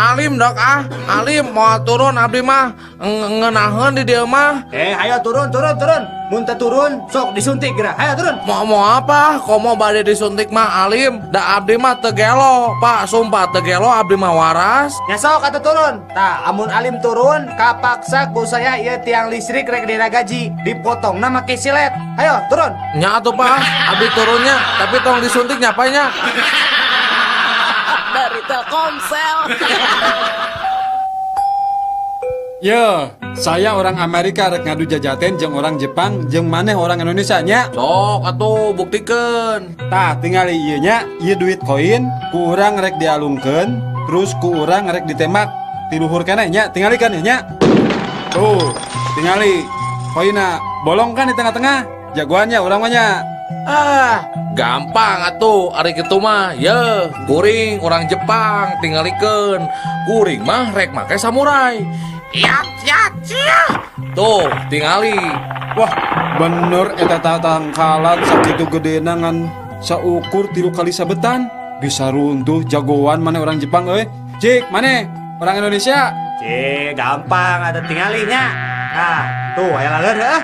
Alim dok Alim mau turun abdi mah ngenaheun di dieu mah. Ayo turun. Mun teu turun sok disuntik geura. Ayo turun. Mau apa? Komo bade disuntik mah Alim. Da abdi mah teu gelo, Pak. Sumpah teu gelo abdi mah waras. Nya sok atuh turun. Tah, amun Alim turun, kapaksa ku saya ieu tiang listrik rek diragaji, dipotongna make silet. Ayo turun. Nya atuh Pak, abdi turunnya, tapi tong disuntik nyapanya. Dari Telkomsel. Yo, saya orang Amerika rek ngadu jajaten jeung orang Jepang jeung maneh orang Indonesia nya. Sok atuh buktikeun. Tah tinggal ieu nya, ieu duit koin ku urang rek dialungkeun, terus ku urang rek ditembak ti luhur keneh nya, tingalikeun nya. Tuh, tingali koinna bolong kan di tengah-tengah. Jagoannya urang mah nya. Gampang atuh ari kitu mah. Ye, kuring orang Jepang tingalikeun. Kuring mah rek make samurai. Ya. Tuh, tingali. Wah, bener eta tangkalan sakitu gedena ngan saukur 3 kali sabetan. Bisa runtuh jagoan maneh orang Jepang euy. Cik, maneh orang Indonesia. Cik, gampang ada tingalinya. Nah, tuh aya laleur heuh.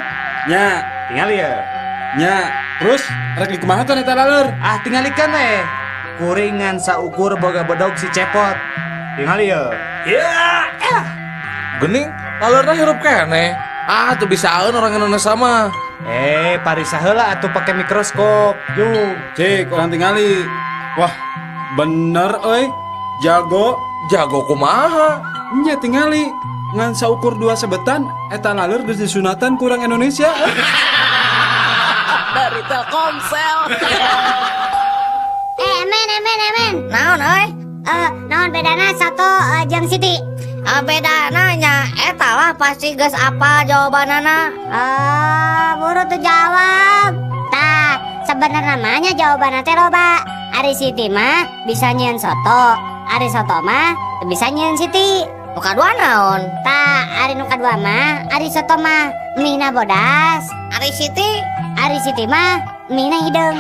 Nya, tingali ya. Nya, terus rek dikumahakeun eta laleur? Tingalikeun we. Kuringan saukur boga bodog si cepot. Tingali ya. Gening, lalurna hirup keneh. Tuh bisaeun orang Indonesia mah. Parisa heula atuh pake mikroskop. Yuk, cik orang tingali. Wah, bener euy. Jago kumaha? Nya tingali ngan saukur 2 sebetan eta laleur geus disunatan ku urang Indonesia. Dari Telkomsel. Emen. Naon euy? Naon bedana satu jeung Siti? Bedana nya eta lah pasti geus apa jawabanana. Buru tuh jawab. Tah, sebenarnya namanya jawabanna teh loba. Ari Siti mah bisa nyieun soto, ari soto mah teu bisa nyieun Siti. Nu kadua naon? Tah, ari nu kadua mah, ari soto mah mihna bodas. Ari Siti mah mihna hideung.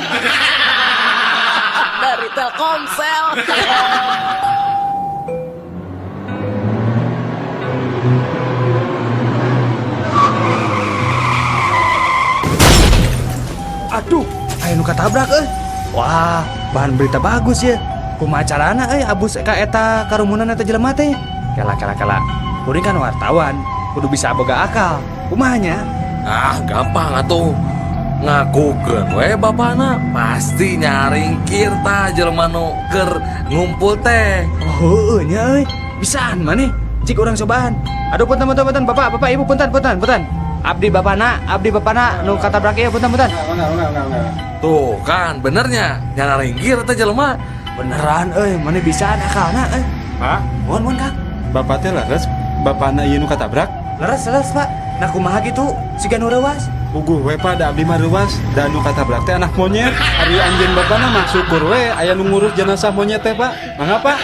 Dari Telkomsel. Aduh, aya nu katabrak euy. Wah, bahan berita bagus ya. Kumaha carana euy abus ka eta karumunan eta jelema teh? Kela. Kuring kan wartawan, kudu bisa boga akal. Kumahanya? Gampang atuh. Ngakukeun we bapana pasti nyaring kirta jelema nu keur ngumpul teh. Oh, nya euy. Bisaan maneh? Cik urang cobaan. Aduh punten Bapak Ibu punten. Abdi bapana nu katabrak ieu punten. Tuh kan benernya nyana ringgir teh jelema. Beneran euy, maneh bisaan akalna euy. Pak, Mun Kang. Bapak teh leres bapana ieu nu katabrak? Leres Pak. Nah kumaha gitu? Siga nu reuwas. Puguh we Pak, da abdi mah reuwas, da nu katabrak teh anak monyet. Ari anjeun bapana mah syukur we aya nu ngurus jenazah monyet teh Pak. Mangga Pak.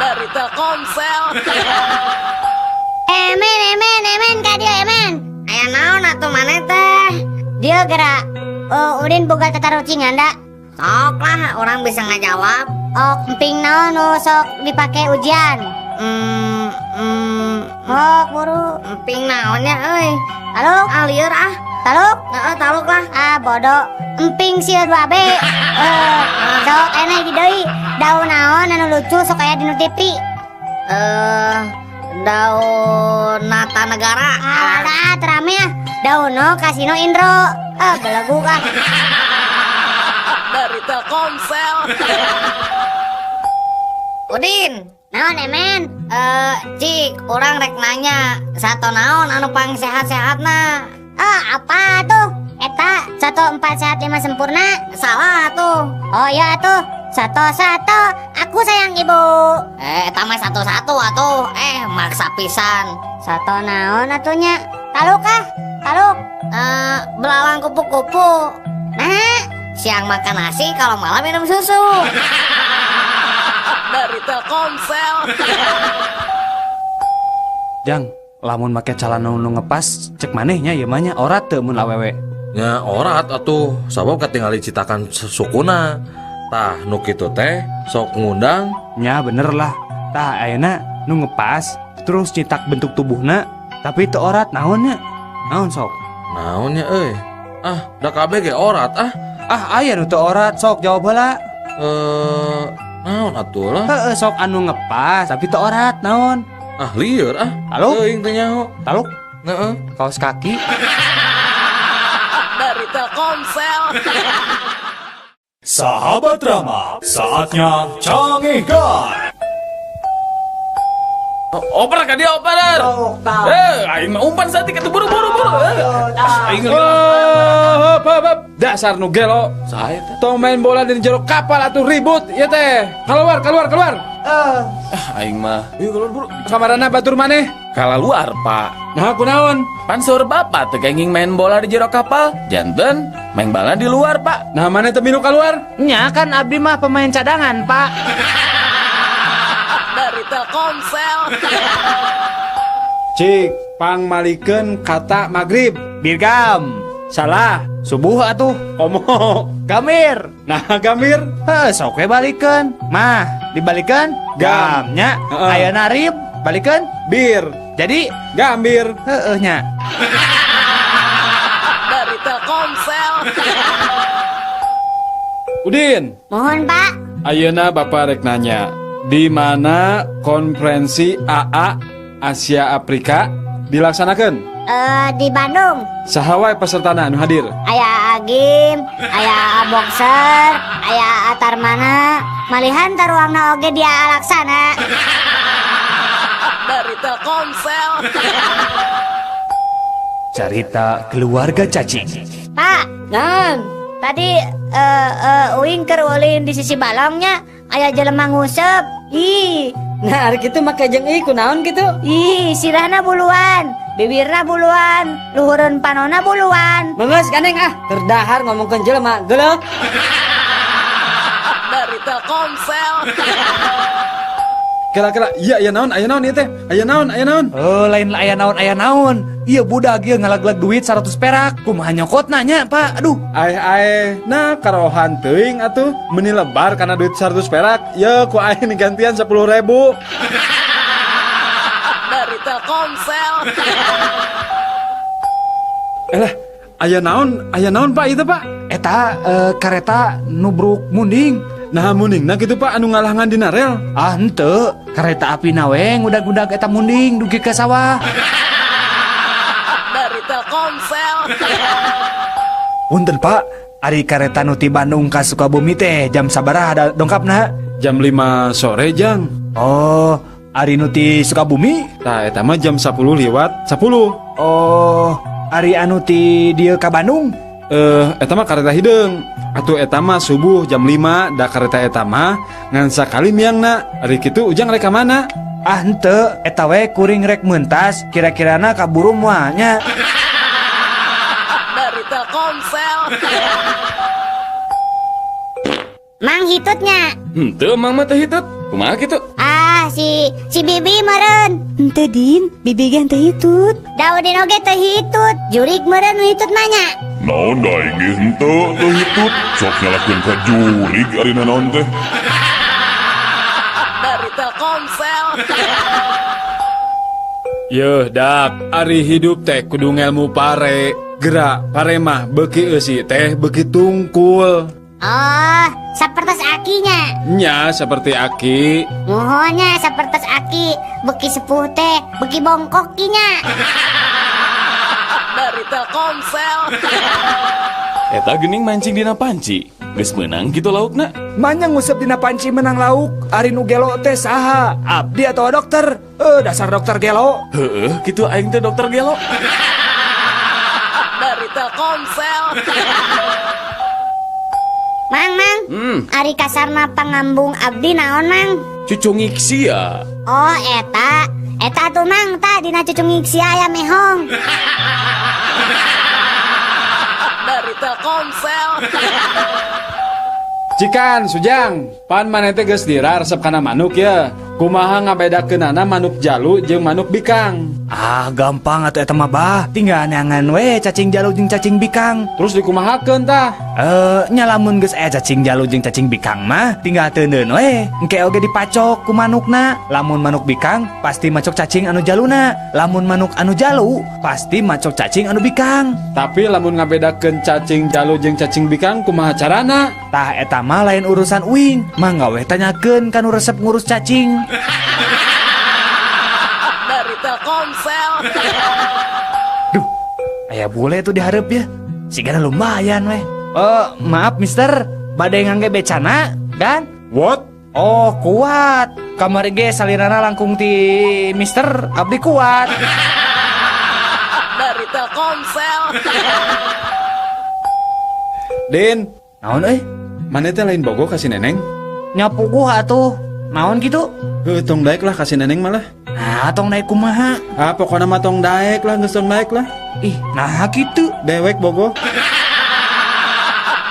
Dari Telkomsel. Emen ka dieu emen. Aya naon atuh maneh teh? Dieu geura udin boga tatarucingan da. Sok lah orang bisa ngajawab. Emping naon nu sok dipake ujian. Hok buru. Emping naonnya euy. Taluk. Ah lieur ah. Taluk. Heeh, taluk lah. Ah bodoh. Emping sieun babe. Sok eneh deui. Daun naon anu lucu sok aya dina TV. Daun Nata Negara. Ah, terame ya. Dauno Kasino Indro. Belegu ah. Dari Telkomsel. Udin. Naon emen? Cik, orang rek nanya, sato naon anu pang sehat-sehatna? Apa tuh? Eta 1 4 sehat 5 sempurna. Salah tuh. Oh iya tuh. Sato. Aku sayang ibu. Eta mah satu-satu atuh. Maksa pisan. Sato naon atunya? Taluk ah. Taluk. Belalang kupu-kupu. Nah, siang makan nasi, kalau malam minum susu. Dari Telkomsel. Jang, lamun make calana nu ngepas cek manehnya ya manya orat teu mun awewe. Nya orat atuh, sabab katingali citakan sukuna. Tah nu kitu teh sok ngundang. Nya bener lah. Tah ayeuna nu ngepas terus citak bentuk tubuhna tapi teu orat naonnya? Naon sok? Naonnya euy? Da kabeh ge orat ah. Aya nu teu orat sok jawab heula. Naon atuh lah? Heeh sok anu ngepas tapi teu orat naon? Lieur ah. Taluk? Teuing teh nyaho. Taluk? Heeh. Kaos kaki. Dari Telkomsel. Sahabat drama, saatnya cangihkan. Oper ka dia oper. Aing mah umpan satik atuh buru-buru. Aing hop. Dasar nu gelo. Saha teh? Tong main bola di jero kapal atuh ribut ieu teh. Keluar. Aing mah. Yuk keluar buru. Kamarana batur maneh. Kalaluar, Pak. Nah, kunaon? Pansur bapak teu kenging main bola di jero kapal. Janten main bola di luar, Pak. Nah, maneh teu minu keluar? Nya kan abdi mah pemain cadangan, Pak. Dari Telkomsel. Cik, pang malikeun kata magrib. Dirgam. Salah. Subuh atuh. Komo. Gamir. Nah, gamir. Sok we balikeun. Mah, dibalikeun gamnya. Ayeuna rib balikeun bir. Jadi gambir. Heeh nya. Dari Telkomsel. Udin. Mohon Pak. Ayeuna Bapak rek nanya, di mana konferensi AA Asia Afrika dilaksanakan? Di Bandung. Saha wae pesertana anu hadir? Aya Agim, aya Boxer, aya Atarmana, malihan taruangna oge dia laksana. Dari Telkomsel. Carita keluarga cacing. Pak, tadi uing keur ulin di sisi balongnya aya jelema ngusep. Nah, gitu make jeung kunaon gitu? Sirahna buluan, bibirna buluan, luhureun panona buluan. Meungeus gandeng terdahar ngomongkeun jelema geuleuh. Dari Telkomsel. Kira-kira aya naon ieu teh? Aya naon? Oh, lain aya naon. Iya budak ieu ngalaglag duit 100 perak. Kumaha nyokotna nya, Pak? Aduh. Nah karohan teuing atuh meuni lebar kana duit 100 perak. Ya ku aing gantian 10.000. Dari Telkomsel. Aya naon Pak itu Pak? Eta kareta nubruk munding. Nah munding gitu Pak anu ngalangan dina rel. Henteu, kareta api naweng udag-udag eta munding dugi ke sawah. Dari Telkomsel. Punten Pak, ari kareta nu ti Bandung ka Sukabumi teh jam sabaraha dongkapna? Jam 5 sore Jang. Oh, ari nu ti Sukabumi? Tah eta mah jam 10 lewat 10. Oh, ari anu ti dieu ka Bandung? Eta mah kareta hideung. Atuh eta mah subuh jam 5 da kareta eta mah ngan sakali miangna. Ari kitu ujang rek ka mana? Henteu, eta we kuring rek meuntas, kira-kirana kaburu moal nya. Dari Telkomsel. Mang hitutnya. Henteu mang mah teh hitut. Kumaha kitu? Si Bibi meureun. Henteu Din, Bibi ge henteu hitut. Daudin oge teu hitut. Jurig meureun nu hitut nanya. Naon da inggih henteu teu hitut. Sok nyalakeun ka jurig ari naon teh. Dari Telkomsel. Yeuh dak, ari hidup teh kudu ngelmu pare. Gerak pare mah beki eusi teh beki tungkul. Oh, seperti akinya. Nya seperti aki. Muhonya seperti aki, beki sepuh teh, beki bongkokinya. Dari Telkomsel. Eta gening mancing dina panci. Geus meunang kitu laukna. Manya ngusep dina panci menang lauk. Ari nu gelo teh saha? Abdi atau dokter? Dasar dokter gelo. Heeh, kitu aing teh dokter gelo. Dari Telkomsel. Mang, ari kasarna pangambung abdi naon, Mang? Cucungik sia. Oh, eta tuh Mang, ta dina cucungik si aya mehong. Dari Telkomsel. Cikan, Sujang, pan manete geus dira resep kana manuk ya. Kumaha ngabedakeunana manuk jalu jeung manuk bikang? Ah, gampang atuh eta mah bah. Tinggal neangan we cacing jalu jeung cacing bikang. Terus dikumahakeun tah? Nya lamun geus aya cacing jalu jeung cacing bikang mah tinggal teuneun we. Engke oge dipacok ku manukna. Lamun manuk bikang pasti macok cacing anu jaluna. Lamun manuk anu jalu pasti macok cacing anu bikang. Tapi lamun ngabedakeun cacing jalu jeung cacing bikang kumaha carana? Tah eta mah lain urusan uing. Mangga we tanyakeun kanu resep ngurus cacing. Dari Telkomsel. Duh, aya bule tuh diharap ya. Sigana lumayan weh. Maaf mister, bade ngangge becana, dan? What? Oh, kuat. Kamari ge salirana langkung ti mister, abdi kuat. Dari Telkomsel. Din, naon euy? Maneh teh lain bogo kasih neneng? Nyapu gua atuh. Naon gitu? Tong daek lah kasih neneng malah. Nah, tong daek kumaha? Pokona mah tong daek lah, geus tong daek lah. Ih, nah gitu. Dewek bogo.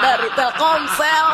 Dari Telkomsel.